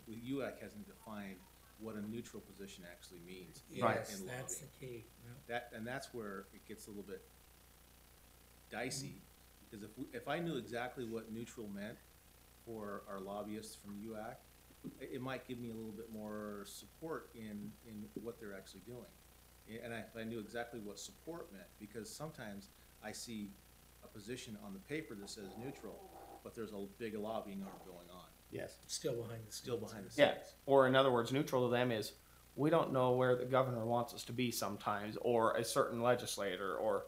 UAC hasn't defined what a neutral position actually means. Yes, in that's the lobbying. key. Yeah. And that's where it gets a little bit dicey, because if I knew exactly what neutral meant for our lobbyists from UAC, it might give me a little bit more support in what they're actually doing. And if I knew exactly what support meant, because sometimes I see a position on the paper that says neutral, but there's a big lobbying effort going on. Yes. Still behind the scenes. Still behind the Yeah, scenes. or in other words, neutral to them is, we don't know where the governor wants us to be sometimes, or a certain legislator, or,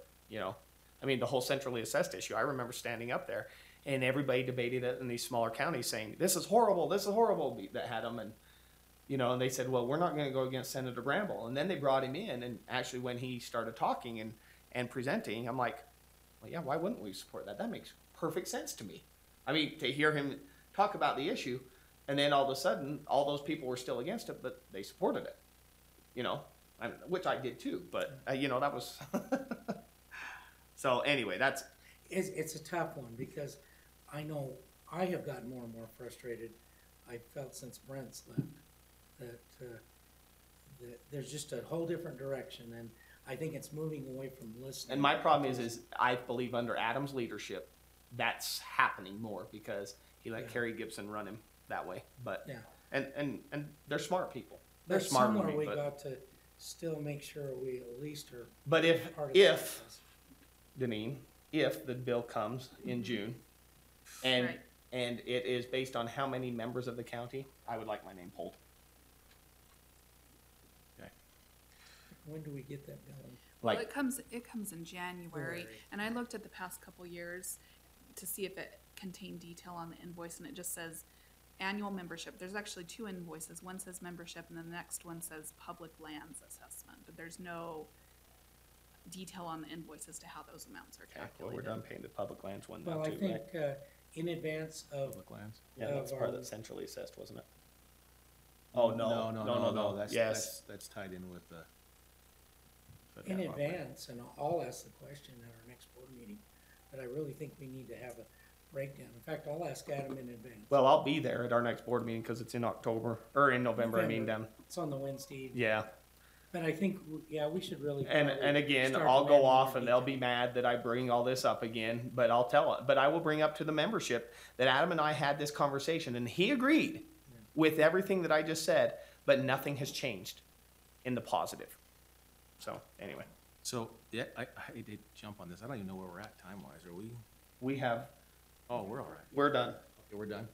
I mean, the whole centrally assessed issue. I remember standing up there, and everybody debated it in these smaller counties saying, this is horrible, that had them, and, and they said, well, we're not gonna go against Senator Bramble. And then they brought him in, and actually when he started talking and presenting, I'm like, well, yeah, why wouldn't we support that? That makes perfect sense to me. I mean, to hear him talk about the issue, and then all of a sudden, all those people were still against it, but they supported it, which I did too, but, that was, so anyway, It's a tough one, because I know I have gotten more and more frustrated. I felt since Brent's left that there's just a whole different direction, and I think it's moving away from listening. and my problem is I believe under Adam's leadership, that's happening more, because he let Yeah. Kerry Gibson run him that way, but, Yeah. and they're smart people. They're But smarter than somewhere me, we but, got to still make sure we at least are but if, part of the if, process. Deneen, if the bill comes in June, and, Right. and it is based on how many members of the county, I would like my name pulled. When do we get that bill? Well, Like, it comes in January, January. and I looked at the past couple years to see if it contained detail on the invoice, and it just says annual membership. There's actually two invoices. One says membership, and then the next one says public lands assessment, but there's no detail on the invoice as to how those amounts are okay, well, calculated. we're done paying the public lands one now Well, I too, think right? in advance of, Public lands. Yeah, that's of part our- that's centrally assessed, wasn't it? Oh, no, yes. That's tied in with the. in advance, and I'll ask the question at our next board meeting, but I really think we need to have a breakdown. In fact, I'll ask Adam in advance. Well, I'll be there at our next board meeting, cause it's in October, or in November, I mean, November. It's on the Wednesday evening. yeah. But I think, we should really. And probably again, start I'll go demanding off more and they'll be detail. mad that I bring all this up again, but I will bring up to the membership that Adam and I had this conversation and he agreed with everything that I just said, but nothing has changed in the positive. So anyway, So, yeah, I did jump on this. I don't even know where we're at time-wise. Are we? we have, Oh, we're all right. we're done. Okay, we're done.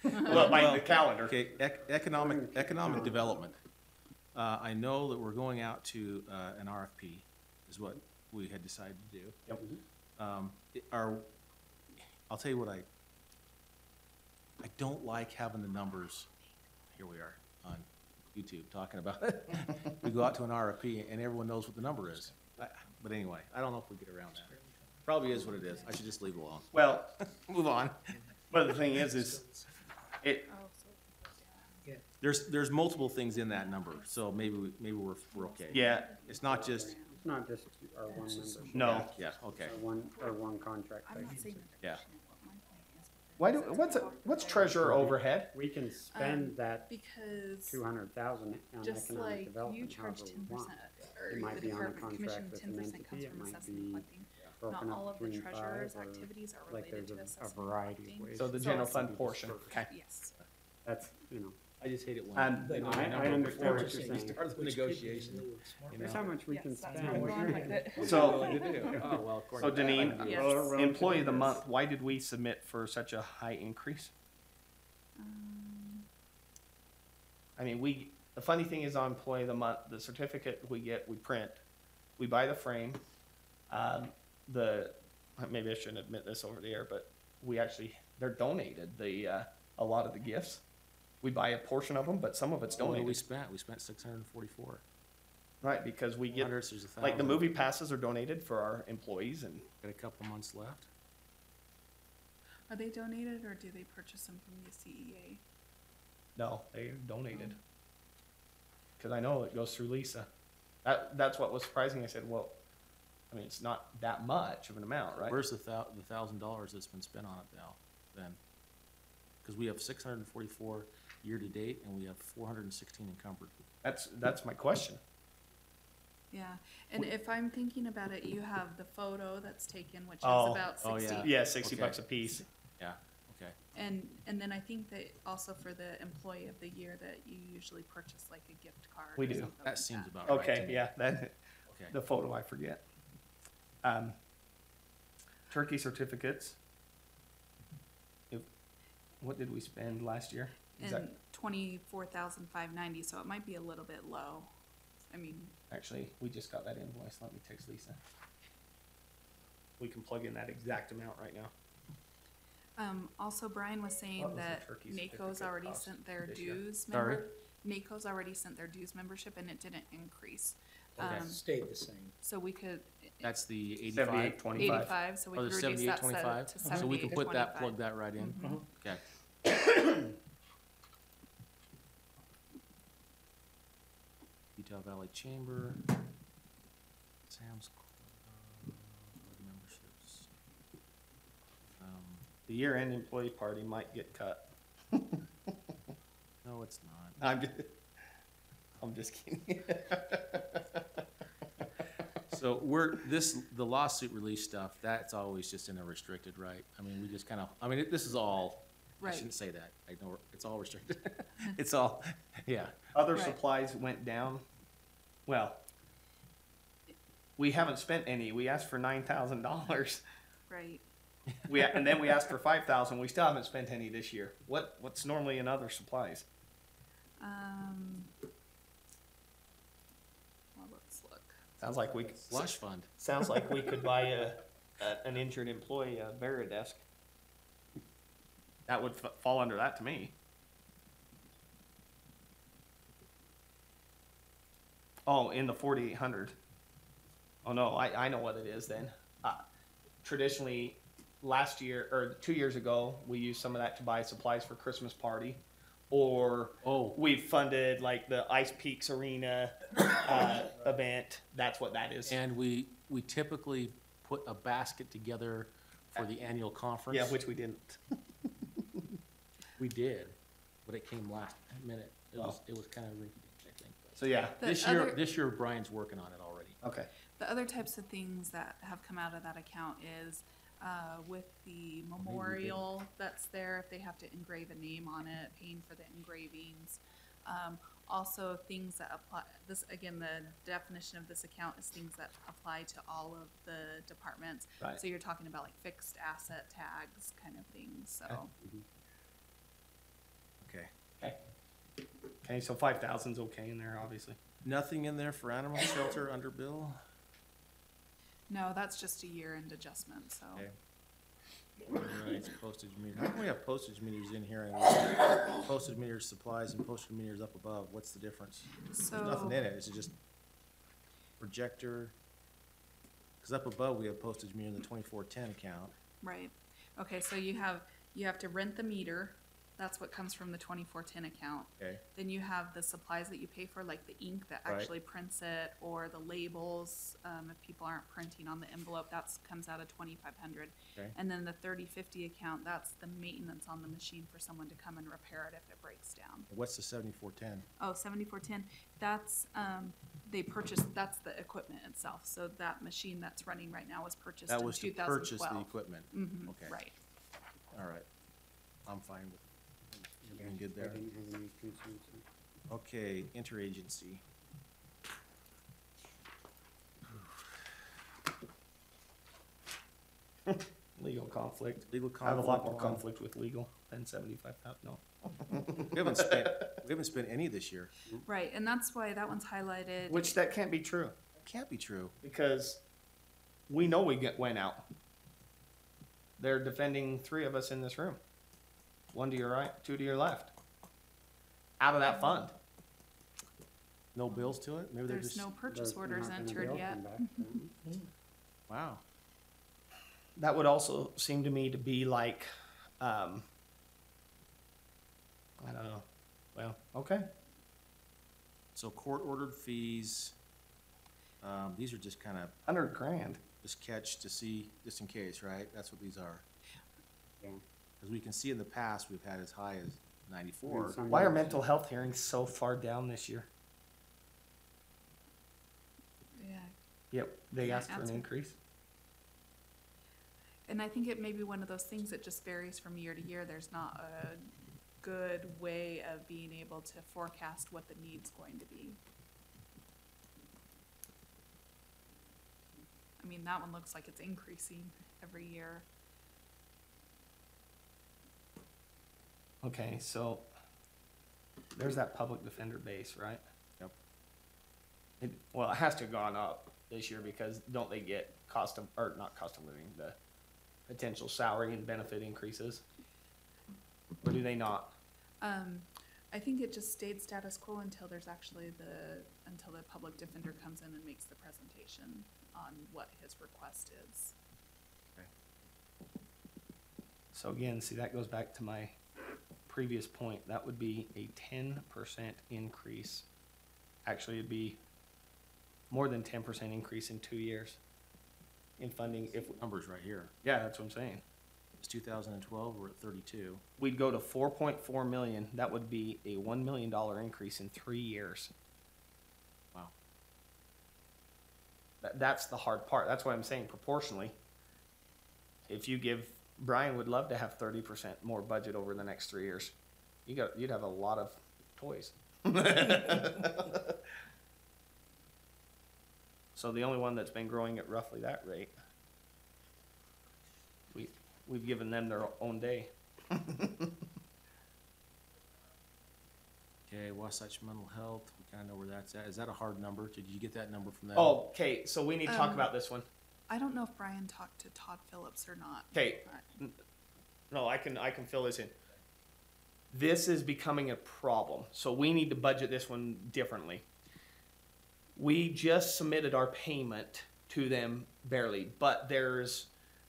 Well, by the calendar. Okay, economic development. I know that we're going out to, an RFP, is what we had decided to do. Yep. I'll tell you what I don't like having the numbers, here we are on YouTube talking about it. We go out to an RFP and everyone knows what the number is. But anyway, I don't know if we get around that. Probably is what it is. I should just leave it alone. Well, move on. But the thing is it, Oh, so, yeah. There's multiple things in that number, so maybe we're okay. yeah, It's not just, It's not just our one membership. no. yeah, okay. Or one contract I'm not basis. saying that. Yeah. Why do, what's treasurer overhead? We can spend that Because 200,000 on just economic like you development charge however 10%, we want. or It might the be on a department commission, contract with 10% an comes entity, it from might assessment be collecting. broken Not all up of the between treasurer's five, or activities are like related there's to a assessment variety of collecting. ways. So the to general do fund this portion, first. okay. Yes. That's, I just hate it when. And- they know I the number understand before what we you're saying. start the Which could be negotiation. really smart. You Here's know. how much we can Yes, that's spend. where I'm What going you're with gonna- it. So, Oh, well, according so to that, Deneen, Yes. Relative employee of the to month, this. why did we submit for such a high increase? I mean, the funny thing is on employee of the month, the certificate we get, we print, we buy the frame. Maybe I shouldn't admit this over the air, but they're donated, a lot of the gifts. We buy a portion of them, but some of it's What did we donated. spent? We spent 644. Right, because we get, Hundreds, there's like the 1,000. movie passes are donated for our employees and Got a couple months left. Are they donated or do they purchase them from the CEA? no, they donated. Cause I know it goes through Lisa. That's what was surprising. I said, well, I mean, it's not that much of an amount, right? Where's the $1,000 that's been spent on it now, then? Because we have 644 year-to-date, and we have 416 encumbered. That's my question. Yeah, and if I'm thinking about it, you have the photo that's taken, which is Oh. about Oh, 60. yeah. Yeah, 60 Okay. bucks a piece. Yeah, okay. And then I think that also for the employee of the year that you usually purchase like a gift card. We or do. something That like seems that. about right to Okay, me. yeah, that, Okay. the photo I forget. Turkey certificates. What did we spend last year? Is that, And 24,590, so it might be a little bit low. I mean, actually, we just got that invoice. Let me text Lisa. We can plug in that exact amount right now. also Brian was What saying was the that turkey NACO's certificate already cost sent their this year? dues. Sorry? NACO's already sent their dues membership and it didn't increase. Okay. Stayed the same. So we could, That's the 78, 85? 25. 85, so we Oh, could the reduce 78, that set 25? it to So we can 78, put that, 25. plug that right in? Mhm. Okay. Utah Valley Chamber, Sam's Club, memberships. The year-end employee party might get cut. No, it's not. I'm just kidding. So the lawsuit release stuff, that's always just in a restricted, right? I mean, we just kind of, this is all, I Right. shouldn't say that. I know, it's all restricted. It's all, yeah. Other Right. supplies went down. Well, we haven't spent any. We asked for $9,000. right. And then we asked for 5,000. We still haven't spent any this year. What's normally in other supplies? Well, let's look. Sounds like we could, Slush fund. sounds like we could buy an injured employee a Veridesk. That would fall under that to me. Oh, in the 4,800. Oh no, I know what it is then. Traditionally, last year or 2 years ago, we used some of that to buy supplies for Christmas party, or Oh, we funded like the Ice Peaks Arena event. That's what that is. and we typically put a basket together for the annual conference. Yeah, which we didn't. We did, but it came last minute. It was kind of rinky, I think. But So yeah, The This year Brian's working on it already. okay. The other types of things that have come out of that account is with the memorial that's there, if they have to engrave a name on it, paying for the engravings. Also things that apply, this, again, the definition of this account is things that apply to all of the departments. Right. So you're talking about like fixed asset tags kind of things, so. Okay. Okay, so 5,000's okay in there, obviously. Nothing in there for animal shelter under bill? No, that's just a year-end adjustment, so. Okay. Alright, postage meter. How come we have postage meters in here and postage meters supplies and postage meters up above? What's the difference? There's nothing So, in it. Is it just projector? Cause up above we have postage meter in the 2410 account. right. Okay, so you have to rent the meter. That's what comes from the 2410 account. Okay. Then you have the supplies that you pay for, like the ink that Right. actually prints it, or the labels, if people aren't printing on the envelope, that's comes out of 2,500. Okay. And then the 3050 account, that's the maintenance on the machine for someone to come and repair it if it breaks down. What's the 7410? Oh, 7410, that's, they purchased, that's the equipment itself. So that machine that's running right now was purchased That in was to 2012. purchase the equipment. Mhm, Okay. right. All right. I'm fine with, everything good I there. didn't have any concerns. Okay, interagency. Legal conflict. Legal I have a lot more conflict. conflict with legal than 75,000. No. We haven't spent any this year. Right, and that's why that one's highlighted. Which that can't be true It can't be true. because we know went out. They're defending 3 of us in this room. 1 to your right, 2 to your left. Out of that fund. No bills to it? Maybe they're There's just, no purchase They're orders not gonna entered bill yet. come back, right? wow. That would also seem to me to be like, I don't know. Well, okay. So court-ordered fees, these are just kind of, 100 grand. just catch to see, just in case, right? That's what these are. Yeah. Because we can see in the past, we've had as high as 94. And some Why are years- mental health hearings so far down this year? Yeah. Yep, they Yeah, asked for an answer. increase. And I think it may be one of those things that just varies from year to year. There's not a good way of being able to forecast what the need's going to be. I mean, that one looks like it's increasing every year. Okay, so there's that public defender base, right? Yep. Well, it has to have gone up this year because don't they get cost of, or not cost of living, the potential salary and benefit increases? Or do they not? I think it just stayed status quo until there's actually until the public defender comes in and makes the presentation on what his request is. So again, see, that goes back to my previous point. That would be a 10% increase. Actually, it'd be more than 10% increase in 2 years in funding. If, Numbers right here. yeah, that's what I'm saying. It's 2012, we're at 32. We'd go to 4.4 million. That would be a $1 million increase in 3 years. Wow. That's the hard part. That's why I'm saying proportionally. If you give, Brian would love to have 30% more budget over the next 3 years. You'd have a lot of toys. So the only one that's been growing at roughly that rate, we've given them their own day. Okay, Wasatch Mental Health, we kind of know where that's at. Is that a hard number? Did you get that number from them? Oh, okay, so we need to talk Um, about this one. I don't know if Brian talked to Todd Phillips or not. Okay, but- no, I can fill this in. This is becoming a problem, so we need to budget this one differently. We just submitted our payment to them barely, but there's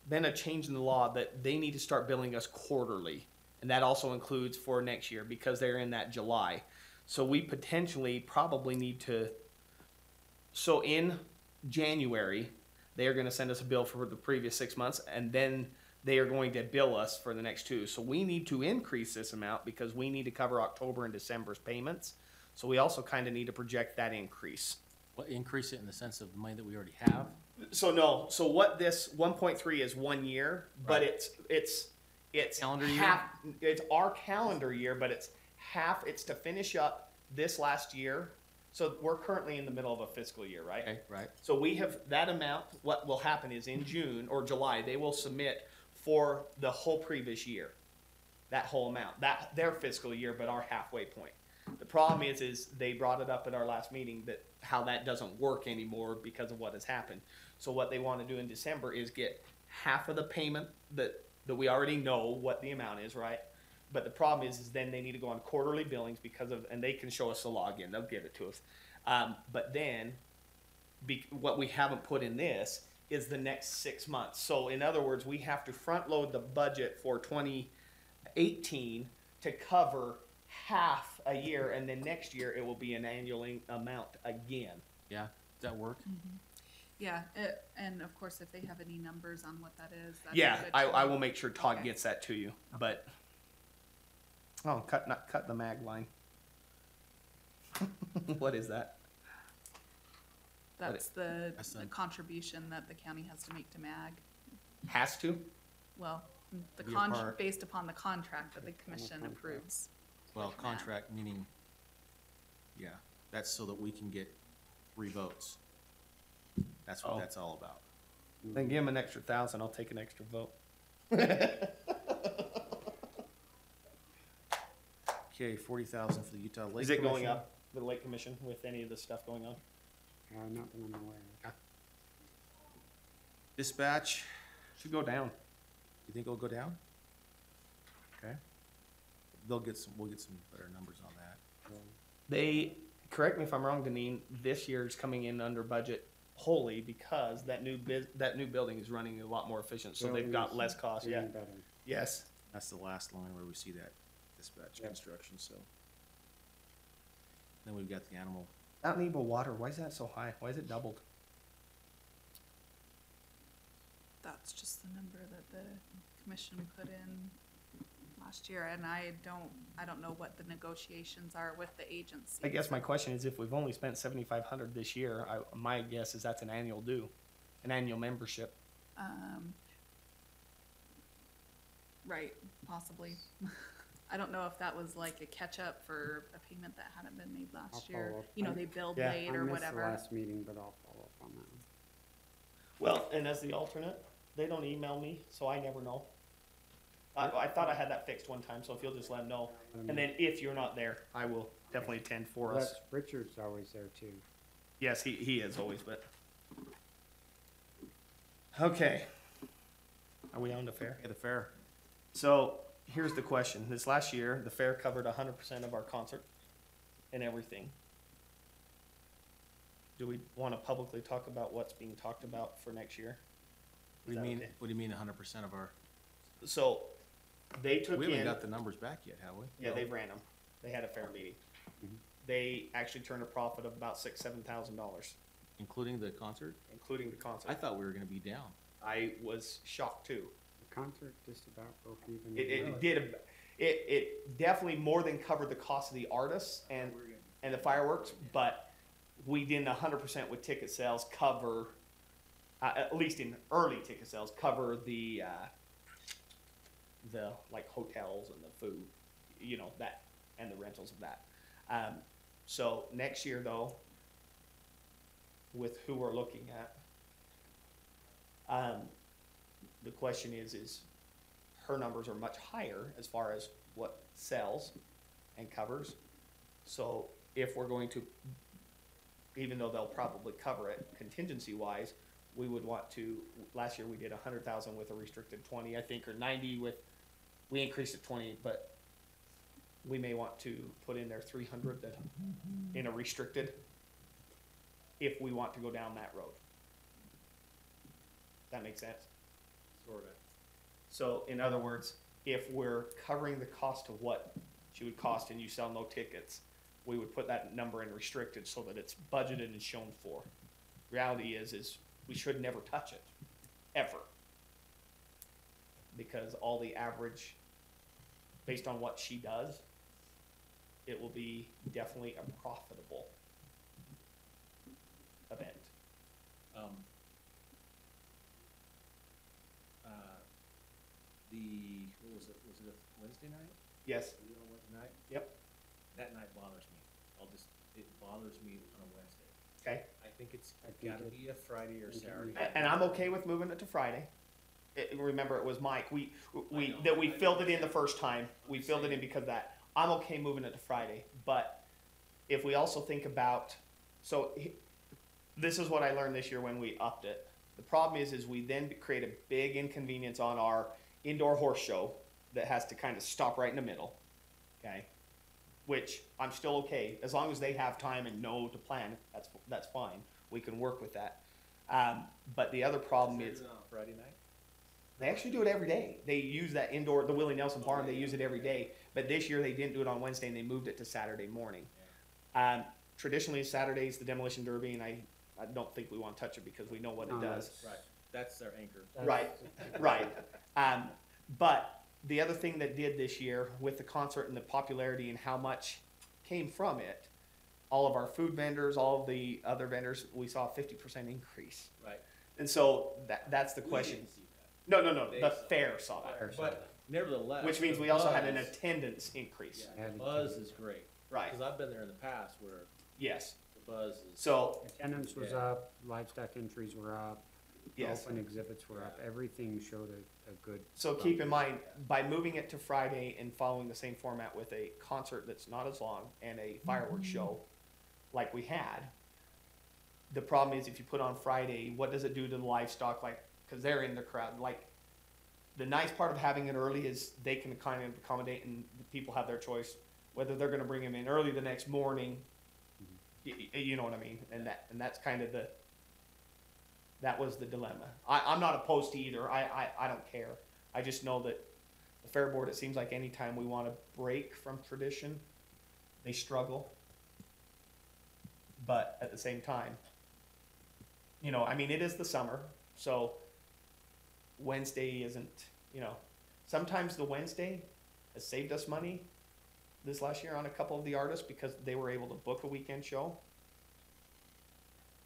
been a change in the law that they need to start billing us quarterly. And that also includes for next year because they're in that July. So we potentially probably need to, so in January, they are going to send us a bill for the previous 6 months, and then they are going to bill us for the next 2. So we need to increase this amount because we need to cover October and December's payments. So we also kind of need to project that increase. What, increase it in the sense of the money that we already have? So no, so what this 1.3 is 1 year, but Right. it's Calendar year? half, it's our calendar year, but it's half, it's to finish up this last year. So we're currently in the middle of a fiscal year, right? Okay, right. So we have that amount. What will happen is in June or July, they will submit for the whole previous year, that whole amount, that their fiscal year, but our halfway point. The problem is they brought it up at our last meeting that how that doesn't work anymore because of what has happened. So what they want to do in December is get half of the payment that we already know what the amount is, right? But the problem is then they need to go on quarterly billings because of, and they can show us the login, they'll give it to us. But then what we haven't put in this is the next 6 months. So in other words, we have to front load the budget for 2018 to cover half a year, and then next year it will be an annual amount again. Yeah, does that work? Yeah, and of course, if they have any numbers on what that is, that'd Yeah, be good I to will know. make sure Todd Okay. gets that to you, but, oh, cut the mag line. What is that? That's the That's the- contribution that the county has to make to MAG. Has to? Well, the Be a part. based upon the contract that the commission approves. Well, with MAG. contract meaning, yeah, that's so that we can get 3 votes. That's what Oh. that's all about. Then give him an extra 1,000, I'll take an extra vote. Okay, 40,000 for the Utah Lake Is it going Commission. up, the Lake Commission, with any of this stuff going on? Not that I'm aware of. Dispatch, Should go down. you think it'll go down? Okay. We'll get some better numbers on that. They correct me if I'm wrong, Deneen, this year's coming in under budget wholly because that new building is running a lot more efficient, so they've got less cost, yeah. Doing better. Yes. That's the last line where we see that dispatch Yep. construction, so. Then we've got the animal, That Nebo water, why is that so high? Why is it doubled? That's just the number that the commission put in last year, and I don't know what the negotiations are with the agency. I guess my question is if we've only spent 7,500 this year, my guess is that's an annual due, an annual membership. Right, possibly. I don't know if that was like a catch-up for a payment that hadn't been made I'll last year. follow up. You know, they billed Yeah. late I or missed the whatever. last meeting, but I'll follow up on that one. Well, and as the alternate, they don't email me, so I never know. I thought I had that fixed one time, so if you'll just let them know. And then if you're not there, I will definitely attend for us. Richard's always there too. Yes, he is always, but. Okay. Are we on the fair? yeah, the fair. So here's the question. This last year, the fair covered 100% of our concert and everything. Do we want to publicly talk about what's being talked about for next year? What do you Is that mean, okay? what do you mean 100% of our, So they took we haven't in, got the numbers back yet, have we? yeah, they ran them. They had a fair meeting. Mhm. They actually turned a profit of about $7,000, Including the concert? including the concert. I thought we were gonna be down. I was shocked too. The concert just about broke even. It did, it definitely more than covered the cost of the artists and the fireworks, but we didn't 100% with ticket sales cover, at least in early ticket sales, cover the like hotels and the food, you know, that, and the rentals of that. So next year though, with who we're looking at, the question is her numbers are much higher as far as what sells and covers. So if we're going to, even though they'll probably cover it contingency wise, we would want to, last year we did 100,000 with a restricted 20, I think, or 90 with, we increased it 20, but we may want to put in there 300 that, in a restricted, if we want to go down that road. That makes sense? Sorta. So in other words, if we're covering the cost of what she would cost and you sell no tickets, we would put that number in restricted so that it's budgeted and shown for. Reality is we should never touch it, ever. Because all the average, based on what she does, it will be definitely a profitable event. What was it a Wednesday night? Yes, Was it on Wednesday night? Yep. That night bothers me. It bothers me on a Wednesday. okay. I think it's I think gotta it- be a Friday or Saturday. And I'm okay with moving it to Friday. Remember, it was Mike, we I filled it know. in the first time, we I'm filled it in saying- because of that. I'm okay moving it to Friday, but if we also think about, this is what I learned this year when we upped it. The problem is we then create a big inconvenience on our indoor horse show that has to kind of stop right in the middle, okay? Which I'm still okay, as long as they have time and know to plan, that's fine, we can work with that. But the other problem is, On Friday night? they actually do it every day. They use that indoor, the Willie Nelson Barn, they use it every day. But this year they didn't do it on Wednesday and they moved it to Saturday morning. Traditionally, Saturday's the demolition derby, and I don't think we want to touch it because we know what it No, does. Right, that's their anchor. Right, right. But the other thing that did this year with the concert and the popularity and how much came from it, all of our food vendors, all of the other vendors, we saw a 50% increase. Right. And so that's the We question. didn't see that. No, They the saw it. fair saw that. But nevertheless. Which means the we also had an buzz- attendance increase. Yeah, the buzz is great. Right, Cause I've been there in the past where yes. the buzz is. So, Attendance was Yeah. up, livestock entries were up, yes. open exhibits were up, everything showed a good. So keep in mind, by moving it to Friday and following the same format with a concert that's not as long and a fireworks show like we had, the problem is if you put on Friday, what does it do to the livestock? Like, cause they're in the crowd, like, the nice part of having it early is they can kind of accommodate and the people have their choice, whether they're gonna bring them in early the next morning You know what I mean? And that's kind of that was the dilemma. I'm not opposed to either. I don't care. I just know that the Fair Board, it seems like anytime we want to break from tradition, they struggle. But at the same time, you know, I mean, it is the summer, so Wednesday isn't, you know, sometimes the Wednesday has saved us money this last year on a couple of the artists because they were able to book a weekend show.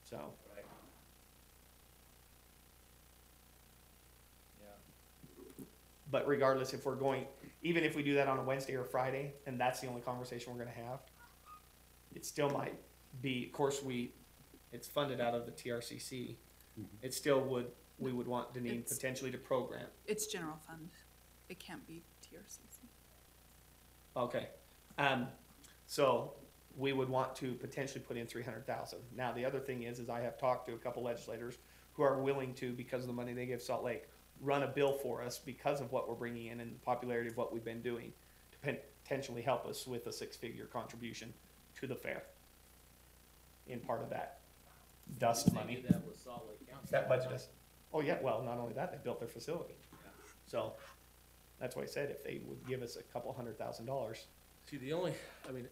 So. Right. Yeah. But regardless, if we're going, even if we do that on a Wednesday or Friday, and that's the only conversation we're gonna have, it still might be, of course, it's funded out of the TRCC. It still we would want Deneen It's- potentially to program. It's general fund. It can't be TRCC. Okay. So we would want to potentially put in 300,000. Now, the other thing is I have talked to a couple legislators who are willing to, because of the money they give Salt Lake, run a bill for us because of what we're bringing in and the popularity of what we've been doing to potentially help us with a 6-figure contribution to the fair in part of that dust money. That was Salt Lake County. That budget is, oh yeah, well, not only that, they built their facility. So that's why I said if they would give us a couple $100,000. See, I mean,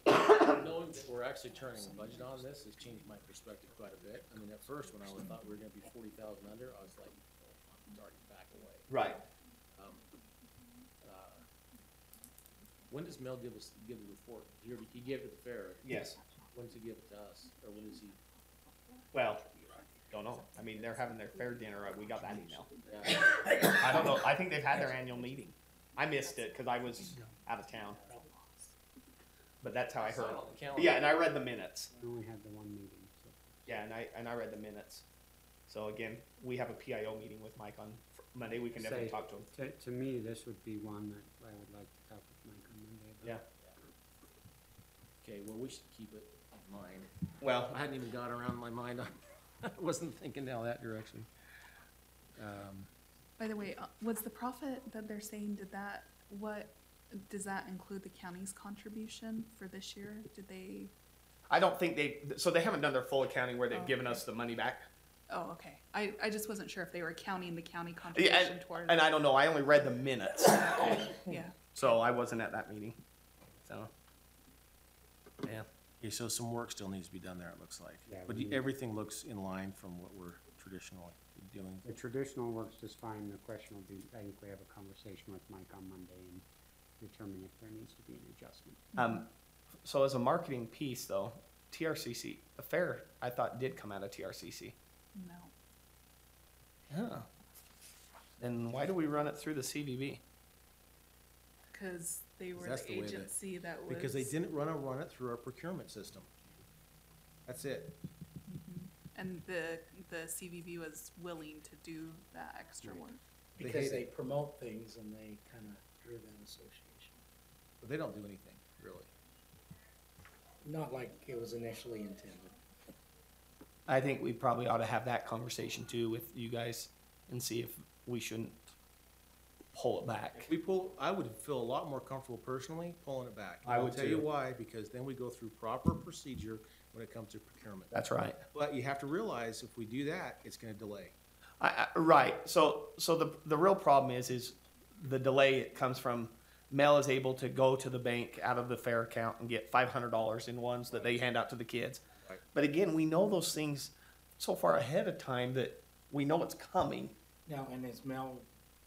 knowing that we're actually turning a budget on this has changed my perspective quite a bit. I mean, at first, when I thought we were gonna be 40,000 under, I was like, oh, I'm starting to back away. Right. Um, When does Mel give the report? He gave it to the fair. Yes. When does he give it to us? Or when does he? Well, don't know. I mean, they're having their fair dinner. We got that email. Yeah. I don't know. I think they've had their annual meeting. I missed it because I was out of town. But that's how I heard on the it. calendar. Yeah, and I read the minutes. We only had the one meeting, so. Yeah, and I read the minutes. So again, we have a PIO meeting with Mike on Monday. We can definitely Say- talk to him. To me, this would be one that I would like to talk with Mike on Monday about. Yeah. Okay, well, we should keep it in mind. Well, I hadn't even got around my mind on, I wasn't thinking down that direction. By the way, was the profit that they're saying, does that include the county's contribution for this year? Did they, I don't think so they haven't done their full accounting where they've Oh, given okay. us the money back. oh, okay. I just wasn't sure if they were counting the county Yeah, contribution toward. and I don't know. I only read the minutes. Yeah. So I wasn't at that meeting. So, yeah. Okay, so some work still needs to be done there, it looks like. Yeah, But we need- everything looks in line from what we're traditionally doing. The traditional works just fine. The question will be, I think we have a conversation with Mike on Monday and determine if there needs to be an adjustment. So as a marketing piece, though, TRCC, the fair, I thought did come out of TRCC. No. Yeah. Then why do we run it through the CVB? Because they were That's the the way that- agency that was. Because they didn't run it through our procurement system. That's it. And the CVB was willing to do that extra work. They Because hate they it. promote things and they kind of drew that association. But they don't do anything, really. Not like it was initially intended. I think we probably ought to have that conversation too with you guys and see if we shouldn't pull it back. If we I would feel a lot more comfortable personally pulling it back. And I I'll would tell you too. why, because then we go through proper procedure when it comes to procurement. That's right. But you have to realize if we do that, it's gonna delay. Right. So the real problem is the delay. It comes from Mel is able to go to the bank out of the fair account and get $500 in ones that they hand out to the kids. Right. But again, we know those things so far ahead of time that we know it's coming. Now, and is Mel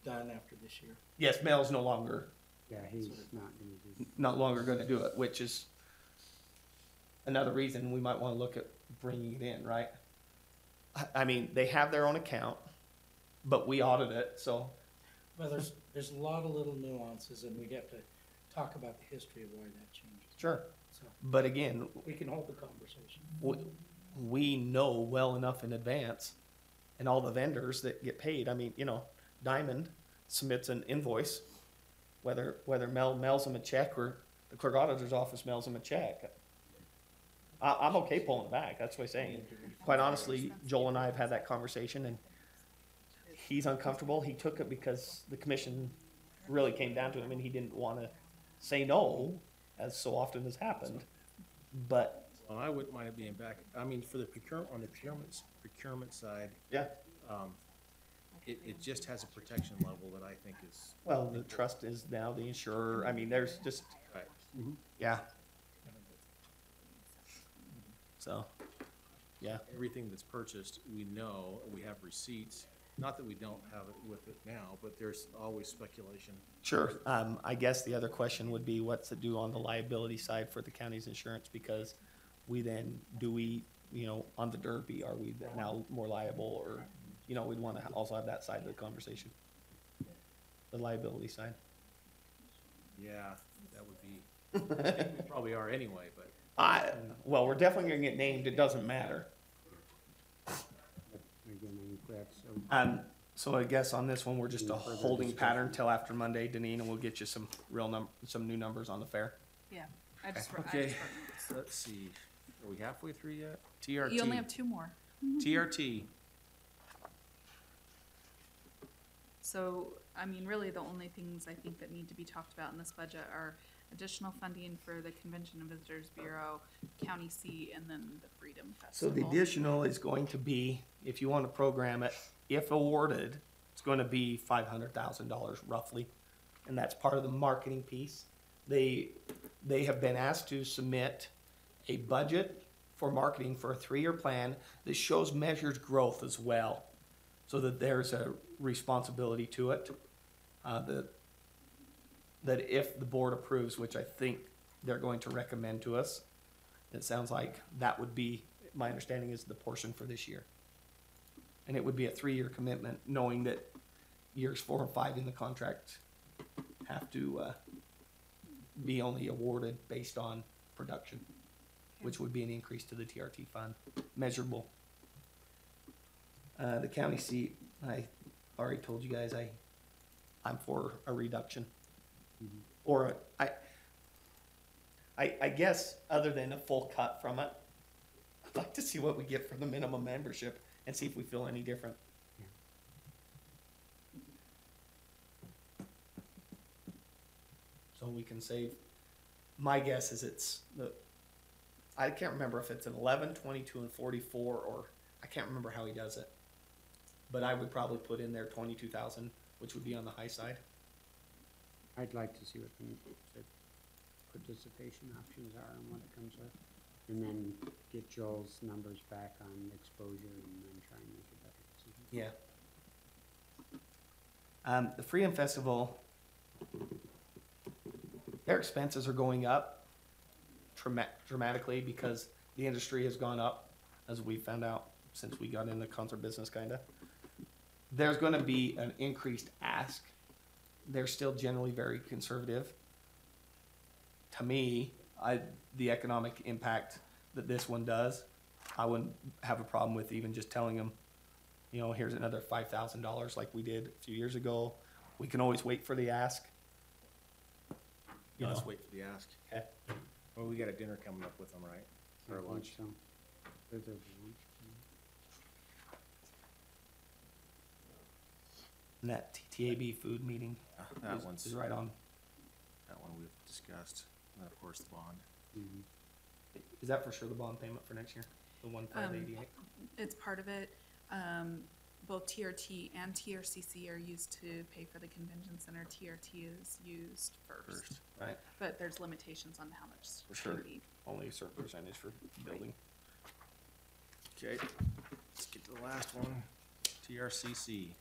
done after this year? Yes, Mel's no longer Yeah, he's not going to do it, which is another reason we might want to look at bringing it in, right? I mean, they have their own account, but we audit it, so Well, there's a lot of little nuances and we'd have to talk about the history of why that changed. sure. So But again, we can hold the conversation. we know well enough in advance, and all the vendors that get paid. I mean, you know, Diamond submits an invoice, whether Mel mails them a check or the clerk auditor's office mails them a check. I'm okay pulling it back. That's what I'm saying. Quite honestly, Joel and I have had that conversation, and he's uncomfortable. He took it because the commission really came down to him, and he didn't want to say no, as so often has happened. But Well, I wouldn't mind it being back, I mean, for the procurement side, Yeah. it just has a protection level that I think is, Well, the trust is now the insurer. I mean, there's just, right. yeah. So, yeah. Everything that's purchased, we know, we have receipts. Not that we don't have it with it now, but there's always speculation. Sure. I guess the other question would be what's it do on the liability side for the county's insurance? Because we then, on the Derby, are we now more liable or, we'd want to also have that side of the conversation. The liability side. Yeah, that would be, I think we probably are anyway, but. Well, we're definitely gonna get named. It doesn't matter. So I guess on this one, we're just a holding pattern till after Monday, Deneen, and we'll get you some some new numbers on the fair. Yeah, I Okay, just wrote notes. let's see, are we halfway through yet? TRT. You only have two more. TRT, So, I mean, really, the only things I think that need to be talked about in this budget are additional funding for the Convention and Visitors Bureau, county seat, and then the Freedom So Festival. the additional is going to be, if you want to program it, if awarded, it's going to be $500,000 roughly, and that's part of the marketing piece. They have been asked to submit a budget for marketing for a 3-year plan that shows measured growth as well, so that there's a responsibility to it. That if the board approves, which I think they're going to recommend to us, it sounds like that would be, my understanding is the portion for this year. And it would be a 3-year commitment, knowing that years 4 and 5 in the contract have to be only awarded based on production, which would be an increase to the TRT fund, measurable. The county seat, I already told you guys, I'm for a reduction. Or I guess, other than a full cut from it, I'd like to see what we get for the minimum membership and see if we feel any different. So we can save, my guess is I can't remember if it's an 11, 22, and 44, or I can't remember how he does it. But I would probably put in there 22,000, which would be on the high side. I'd like to see what the participation options are and what it comes with. And then get Joel's numbers back on exposure and then try and make a better decision. Yeah. The Freedom Festival, their expenses are going up dramatically because the industry has gone up, as we found out since we got in the concert business, kinda. There's gonna be an increased ask. They're still generally very conservative. To me, the economic impact that this one does, I wouldn't have a problem with even just telling them, here's another $5,000 like we did a few years ago. We can always wait for the ask. let's wait for the ask. Okay. Well, we got a dinner coming up with them, right? I Or think lunch. so. There's a lunch. And that TTAB food meeting That one's, is right on. that one we've discussed, and of course the bond. Mhm. Is that for sure the bond payment for next year? The 1,588? It's part of it. Both TRT and TRCC are used to pay for the convention center. TRT is used first. Right. But there's limitations on how much For sure. can be. Only a certain percentage for building. Okay, let's get to the last one, TRCC.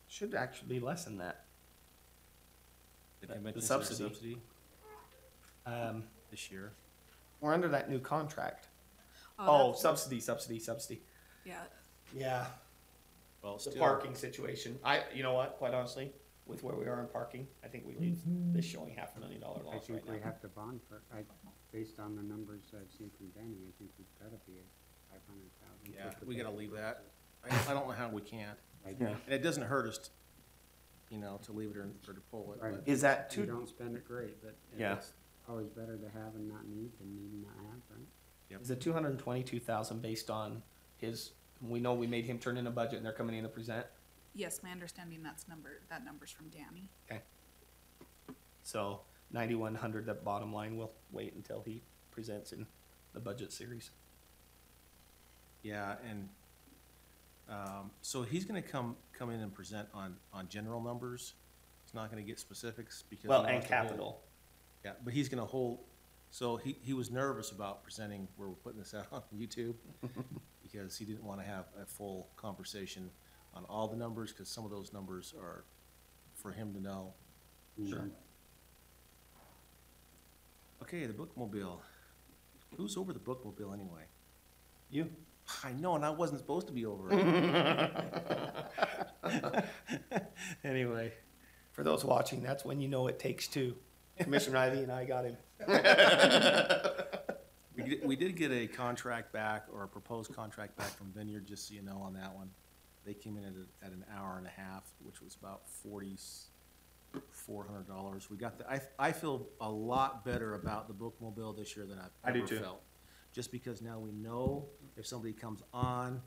Should actually be less than that. The The convention center subsidy. subsidy this year. We're under that new contract. Oh, Oh, subsidy. yeah. Yeah, Well, the still, parking situation. You know what, quite honestly, with where we are in parking, I think we leave this showing $500,000 I loss think right we now. have to bond for, based on the numbers I've seen from Danny, I think we've gotta be at 500,000. yeah, just to we pay gotta for leave it. that. I don't know how we can't. Yeah. And it doesn't hurt us, to leave it or to pull it, Right. but Is that You too, don't spend it great, but Yeah. it's always better to have and not need than need and not have, right? is it 222,000 based on we know we made him turn in a budget and they're coming in to present? Yes, my understanding that number's from Danny. So 9,100, that bottom line, we'll wait until he presents in the budget series. Yeah, and, so he's gonna come in and present on general numbers. He's not gonna get specifics because. Well, he and wants to hold- capital. Yeah, but he's gonna hold, so he was nervous about presenting where we're putting this out on YouTube because he didn't wanna have a full conversation on all the numbers, cause some of those numbers are for him to know. Sure. Okay, the bookmobile. Who's over the bookmobile anyway? You. I know, and I wasn't supposed to be over it. Anyway, For those watching, that's when you know it takes two. Commissioner Ivy and I got him. we did get a contract back, or a proposed contract back from Vineyard, just so you know on that one. They came in at an hour and a half, which was about $4,400. We got I feel a lot better about the bookmobile this year than I I've do ever too. felt. Just because now we know if somebody comes on,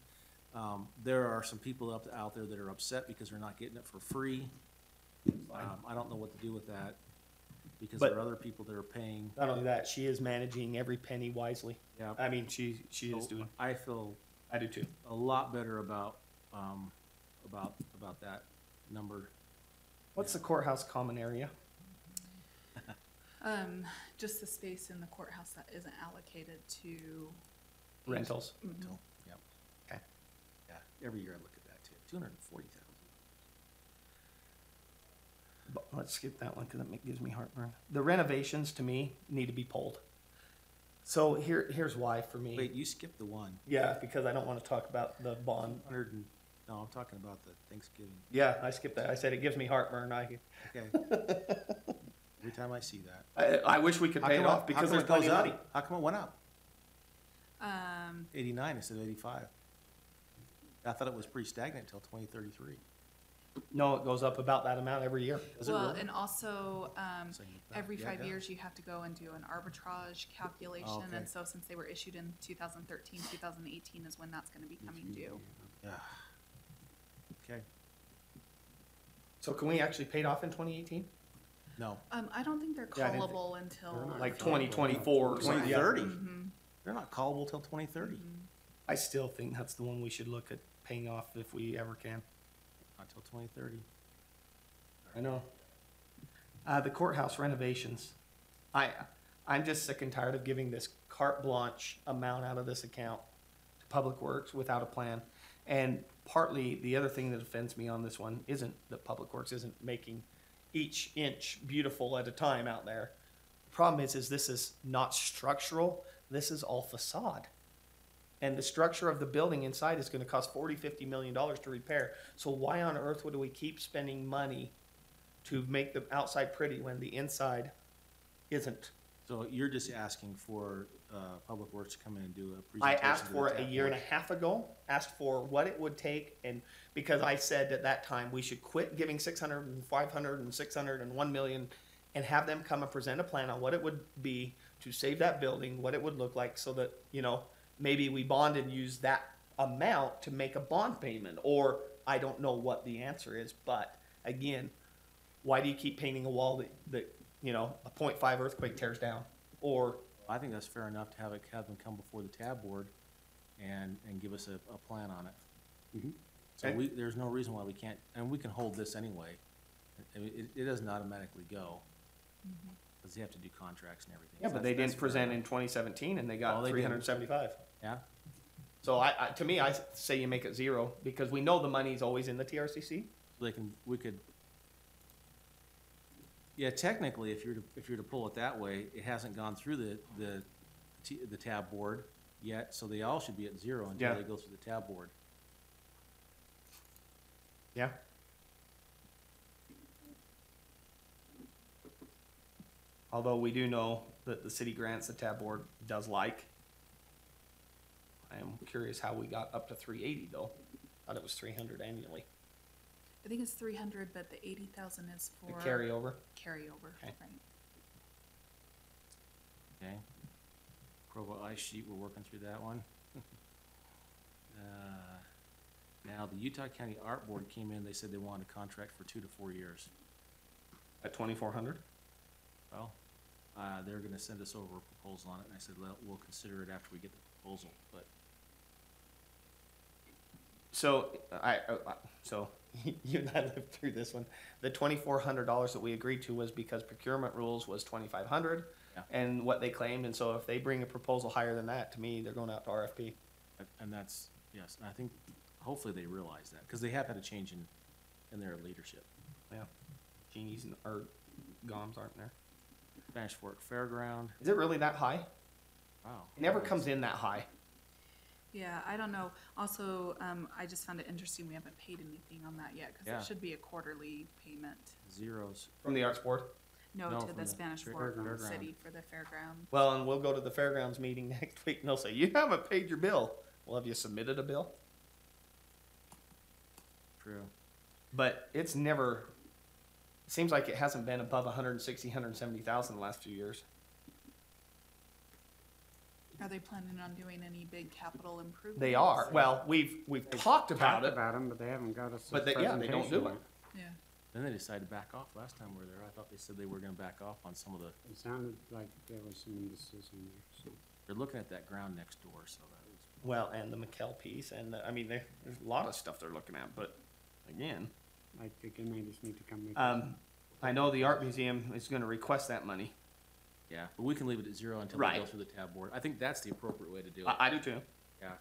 there are some people out there that are upset because they're not getting it for free. I don't know what to do with that, because But- there are other people that are paying. Not only that, she is managing every penny wisely. Yeah. I mean, she is So doing, I feel I do too. a lot better about that number. What's the courthouse common area? Just the space in the courthouse that isn't allocated to. Rentals. Mhm. Yep. Okay. Yeah, every year I look at that too, 240,000. But let's skip that one because it gives me heartburn. The renovations to me need to be pulled. So here's why for me. Wait, you skipped the one. Yeah, because I don't want to talk about the bond. No, I'm talking about the Thanksgiving. Yeah, I skipped that. I said it gives me heartburn. Okay. Every time I see that. I wish we could pay it off because there's plenty of money. How come it went up? 89 instead of 85. I thought it was pretty stagnant until 2033. No, it goes up about that amount every year. Does it Well, really? and also, Same with that. every Yeah, it 5 does. years, you have to go and do an arbitrage calculation. Okay. And so since they were issued in 2013, 2018 is when that's gonna be coming due. Yeah. Okay, So can we actually pay it off in 2018? no, I don't think they're Yeah, I didn't think- callable until. Like 2024 or something? 2030. Mhm. They're not callable till 2030. I still think that's the one we should look at paying off if we ever can. Not till 2030. I know. The courthouse renovations. I'm just sick and tired of giving this carte blanche amount out of this account to Public Works without a plan. And partly, the other thing that offends me on this one isn't that Public Works isn't making each inch beautiful at a time out there. The problem is this is not structural, this is all facade. And the structure of the building inside is gonna cost $40–50 million to repair. So why on earth would we keep spending money to make the outside pretty when the inside isn't? So you're just asking for Public Works to come in and do a I presentation? asked to for the it a TAP year and a board? half ago, asked for what it would take, and because I said at that time, we should quit giving 600 and 500 and 600 and 1 million and have them come and present a plan on what it would be to save that building, what it would look like, so that, you know, maybe we bond and use that amount to make a bond payment, or I don't know what the answer is, but again, why do you keep painting a wall that you know, a 0.5 earthquake tears down? Or, I think that's fair enough to have them come before the tab board and give us a plan on it. So Okay. there's no reason why we can't, and we can hold this anyway. I mean, it doesn't automatically go, because they have to do contracts and everything. yeah, So but they that's didn't fair present enough. in 2017 and they got Oh, they didn't. 375. Yeah, So to me, I say you make it zero, because we know the money's always in the TRCC. we could, yeah, technically, if you're to pull it that way, it hasn't gone through the tab board yet, so they all should be at zero until Yeah. they go through the tab board. Yeah. Although we do know that the city grants the tab board does like. I am curious how we got up to 380 though. Thought it was 300 annually. I think it's 300, but the 80,000 is The for. carryover. Carryover, Okay. right. Okay. Provo ice sheet, we're working through that one. Now, the Utah County Art Board came in, they said they wanted a contract for 2 to 4 years. At 2,400. Well, they're gonna send us over a proposal on it, and I said, well, we'll consider it after we get the proposal, but So so you and I lived through this one. The $2,400 that we agreed to was because procurement rules was 2,500, Yeah. and what they claimed. And so if they bring a proposal higher than that, to me, they're going out to RFP. and that's, yes, and I think, hopefully they realize that, because they have had a change in their leadership. Yeah, genies or goms aren't there. Spanish Fork Fairground, Is it really that high? wow. It never comes in that high. Yeah, I don't know. Also, I just found it interesting, we haven't paid anything on that yet, cause Yeah. it should be a quarterly payment. Zeros. From the Arts Board. No, No, to from the the Spanish fair- Fork fairground. City for the fairground. Well, and we'll go to the fairgrounds meeting next week, and they'll say, "You haven't paid your bill." Well, have you submitted a bill? True. But it's never. It seems like it hasn't been above 160, 170,000 the last few years. Are they planning on doing any big capital improvements? They are. Well, we've talked about Talked it, about them, but they haven't got us. but a they don't do presentation it. yet. Yeah, Then they decided to back off last time we were there. I thought they said they were gonna back off on some of the, It sounded like there was some indecision there, so. they're looking at that ground next door, so that was, Well, and the McKell piece, and I mean, there's a lot of stuff they're looking at. But again, Like, again, they just need to come make. I know the art museum is going to request that money. yeah, but we can leave it at zero until we go Right. through the tab board. I think that's the appropriate way to do it. I do too. Yeah.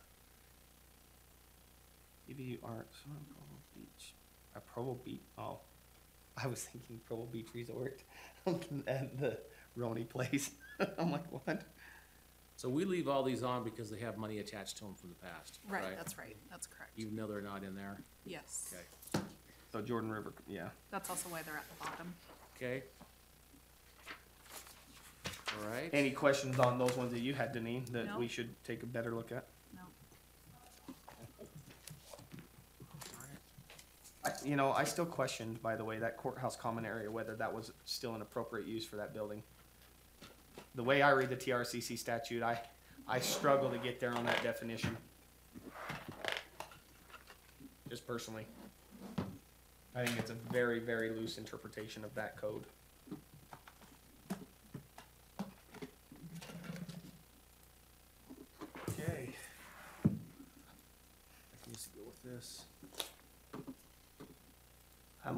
EVU Arts, Provo Beach, Provo Beach. Oh, I was thinking Provo Beach Resort and the Roni place. I'm like, what? So we leave all these on because they have money attached to them from the past, right, right? that's right, that's correct. Even though they're not in there? Yes, Okay. So Jordan River, yeah. that's also why they're at the bottom. Okay. All right. Any questions on those ones that you had, Deneen, that No. we should take a better look at? No, I still questioned, by the way, that courthouse common area, whether that was still an appropriate use for that building. The way I read the TRCC statute, I struggle to get there on that definition. Just personally. I think it's a very, very loose interpretation of that code. Okay. I can just go with this.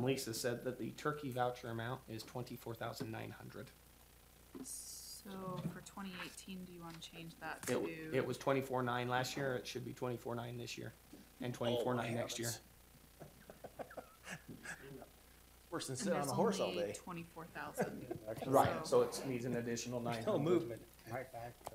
Lisa said that the turkey voucher amount is $24,900. so for 2018, do you wanna change that It, to? it was 24.9 last year. It should be 24.9 this year, and 24.9 next year. Worse than And sitting on there's a horse all only day. 24,000. Right. So it needs an additional 900. Right back to